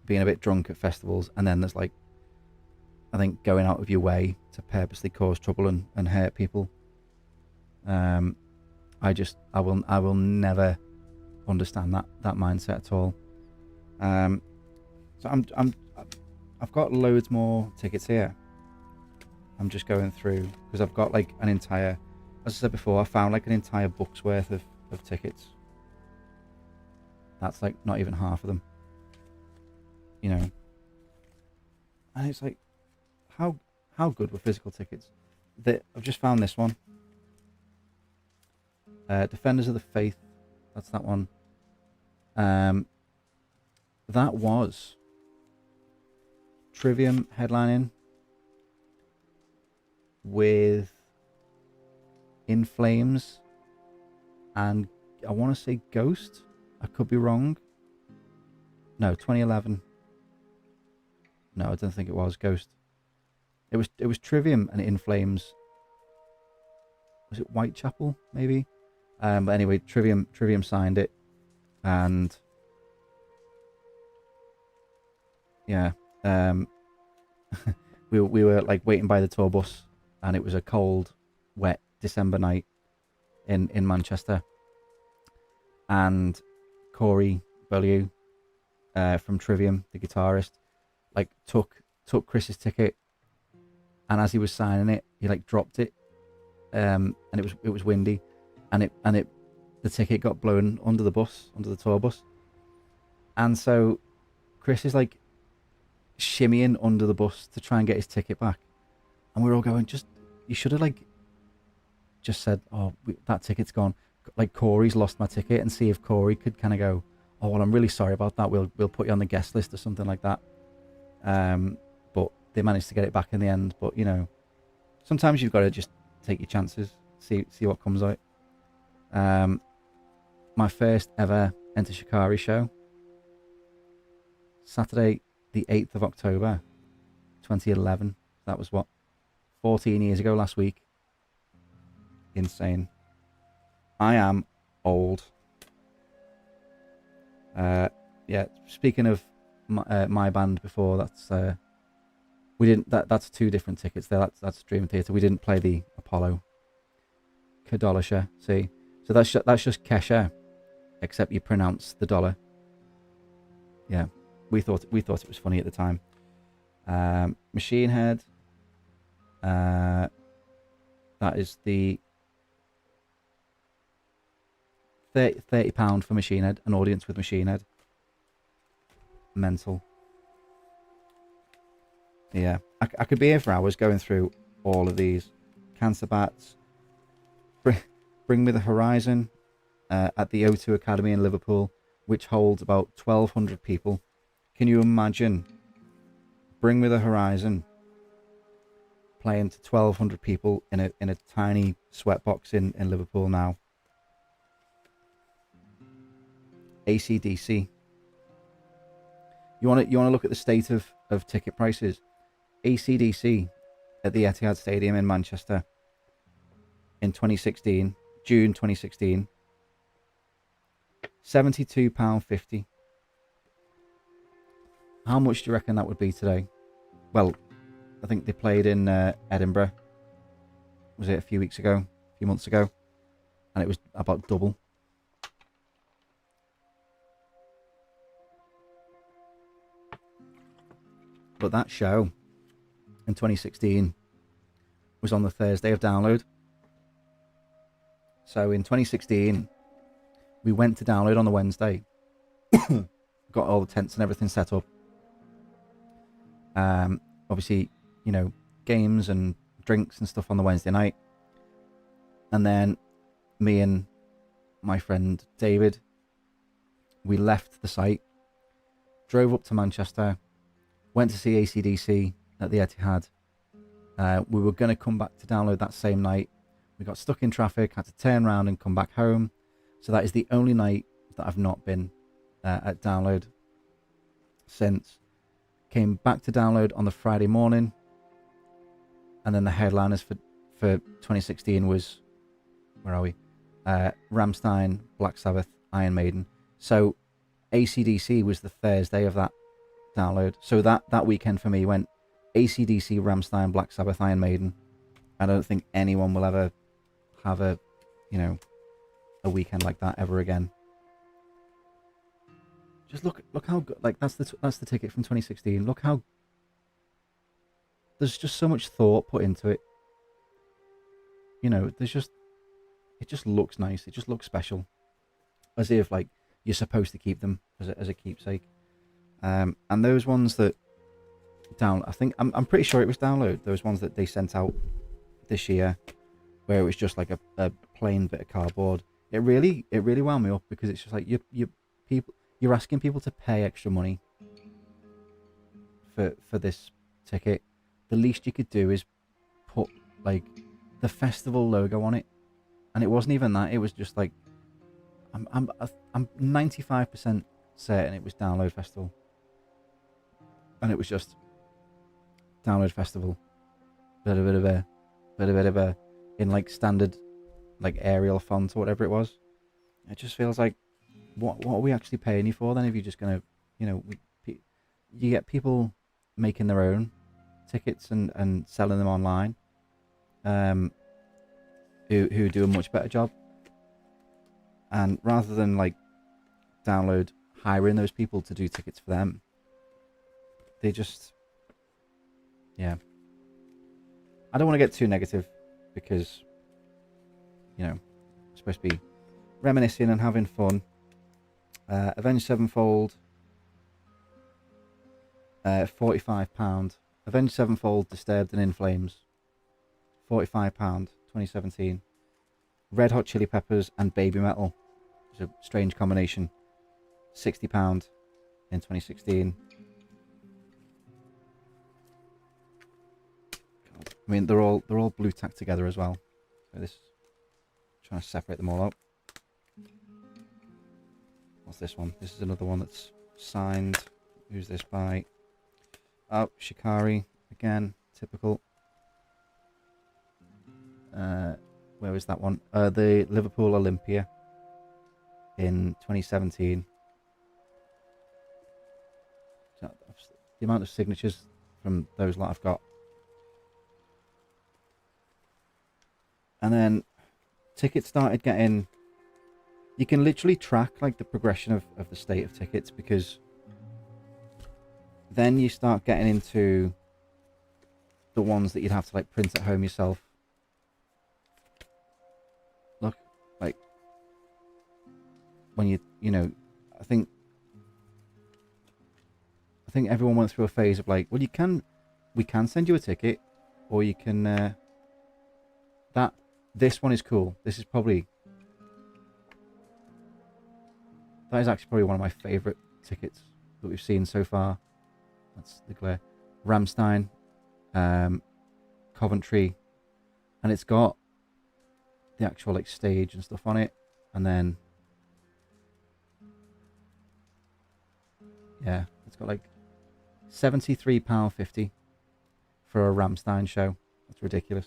being a bit drunk at festivals, and then there's I think going out of your way to purposely cause trouble and hurt people. I will never understand that mindset at all. So I've got loads more tickets here. I'm just going through because I've got an entire, as I said before, I found an entire book's worth of tickets. That's not even half of them. And it's how good were physical tickets? I've just found this one. Defenders of the Faith. That's that one. That was Trivium headlining with In Flames and I want to say Ghost. I could be wrong. No, 2011. No, I don't think it was Ghost. It was Trivium and In Flames. Was it Whitechapel maybe? But anyway, Trivium signed it, and yeah, we were waiting by the tour bus, and it was a cold, wet December night in Manchester, and Corey Beaulieu from Trivium, the guitarist, took Chris's ticket and as he was signing it, he like dropped it, and it was windy, and the ticket got blown under the tour bus, and so Chris is like shimmying under the bus to try and get his ticket back, and we're all going, you should have like just said, oh, that ticket's gone. Like, Corey's lost my ticket, and see if Corey could kind of go, oh, well, I'm really sorry about that. We'll put you on the guest list or something like that. But they managed to get it back in the end. But, you know, sometimes you've got to just take your chances, see what comes out. My first ever Enter Shikari show, Saturday the 8th of October 2011. That was 14 years ago last week. Insane. I am old. Yeah, speaking of my band before, that's we didn't that's two different tickets there. That's Dream Theater. We didn't play the Apollo. Kadolisha, see. So that's just Kesha, except you pronounce the dollar. Yeah. We thought it was funny at the time. Machine Head. That is the £30 for Machine Head, an audience with Machine Head. Mental. Yeah, I could be here for hours going through all of these. Cancer Bats. Bring Me the Horizon at the O2 Academy in Liverpool, which holds about 1,200 people. Can you imagine Bring Me the Horizon playing to 1,200 people in a tiny sweatbox in Liverpool now? AC/DC. You want to look at the state of ticket prices. AC/DC at the Etihad Stadium in Manchester in 2016, June 2016, £72.50. How much do you reckon that would be today? Well, I think they played in Edinburgh. Was it a few months ago? And it was about double. But that show in 2016 was on the Thursday of Download. So in 2016, we went to Download on the Wednesday. Got all the tents and everything set up. Obviously, you know, games and drinks and stuff on the Wednesday night. And then me and my friend David, we left the site, drove up to Manchester, went to see AC/DC at the Etihad. We were going to come back to Download that same night. We got stuck in traffic, had to turn around and come back home. So that is the only night that I've not been at Download since. Came back to Download on the Friday morning. And then the headliners for 2016 was, where are we? Rammstein, Black Sabbath, Iron Maiden. So AC/DC was the Thursday of that Download. So that weekend for me went AC/DC, Rammstein, Black Sabbath, Iron Maiden. I don't think anyone will ever have a weekend like that ever again. Just look how good. Like, that's the ticket from 2016. Look how there's just so much thought put into it. You know, it just looks nice. It just looks special, as if like you're supposed to keep them as a keepsake. And those ones that I think I'm pretty sure it was Download. Those ones that they sent out this year, where it was just like a plain bit of cardboard. It really wound me up, because it's just like you're asking people to pay extra money for this ticket. The least you could do is put like the festival logo on it, and it wasn't even that. It was just like I'm 95% certain it was Download Festival, and it was just Download Festival, bit of a in like standard like Arial font or whatever it was. It just feels like, what are we actually paying you for then, if you're just gonna, you know, you get people making their own tickets and selling them online, who do a much better job, and rather than like Download hiring those people to do tickets for them, they just, yeah, I don't want to get too negative because, you know, it's supposed to be reminiscing and having fun. Avenged Sevenfold, £45. Avenged Sevenfold, Disturbed and In Flames, £45, 2017. Red Hot Chili Peppers and Baby Metal, it's a strange combination, £60 in 2016. I mean, they're all blue tack together as well. So this, trying to separate them all out. What's this one? This is another one that's signed. Who's this by? Oh, Shikari again. Typical. Where was that one? The Liverpool Olympia in 2017. So the amount of signatures from those lot I've got. And then tickets started getting... You can literally track like the progression of the state of tickets, because then you start getting into the ones that you'd have to like print at home yourself. Look, like when you know, I think everyone went through a phase of like, well, we can send you a ticket, or you can this one is cool. This is probably, that is actually probably one of my favourite tickets that we've seen so far. That's the glare. Rammstein, Coventry, and it's got the actual like stage and stuff on it, and then yeah, it's got like £73.50 for a Rammstein show. That's ridiculous.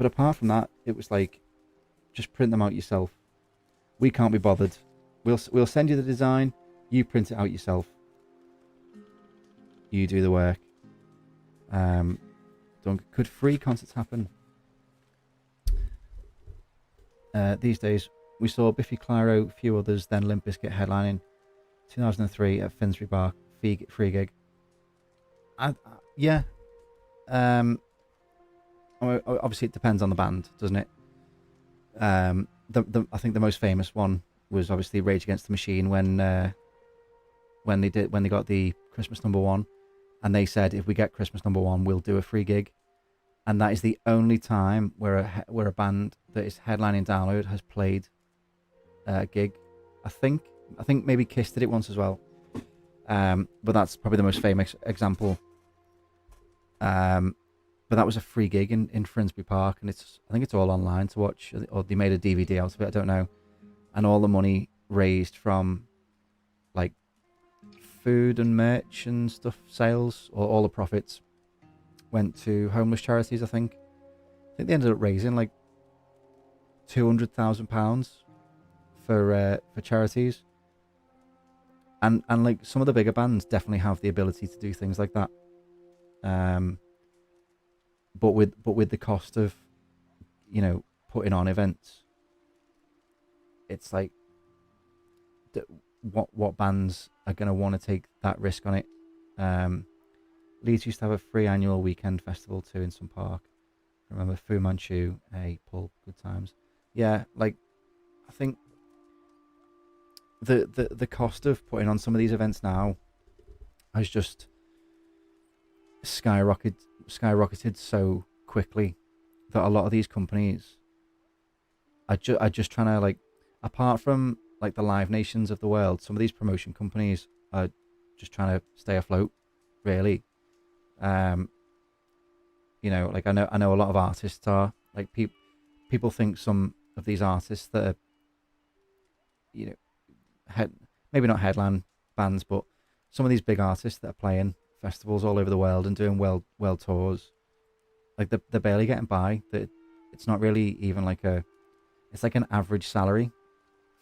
But apart from that, it was like, just print them out yourself. We can't be bothered. We'll send you the design. You print it out yourself. You do the work. Could free concerts happen? These days, we saw Biffy Clyro, a few others, then Limp Bizkit headlining 2003 at Finsbury Park, free gig. Yeah. Obviously, it depends on the band, doesn't it? I think the most famous one was obviously Rage Against the Machine when they got the Christmas #1, and they said, if we get Christmas #1, we'll do a free gig, and that is the only time where a band that is headlining Download has played a gig. I think maybe Kiss did it once as well, but that's probably the most famous example. But that was a free gig in Finsbury Park, and I think it's all online to watch, or they made a DVD out of it, I don't know. And all the money raised from like food and merch and stuff sales, or all the profits, went to homeless charities. I think they ended up raising like £200,000 for charities. And like some of the bigger bands definitely have the ability to do things like that. But with the cost of, you know, putting on events, it's like, what bands are going to want to take that risk on it? Leeds used to have a free annual weekend festival too in some park. I remember Fu Manchu, Pulp, good times. Yeah, like I think the cost of putting on some of these events now has just skyrocketed so quickly that a lot of these companies are just trying to, like, apart from like the Live Nations of the world, some of these promotion companies are just trying to stay afloat, really. You know, like I know a lot of artists are like, people think some of these artists that are, you know, maybe not headline bands, but some of these big artists that are playing festivals all over the world and doing world tours, like they're barely getting by. That it's not really even like it's like an average salary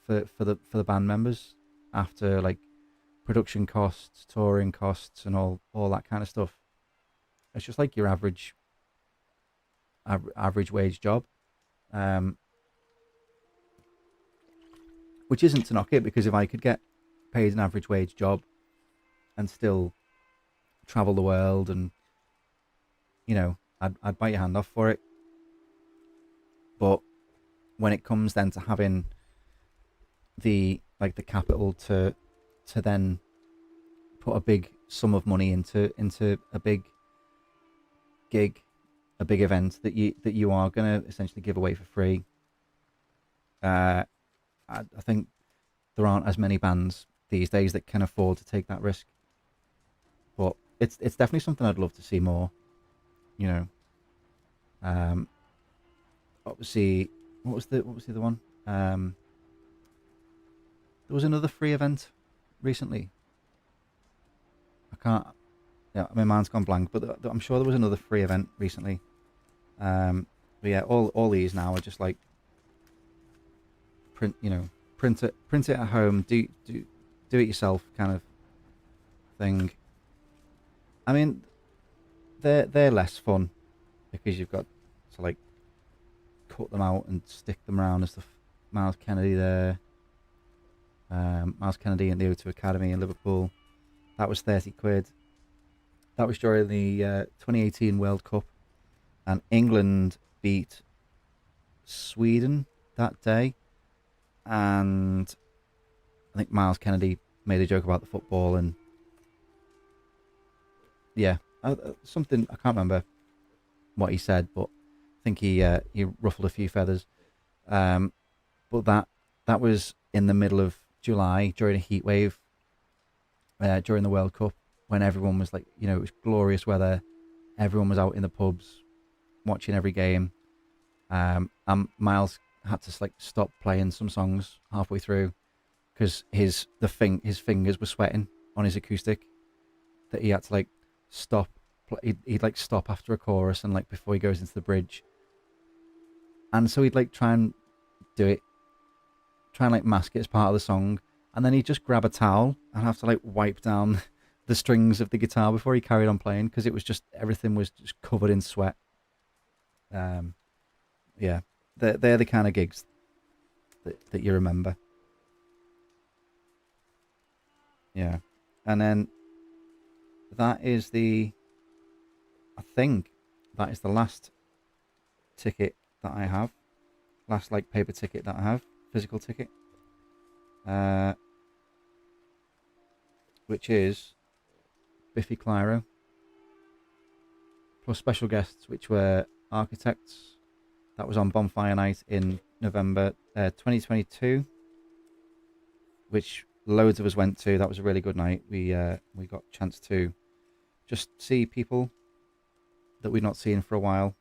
for the band members after like production costs, touring costs, and all that kind of stuff. It's just like your average wage job, which isn't to knock it, because if I could get paid an average wage job and still travel the world and, you know, I'd bite your hand off for it. But when it comes then to having the capital to then put a big sum of money into a big gig, a big event that you are going to essentially give away for free. Uh, I think there aren't as many bands these days that can afford to take that risk. But it's definitely something I'd love to see more. You know, um, obviously, what was the other one? There was another free event recently. I can't. Yeah, my mind's gone blank, but I'm sure there was another free event recently. But yeah, all these now are just like print it at home, do it yourself kind of thing. I mean, they're less fun because you've got to like cut them out and stick them around and stuff. Miles Kennedy there, Miles Kennedy and the O2 Academy in Liverpool. That was 30 quid. That was during the 2018 World Cup, and England beat Sweden that day. And I think Miles Kennedy made a joke about the football, and yeah, something I can't remember what he said, but I think he ruffled a few feathers. But that was in the middle of July during a heat wave during the World Cup, when everyone was like, it was glorious weather. Everyone was out in the pubs watching every game. And Miles had to like stop playing some songs halfway through because his fingers were sweating on his acoustic. That he had to like stop. He'd like stop after a chorus and like before he goes into the bridge. And so he'd like try and do it, try and like mask it as part of the song, and then he'd just grab a towel and have to like wipe down the strings of the guitar before he carried on playing because it was just everything was just covered in sweat. Yeah, they're the kind of gigs that you remember. Yeah, and then that is I think that is the last ticket that I have, last like paper ticket that I have, physical ticket, which is Biffy Clyro, plus special guests, which were Architects. That was on Bonfire Night in November 2022, which loads of us went to. That was a really good night. We got a chance to just see people that we'd not seen for a while.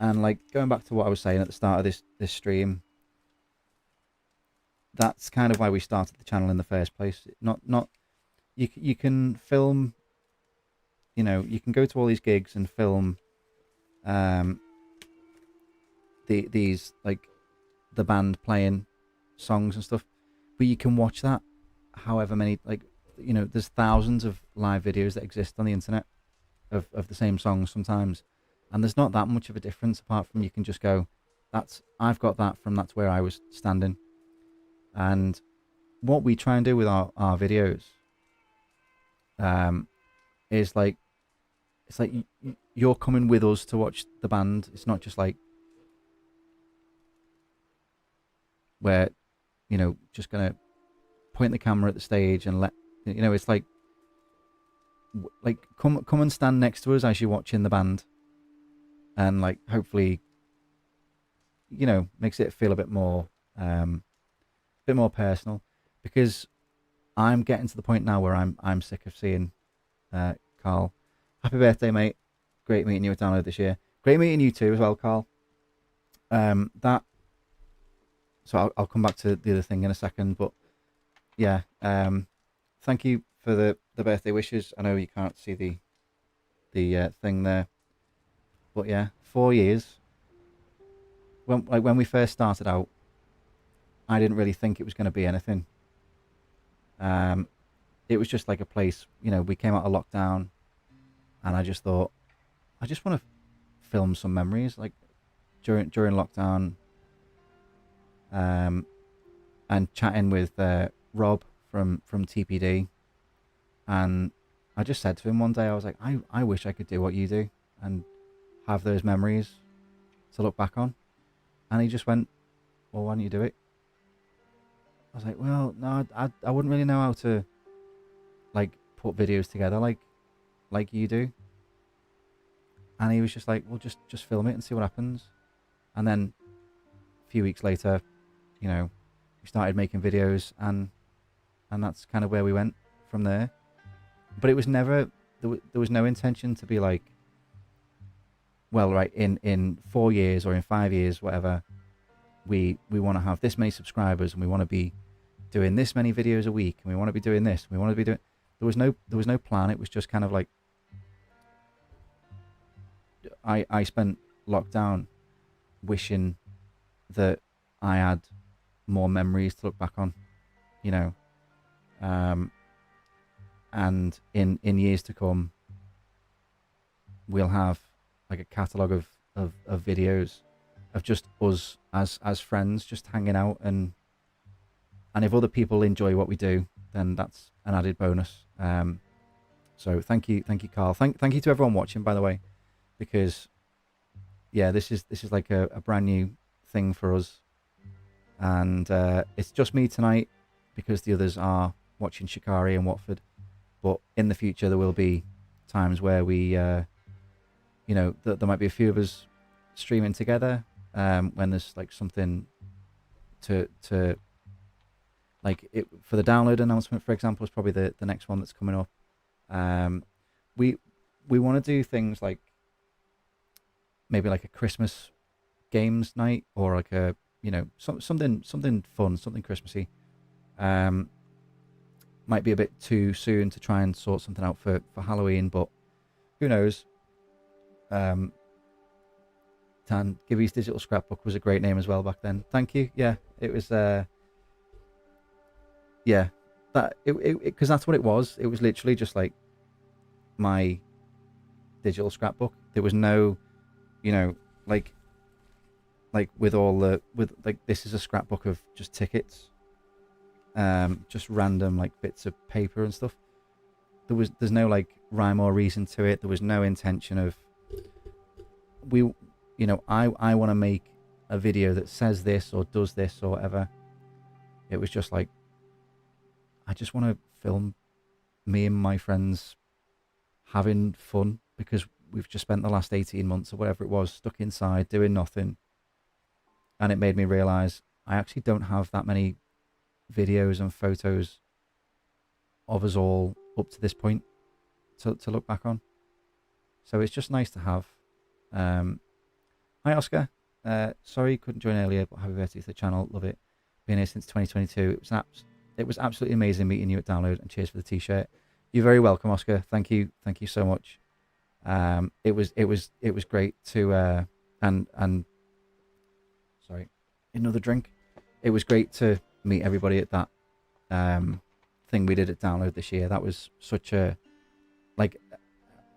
And like going back to what I was saying at the start of this stream, that's kind of why we started the channel in the first place. Not you can film, you can go to all these gigs and film these like the band playing songs and stuff, but you can watch that however many, like, there's thousands of live videos that exist on the internet of the same songs sometimes, and there's not that much of a difference apart from you can just go, I've got that from that's where I was standing. And what we try and do with our videos is like, it's like you're coming with us to watch the band. It's not just like where just gonna point the camera at the stage and let it's like come and stand next to us as you're watching the band, and like hopefully makes it feel a bit more personal, because I'm getting to the point now where I'm sick of seeing Carl. Happy birthday, mate. Great meeting you at Download this year. Great meeting you too as well, Carl. So I'll come back to the other thing in a second, but yeah, thank you for the birthday wishes. I know you can't see the thing there, but yeah, 4 years. When we first started out, I didn't really think it was going to be anything. It was just like a place, we came out of lockdown, and I just thought, I just want to film some memories, like during lockdown, and chatting with Rob from TPD, and I just said to him one day, I was like, I wish I could do what you do. and have those memories to look back on. And he just went, well, why don't you do it? I was like, well, no, I wouldn't really know how to like put videos together like you do. And he was just like, well, just film it and see what happens. And then a few weeks later, you know, we started making videos, and that's kind of where we went from there. But it was never, there was no intention to be like, well, right, in 4 years or in 5 years, whatever, we want to have this many subscribers, and we want to be doing this many videos a week, and we want to be doing this, we want to be doing. There was no plan. It was just kind of like, I spent lockdown wishing that I had more memories to look back on, you know, and in years to come, we'll have like a catalogue of videos of just us as friends, just hanging out, and if other people enjoy what we do, then that's an added bonus. So thank you, Carl. Thank you to everyone watching, by the way, because yeah, this is like a brand new thing for us, and it's just me tonight because the others are watching Shikari and Watford. But in the future, there will be times where we, you know, there might be a few of us streaming together when there's like something to like it for the download announcement, for example, is probably the next one that's coming up. We want to do things like maybe like a Christmas games night, or like a, you know, something fun, something Christmassy. Might be a bit too soon to try and sort something out for Halloween, but who knows. Dan Gibby's Digital Scrapbook was a great name as well back then. Thank you. Yeah, it was. Yeah, that it because that's what it was. It was literally just like my digital scrapbook. There was no, you know, like with all the like this is a scrapbook of just tickets, just random like bits of paper and stuff. There's no like rhyme or reason to it. There was no intention of you know, I want to make a video that says this or does this or whatever. It was just like, I just want to film me and my friends having fun, because we've just spent the last 18 months or whatever it was stuck inside doing nothing. And it made me realize I actually don't have that many videos and photos of us all up to this point to look back on. So it's just nice to have. Hi Oscar, sorry you couldn't join earlier, but happy birthday to the channel. Love it. Been here since 2022. It was absolutely amazing meeting you at Download, and cheers for the t-shirt. You're very welcome, Oscar. Thank you so much. It was great to and sorry, another drink. It was great to meet everybody at that thing we did at Download this year. That was such a, like,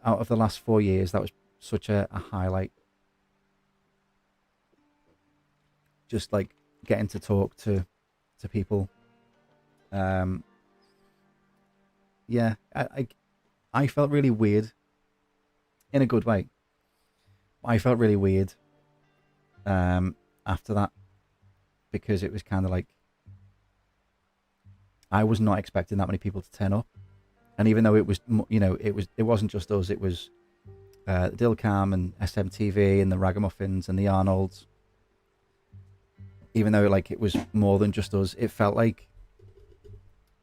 out of the last 4 years, that was such a highlight. Just like getting to talk to people. Yeah, I felt really weird in a good way. I felt really weird after that, because it was kind of like I was not expecting that many people to turn up. And even though it was, you know, it wasn't just us, it was Dilcam and SMTV and the Ragamuffins and the Arnolds. Even though like it was more than just us, it felt like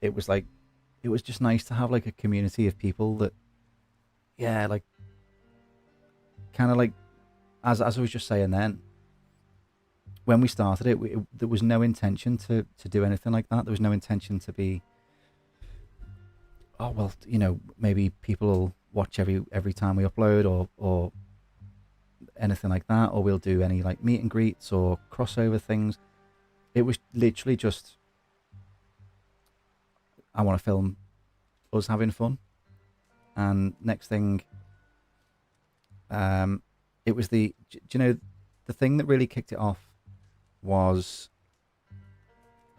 it was just nice to have like a community of people that, yeah, like kind of like, as I was just saying then, when we started it, there was no intention to do anything like that. There was no intention to be, oh well, you know, maybe people will watch every time we upload, or anything like that, or we'll do any like meet and greets or crossover things. It was literally just, I want to film us having fun. And next thing, it was do you know, the thing that really kicked it off was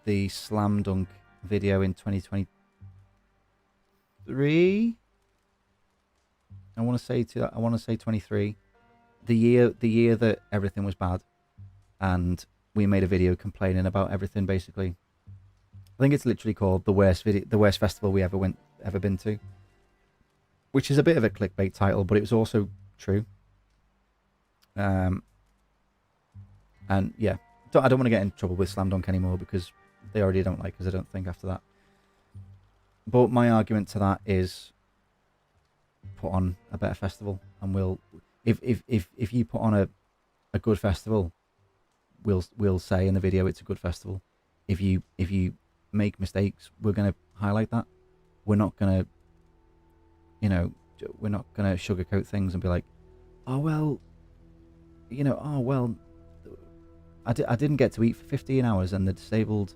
the Slam Dunk video in 2023. I want to say 23, the year that everything was bad, and we made a video complaining about everything. Basically, I think it's literally called the worst festival we ever been to, which is a bit of a clickbait title, but it was also true. And yeah, I don't want to get in trouble with Slam Dunk anymore because they already don't like us, I don't think, after that. But my argument to that is put on a better festival, and if you put on a good festival, we'll say in the video it's a good festival. If you make mistakes, we're gonna highlight that. We're not gonna, we're not gonna sugarcoat things and be like, oh well, I didn't get to eat for 15 hours, and the disabled,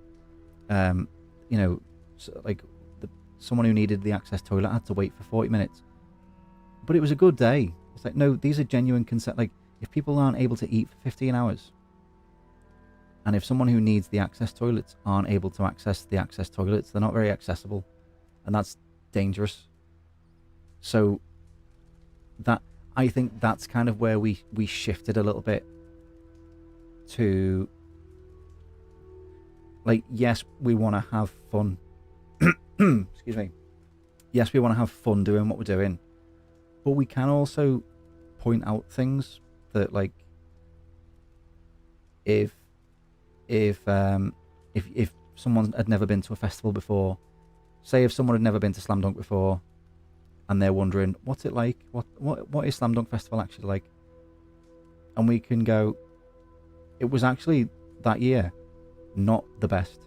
someone who needed the access toilet had to wait for 40 minutes. But it was a good day. It's like, no, these are genuine consent. Like, if people aren't able to eat for 15 hours, and if someone who needs the access toilets aren't able to access the access toilets, they're not very accessible, and that's dangerous. So I think that's kind of where we shifted a little bit to, like, yes, we want to have fun. Excuse me. Yes, we want to have fun doing what we're doing, but we can also point out things that, like, if someone had never been to a festival before, say if someone had never been to Slam Dunk before, and they're wondering what's it like, what is Slam Dunk Festival actually like, and we can go, it was actually that year not the best,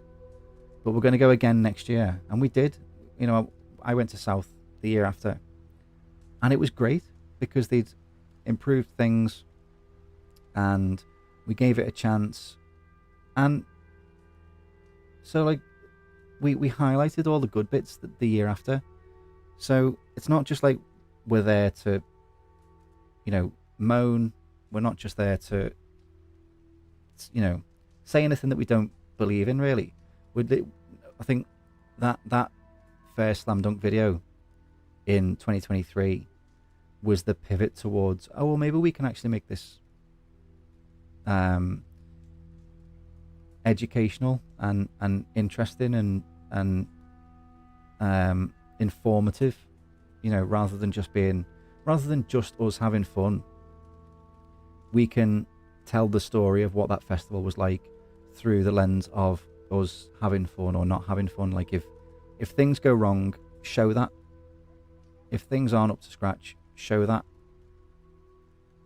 but we're going to go again next year. And we did. I went to South the year after, and it was great because they'd improved things, and we gave it a chance. And so, like, we highlighted all the good bits the year after. So it's not just like we're there to, moan. We're not just there to, say anything that we don't believe in, really. I think that first Slam Dunk video in 2023 was the pivot towards, oh, well, maybe we can actually make this educational and interesting and informative, rather than just us having fun. We can tell the story of what that festival was like through the lens of us having fun or not having fun. Like, if things go wrong, show that. If things aren't up to scratch, show that,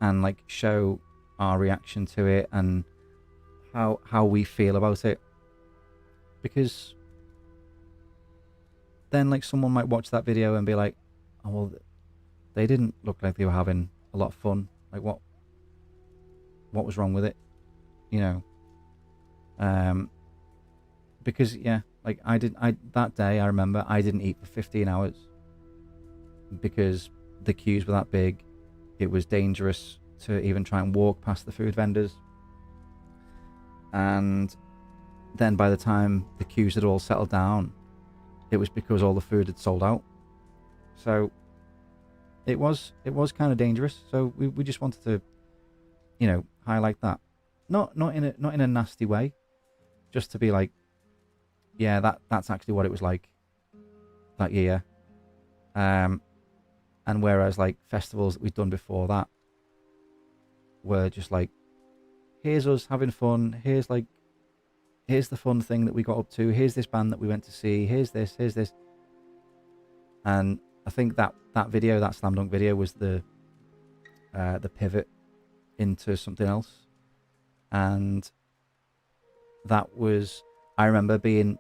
and, like, show our reaction to it and how we feel about it. Because then, like, someone might watch that video and be like, oh, well, they didn't look like they were having a lot of fun. Like, what was wrong with it? Because, yeah, like, that day, I remember I didn't eat for 15 hours because the queues were that big. It was dangerous to even try and walk past the food vendors. And then by the time the queues had all settled down, it was because all the food had sold out. So it was kind of dangerous. So we just wanted to, highlight that. Not in a nasty way, just to be like, yeah, that's actually what it was like that year. And whereas, like, festivals that we'd done before that were just like, here's us having fun, here's the fun thing that we got up to, here's this band that we went to see, here's this. And I think that video, that Slam Dunk video, was the pivot into something else. And that was, I remember being,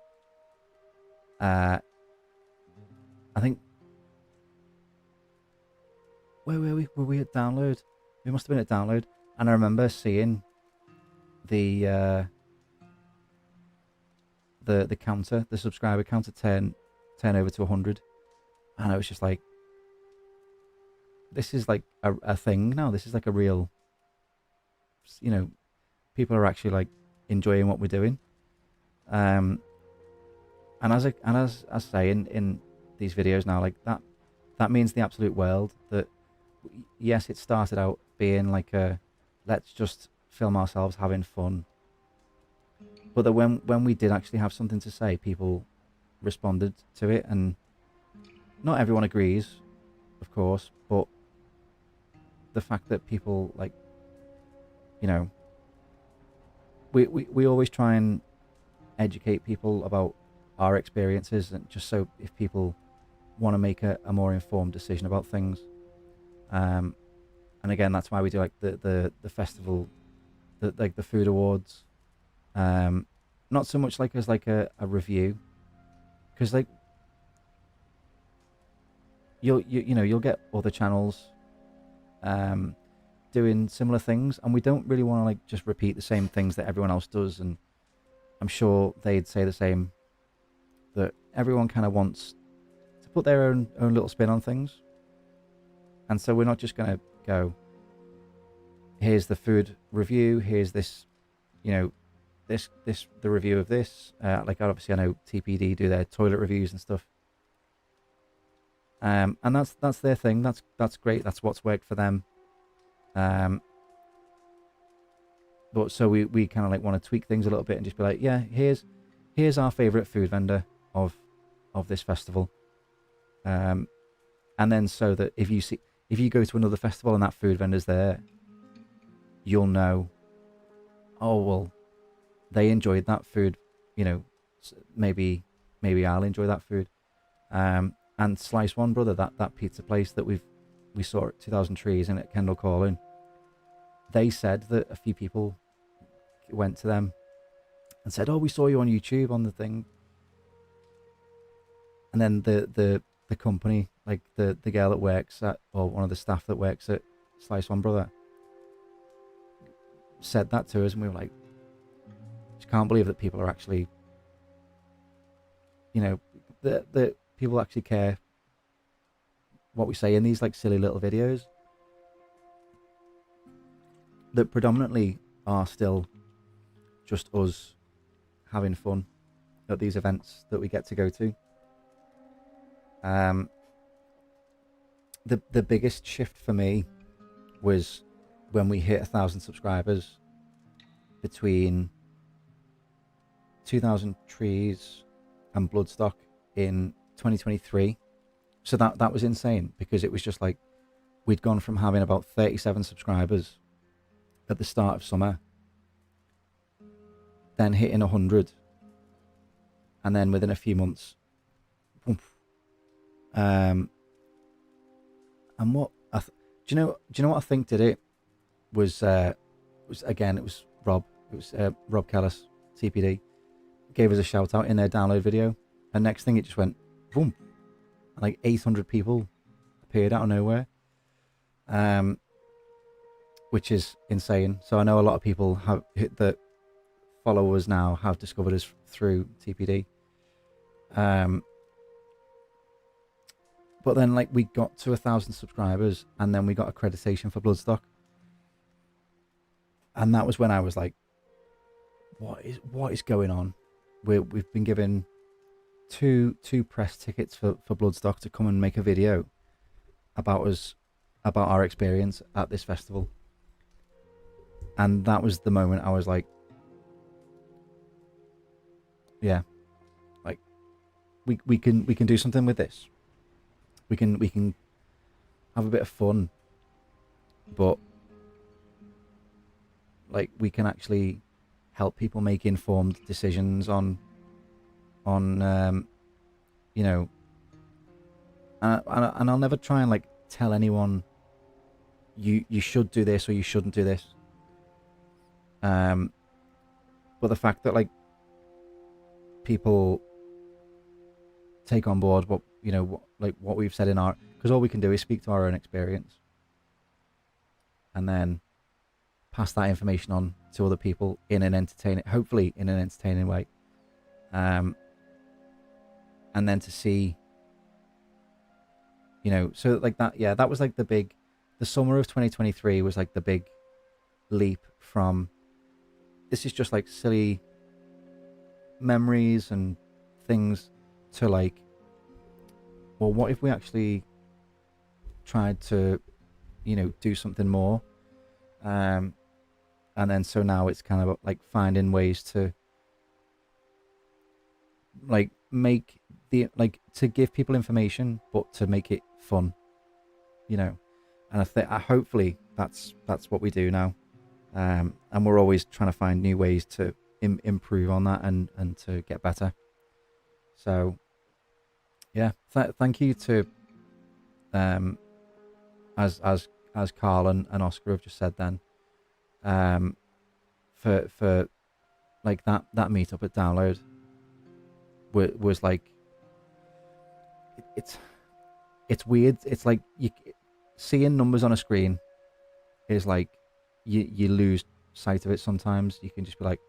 I think, where were we? Were we at Download? We must have been at Download. And I remember seeing the counter, the subscriber counter turn over to 100. And I was just like, this is like a thing now. This is like a real, people are actually, like, enjoying what we're doing. And as I say in these videos now, like, that means the absolute world that yes, it started out being like a let's just film ourselves having fun, but that when we did actually have something to say, people responded to it, and not everyone agrees, of course, but the fact that people like, you know, we always try and educate people about our experiences, and just so if people want to make a more informed decision about things. Um, and again, that's why we do like the festival, like the food awards. Um, not so much like as like a review, because like you'll get other channels um, doing similar things, and we don't really want to like just repeat the same things that everyone else does. And I'm sure they'd say the same, that everyone kind of wants to put their own little spin on things, and so we're not just gonna go, here's the food review, here's this, you know, this the review of this. Like obviously I know TPD do their toilet reviews and stuff. And that's their thing. That's great. That's what's worked for them. Um, but so we kind of like want to tweak things a little bit and just be like, yeah, here's our favorite food vendor of this festival. And then so that if you go to another festival and that food vendor's there, you'll know, oh well, they enjoyed that food, you know, maybe I'll enjoy that food. And Slice One Brother, that pizza place that we saw at 2000 Trees and at Kendall Calling, they said that a few people went to them and said, oh, we saw you on YouTube on the thing. And then the company, like the girl that works at, or one of the staff that works at Slice One Brother, said that to us, and we were like, just can't believe that people are actually, you know, that people actually care what we say in these like silly little videos that predominantly are still just us having fun at these events that we get to go to. The biggest shift for me was when we hit 1,000 subscribers between 2000 Trees and Bloodstock in 2023. So that was insane, because it was just like we'd gone from having about 37 subscribers at the start of summer, then hitting 100, and then within a few months, oomph. And what do you know what I think did it was again, it was Rob, Rob Callis, TPD, gave us a shout out in their download video, and next thing it just went boom, and like 800 people appeared out of nowhere, which is insane. So I know a lot of people have hit that followers now have discovered us through TPD. But then like we got to 1,000 subscribers, and then we got accreditation for Bloodstock, and that was when I was like, what is going on? We've been given two press tickets for Bloodstock to come and make a video about us, about our experience at this festival. And that was the moment I was like, yeah, like we can do something with this. We can have a bit of fun, but like we can actually help people make informed decisions on you know, and I'll never try and like tell anyone you should do this or you shouldn't do this. But the fact that like people take on board what, you know, what we've said in our, because all we can do is speak to our own experience and then pass that information on to other people in an entertaining, hopefully in an entertaining way. And then to see, you know, so like that, yeah, that was like the summer of 2023 was like the big leap from, this is just like silly memories and things, to like, well, what if we actually tried to do something more. And then so now it's kind of like finding ways to like make the like to give people information, but to make it fun, you know. And I think hopefully that's what we do now. And we're always trying to find new ways to improve on that and to get better. So yeah, thank you to as Carl and Oscar have just said then, for like that meetup at Download was like it's weird. It's like seeing numbers on a screen is like you lose sight of it sometimes. You can just be like,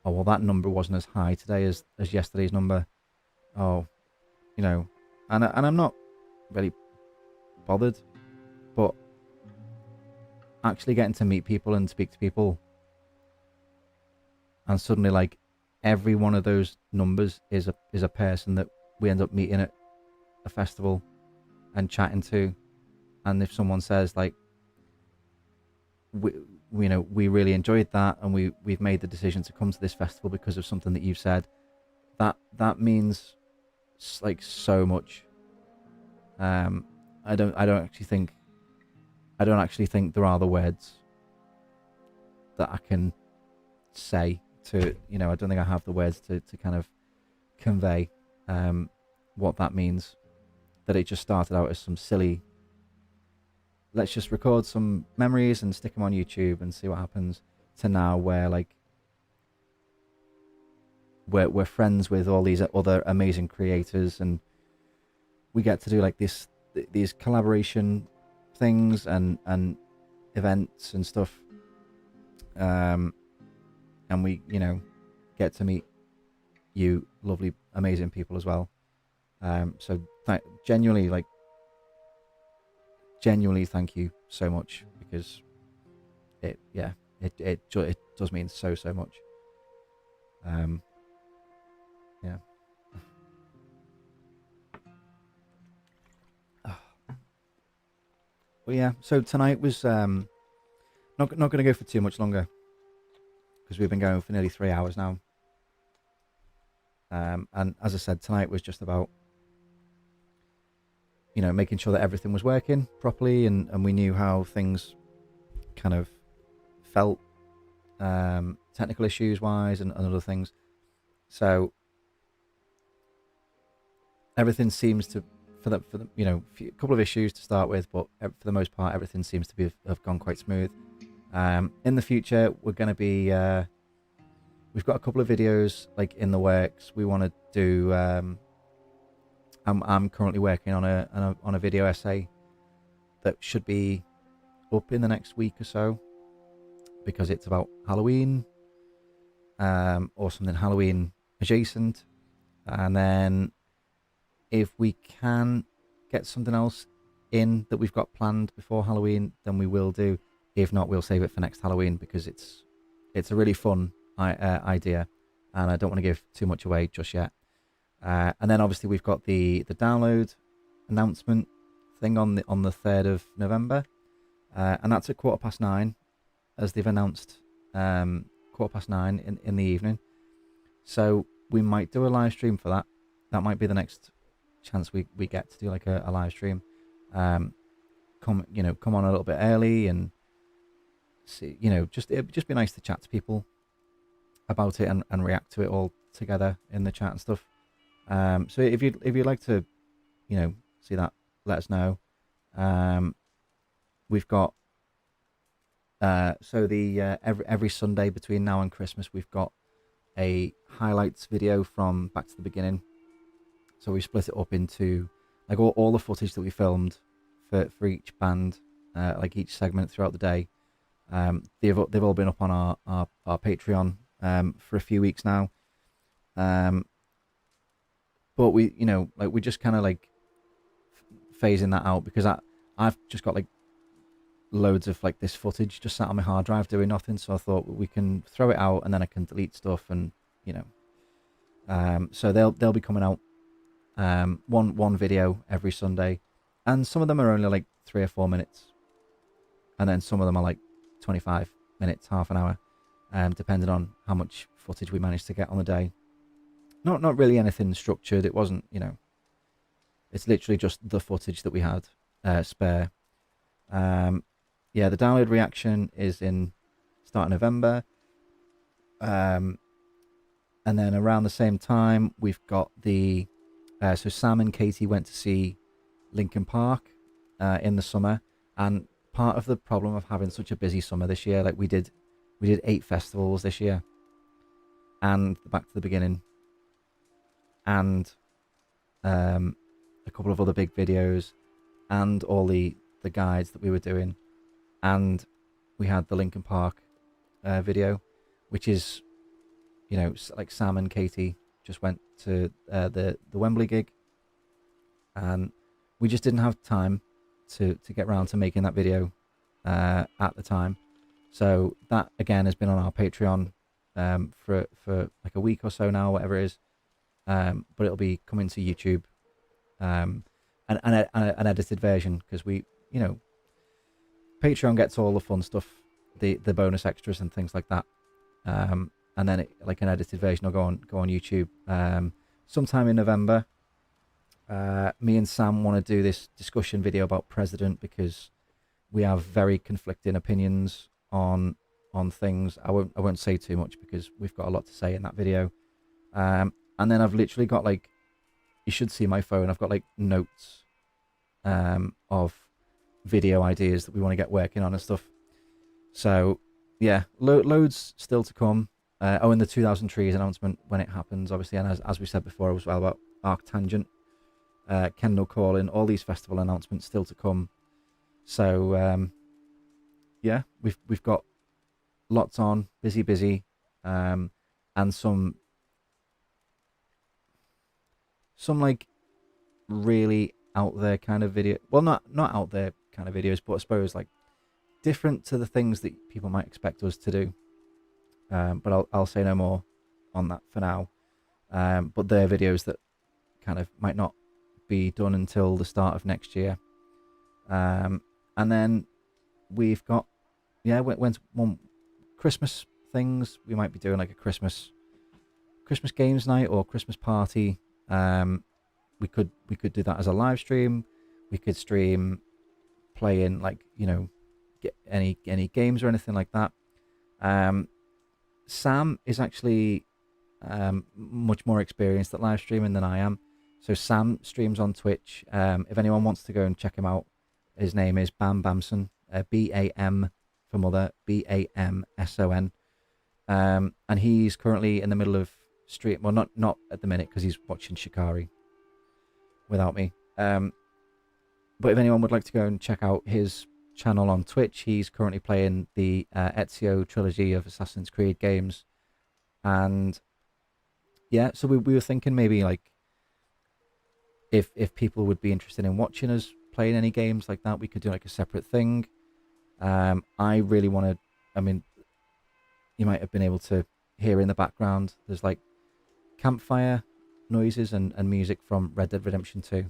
oh well, that number wasn't as high today as yesterday's number. Oh, and I'm not really bothered, but actually getting to meet people and speak to people, and suddenly like every one of those numbers is a person that we end up meeting at a festival and chatting to. And if someone says like we really enjoyed that and we've made the decision to come to this festival because of something that you've said, that means like so much. I don't actually think there are the words that I can say to, I don't think I have the words to kind of convey what that means. That it just started out as some silly, let's just record some memories and stick them on YouTube and see what happens, to now where like we're friends with all these other amazing creators, and we get to do like these collaboration things and events and stuff, and we get to meet you lovely amazing people as well. So genuinely thank you so much, because it does mean so much. Yeah. Well, yeah. So tonight was not going to go for too much longer, because we've been going for nearly 3 hours now. And as I said, tonight was just about making sure that everything was working properly, and we knew how things kind of felt, technical issues wise and other things. So everything seems to, for the a couple of issues to start with, but for the most part everything seems to have gone quite smooth. In the future we're going to be we've got a couple of videos like in the works. We want to do I'm currently working on a video essay that should be up in the next week or so, because it's about Halloween, or something Halloween adjacent. And then if we can get something else in that we've got planned before Halloween, then we will do. If not, we'll save it for next Halloween, because it's a really fun idea, and I don't want to give too much away just yet. And then obviously we've got the download announcement thing on the 3rd of November, and that's at 9:15, as they've announced, 9:15 in the evening. So we might do a live stream for that. That might be the next chance we get to do like a live stream. Come on a little bit early and see, it'd just be nice to chat to people about it and react to it all together in the chat and stuff. So if you'd like to, see that, let us know. We've got so the every Sunday between now and Christmas, we've got a highlights video from Back to the Beginning. So we split it up into like all the footage that we filmed for each band, like each segment throughout the day. They've all been up on our Patreon for a few weeks now. But we we just kind of like phasing that out, because I've just got like loads of like this footage just sat on my hard drive doing nothing. So I thought we can throw it out, and then I can delete stuff, and so they'll be coming out one video every Sunday, and some of them are only like 3 or 4 minutes, and then some of them are like 25 minutes, half an hour, depending on how much footage we managed to get on the day. Not really anything structured. It wasn't, it's literally just the footage that we had spare. Yeah, the download reaction is in start of November. And then around the same time, we've got the so Sam and Katie went to see Linkin Park in the summer, and part of the problem of having such a busy summer this year, like we did 8 festivals this year, and Back to the Beginning, and a couple of other big videos, and all the guides that we were doing, and we had the Linkin Park video, which is, like Sam and Katie just went to the Wembley gig, and we just didn't have time to get around to making that video at the time. So that again has been on our Patreon for like a week or so now, whatever it is. But it'll be coming to YouTube, an edited version, because we, Patreon gets all the fun stuff, the bonus extras and things like that. And then like an edited version will go on YouTube sometime in November. Me and Sam want to do this discussion video about President, because we have very conflicting opinions on things. I won't say too much because we've got a lot to say in that video. And then I've literally got, like, you should see my phone. I've got like notes of video ideas that we want to get working on and stuff. So yeah, loads still to come. And the 2000 Trees announcement when it happens, obviously, and as we said before as well about Arctangent, Kendall Calling, all these festival announcements still to come. So yeah, we've got lots on, busy, and some like really out there kind of video. Well, not out there kind of videos, but I suppose like different to the things that people might expect us to do. But I'll say no more on that for now. But they're videos that kind of might not be done until the start of next year. And then we've got, when's one Christmas things. We might be doing like a Christmas games night or Christmas party. We could do that as a live stream. We could stream playing, like, get any games or anything like that. Sam is actually much more experienced at live streaming than I am. So Sam streams on Twitch. If anyone wants to go and check him out, his name is Bam Bamson, BAM for mother, BAMSON. And he's currently in the middle of stream. Well, not at the minute because he's watching Shikari without me. But if anyone would like to go and check out his channel on Twitch, he's currently playing the Ezio trilogy of Assassin's Creed games. And yeah, so we were thinking maybe like if people would be interested in watching us playing any games like that, we could do like a separate thing. I really want to, I mean, you might have been able to hear in the background, there's like campfire noises and music from Red Dead Redemption 2,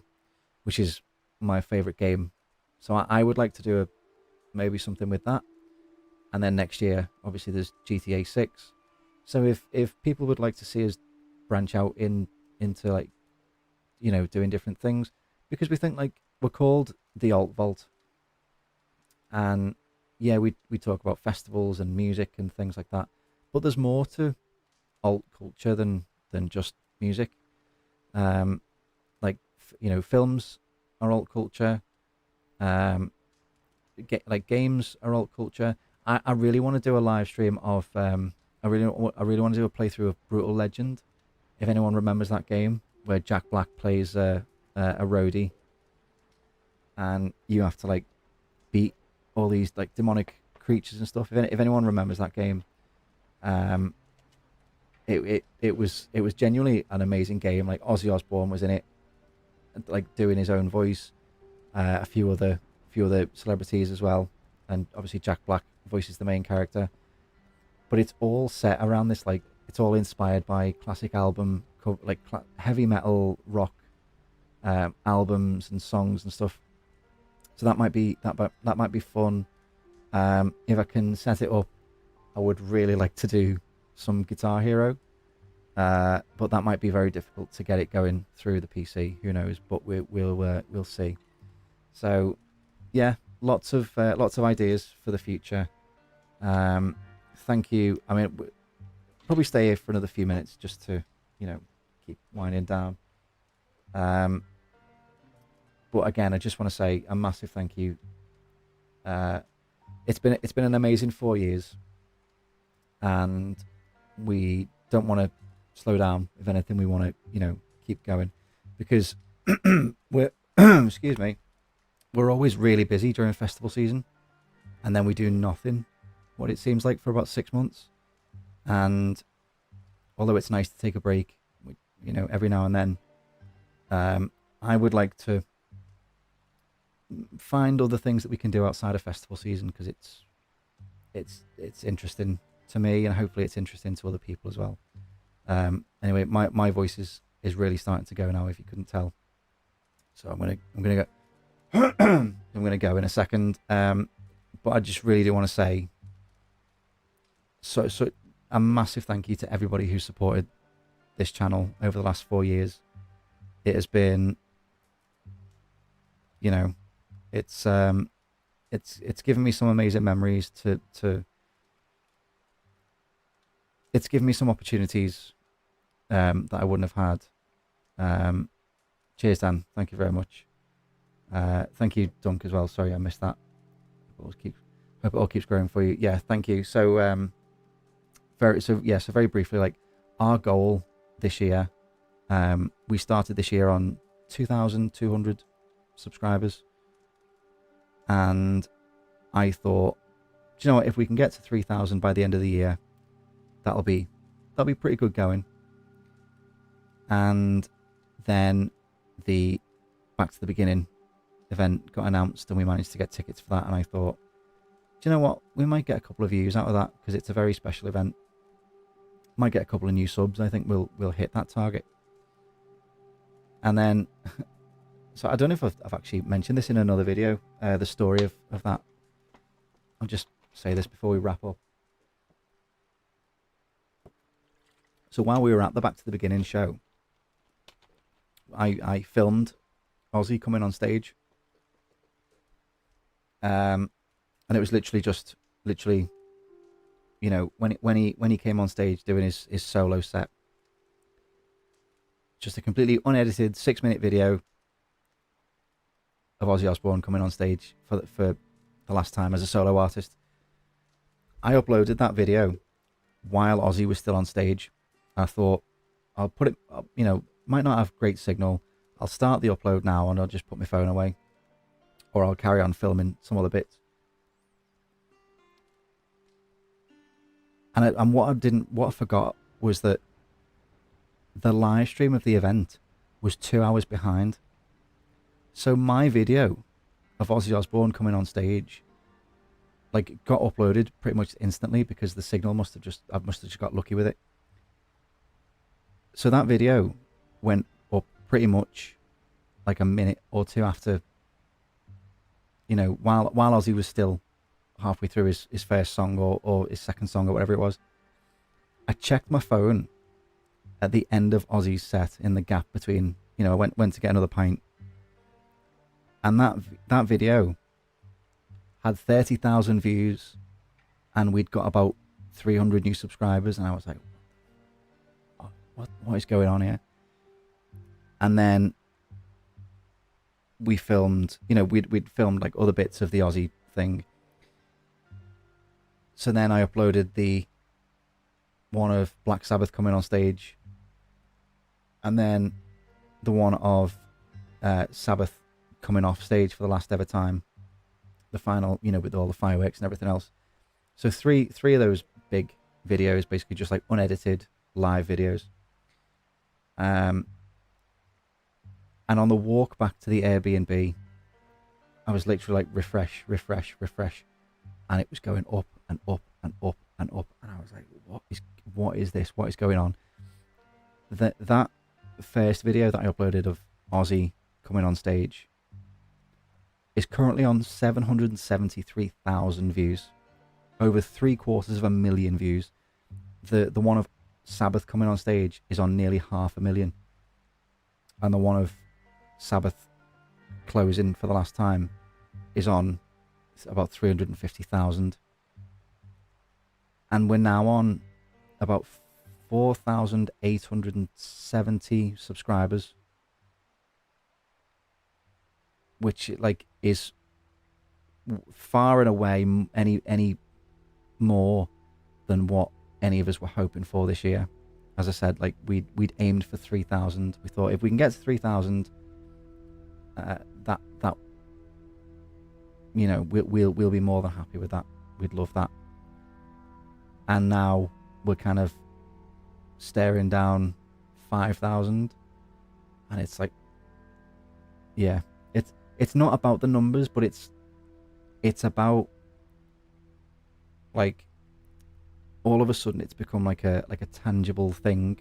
which is my favorite game. So I would like to do maybe something with that. And then next year, obviously, there's GTA 6. So if people would like to see us branch out into like, doing different things, because we think like we're called the Alt Vault. And yeah, we talk about festivals and music and things like that. But there's more to alt culture than just music. Like, films are alt culture. Like games are alt culture. I really want to do a live stream of I really want to do a playthrough of Brutal Legend. If anyone remembers that game where Jack Black plays a roadie, and you have to like beat all these like demonic creatures and stuff. If anyone remembers that game, it was genuinely an amazing game. Like Ozzy Osbourne was in it, like doing his own voice. A few other celebrities as well, and obviously Jack Black voices the main character. But it's all set around this, like, it's all inspired by classic album, like heavy metal rock albums and songs and stuff. So that might be fun. If I can set it up, I would really like to do some Guitar Hero, but that might be very difficult to get it going through the PC. Who knows? But we'll see. So, yeah, lots of ideas for the future. Thank you. I mean, we'll probably stay here for another few minutes just to, keep winding down. But again, I just want to say a massive thank you. It's been an amazing 4 years, and we don't want to slow down. If anything, we want to keep going, because we're excuse me, we're always really busy during festival season, and then we do nothing. What it seems like for about 6 months, and although it's nice to take a break, every now and then, I would like to find other things that we can do outside of festival season, because it's interesting to me, and hopefully it's interesting to other people as well. Anyway, my voice is really starting to go now, if you couldn't tell. So I'm gonna go. I'm gonna go in a second. But I just really do want to say so a massive thank you to everybody who supported this channel over the last 4 years. It has been, it's given me some amazing memories it's given me some opportunities that I wouldn't have had. Cheers, Dan. Thank you very much. Thank you, Dunk, as well. Sorry, I missed that. Hope it all keeps growing for you. Yeah, thank you. So, very briefly, like, our goal this year, we started this year on 2,200 subscribers, and I thought, do you know what? If we can get to 3,000 by the end of the year, that'll be pretty good going. And then the Back to the Beginning event got announced, and we managed to get tickets for that. And I thought, do you know what? We might get a couple of views out of that, because it's a very special event. Might get a couple of new subs. I think we'll hit that target. And then, so I don't know if I've actually mentioned this in another video, the story of that. I'll just say this before we wrap up. So while we were at the Back to the Beginning show, I filmed Ozzy coming on stage. And it was literally, when he came on stage doing his solo set, just a completely unedited 6-minute video of Ozzy Osbourne coming on stage for the last time as a solo artist. I uploaded that video while Ozzy was still on stage. I thought, I'll put it, might not have great signal. I'll start the upload now, and I'll just put my phone away, or I'll carry on filming some other bits. And what I forgot was that the live stream of the event was 2 hours behind. So my video of Ozzy Osbourne coming on stage, like, got uploaded pretty much instantly, because the signal I must have just got lucky with it. So that video went up pretty much like a minute or two after, while Ozzy was still halfway through his first song or his second song or whatever it was. I checked my phone at the end of Ozzy's set, in the gap between, I went to get another pint, and that video had 30,000 views, and we'd got about 300 new subscribers, and I was like, what is going on here? And then we filmed, we'd filmed like other bits of the Ozzy thing. So then I uploaded the one of Black Sabbath coming on stage, and then the one of Sabbath coming off stage for the last ever time, the final, with all the fireworks and everything else. So three of those big videos, basically just like unedited live videos. And on the walk back to the Airbnb, I was literally like, refresh, and it was going up and up and up and up, and I was like, what is this? What is going on? That first video that I uploaded of Ozzy coming on stage is currently on 773,000 views, over 750,000 views. The one of Sabbath coming on stage is on nearly 500,000, and the one of Sabbath closing for the last time is on about 350,000, and we're now on about 4,870 subscribers, which like is far and away any more than what any of us were hoping for this year. As I said, like we'd aimed for 3,000. We thought if we can get to 3,000, that you know we'll be more than happy with that. We'd love that. And now we're kind of staring down 5,000, and it's like, yeah, it's not about the numbers, but it's about like all of a sudden it's become like a tangible thing,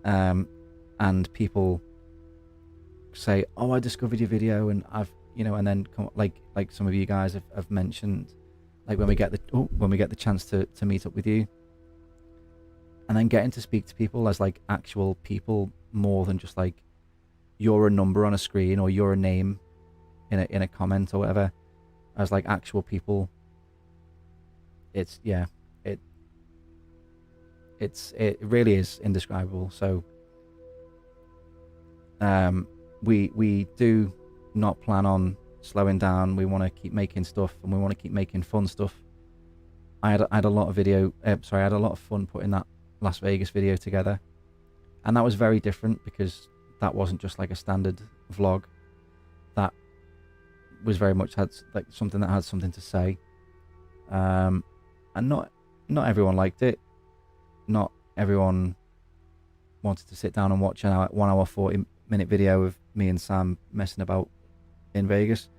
and people say, oh, I discovered your video, and I've and then like some of you guys have mentioned, like when we get the chance to meet up with you, and then getting to speak to people as like actual people more than just like you're a number on a screen or you're a name in a comment or whatever, as like actual people. It really is indescribable. So we do not plan on slowing down. We want to keep making stuff, and we want to keep making fun stuff. I had a lot of I had a lot of fun putting that Las Vegas video together, and that was very different because that wasn't just like a standard vlog. That was very much had like something that had something to say, and not everyone liked it. Not everyone wanted to sit down and watch an 1 hour 40-minute video of me and Sam messing about in Vegas.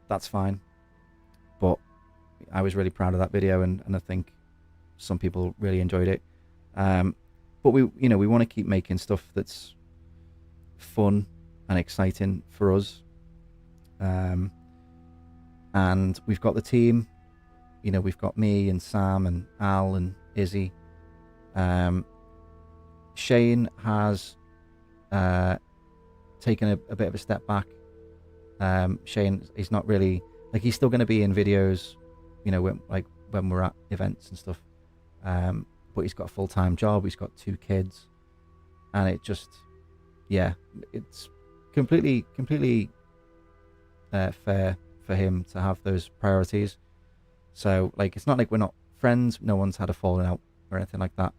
That's fine, but I was really proud of that video, and I think some people really enjoyed it. But we want to keep making stuff that's fun and exciting for us. And we've got the team. We've got me and Sam and Al and Izzy. Shane has taken a bit of a step back. Shane is not really like, he's still going to be in videos, when we're at events and stuff. But he's got a full-time job. He's got 2 kids, and it just, it's completely fair for him to have those priorities. So like, it's not like we're not friends. No one's had a falling out or anything like that.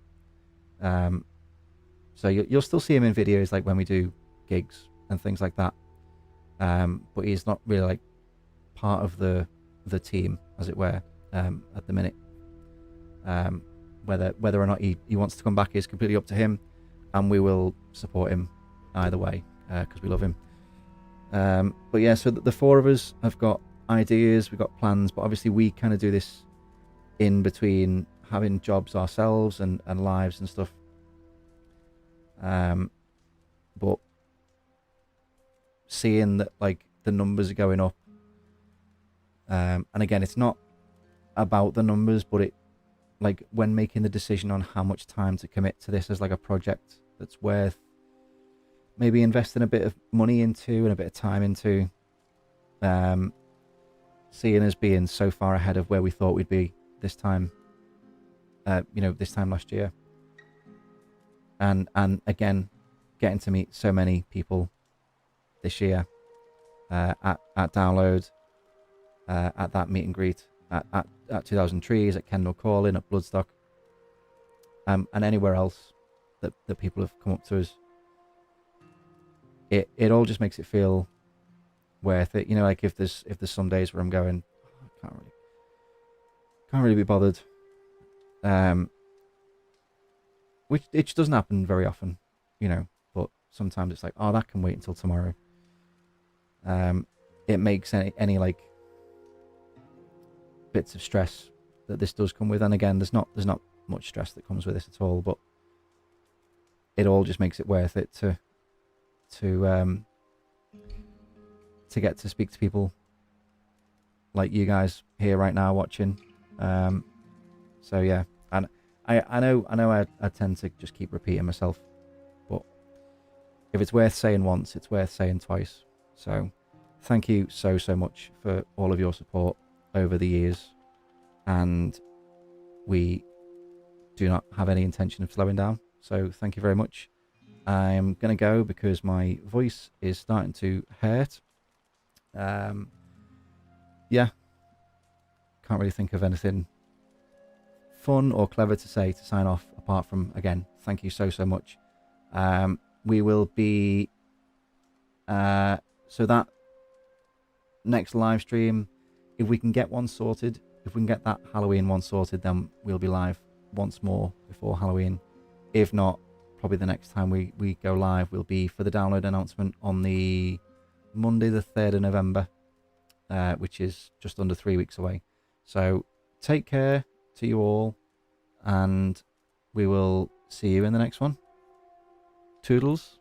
So you'll still see him in videos like when we do gigs and things like that. But he's not really like part of the team, as it were, at the minute. Whether or not he wants to come back is completely up to him, and we will support him either way, because we love him. But yeah, so the 4 of us have got ideas, we've got plans, but obviously we kind of do this in between having jobs ourselves and lives and stuff. But seeing that like the numbers are going up, and again, it's not about the numbers, but it, like, when making the decision on how much time to commit to this as like a project that's worth maybe investing a bit of money into and a bit of time into, seeing us being so far ahead of where we thought we'd be this time, this time last year, and again getting to meet so many people this year, at Download, at that meet and greet, at 2000 Trees, at Kendall Calling, at Bloodstock, and anywhere else that people have come up to us. It all just makes it feel worth it. Like if there's some days where I'm going, oh, I can't really be bothered, which it just doesn't happen very often, but sometimes it's like, oh, that can wait until tomorrow. It makes any like bits of stress that this does come with, and again, there's not much stress that comes with this at all, but it all just makes it worth it to get to speak to people like you guys here right now watching. So yeah, and I know I tend to just keep repeating myself, but if it's worth saying once, it's worth saying twice. So thank you so much for all of your support over the years, and we do not have any intention of slowing down. So thank you very much. I'm going to go because my voice is starting to hurt. Yeah, can't really think of anything fun or clever to say to sign off apart from, again, thank you so much. We will be so that next live stream, if we can get one sorted, if we can get that Halloween one sorted, then we'll be live once more before Halloween. If not, probably the next time we go live will be for the download announcement on the Monday the 3rd of November, which is just under 3 weeks away. So take care to you all, and we will see you in the next one. Toodles.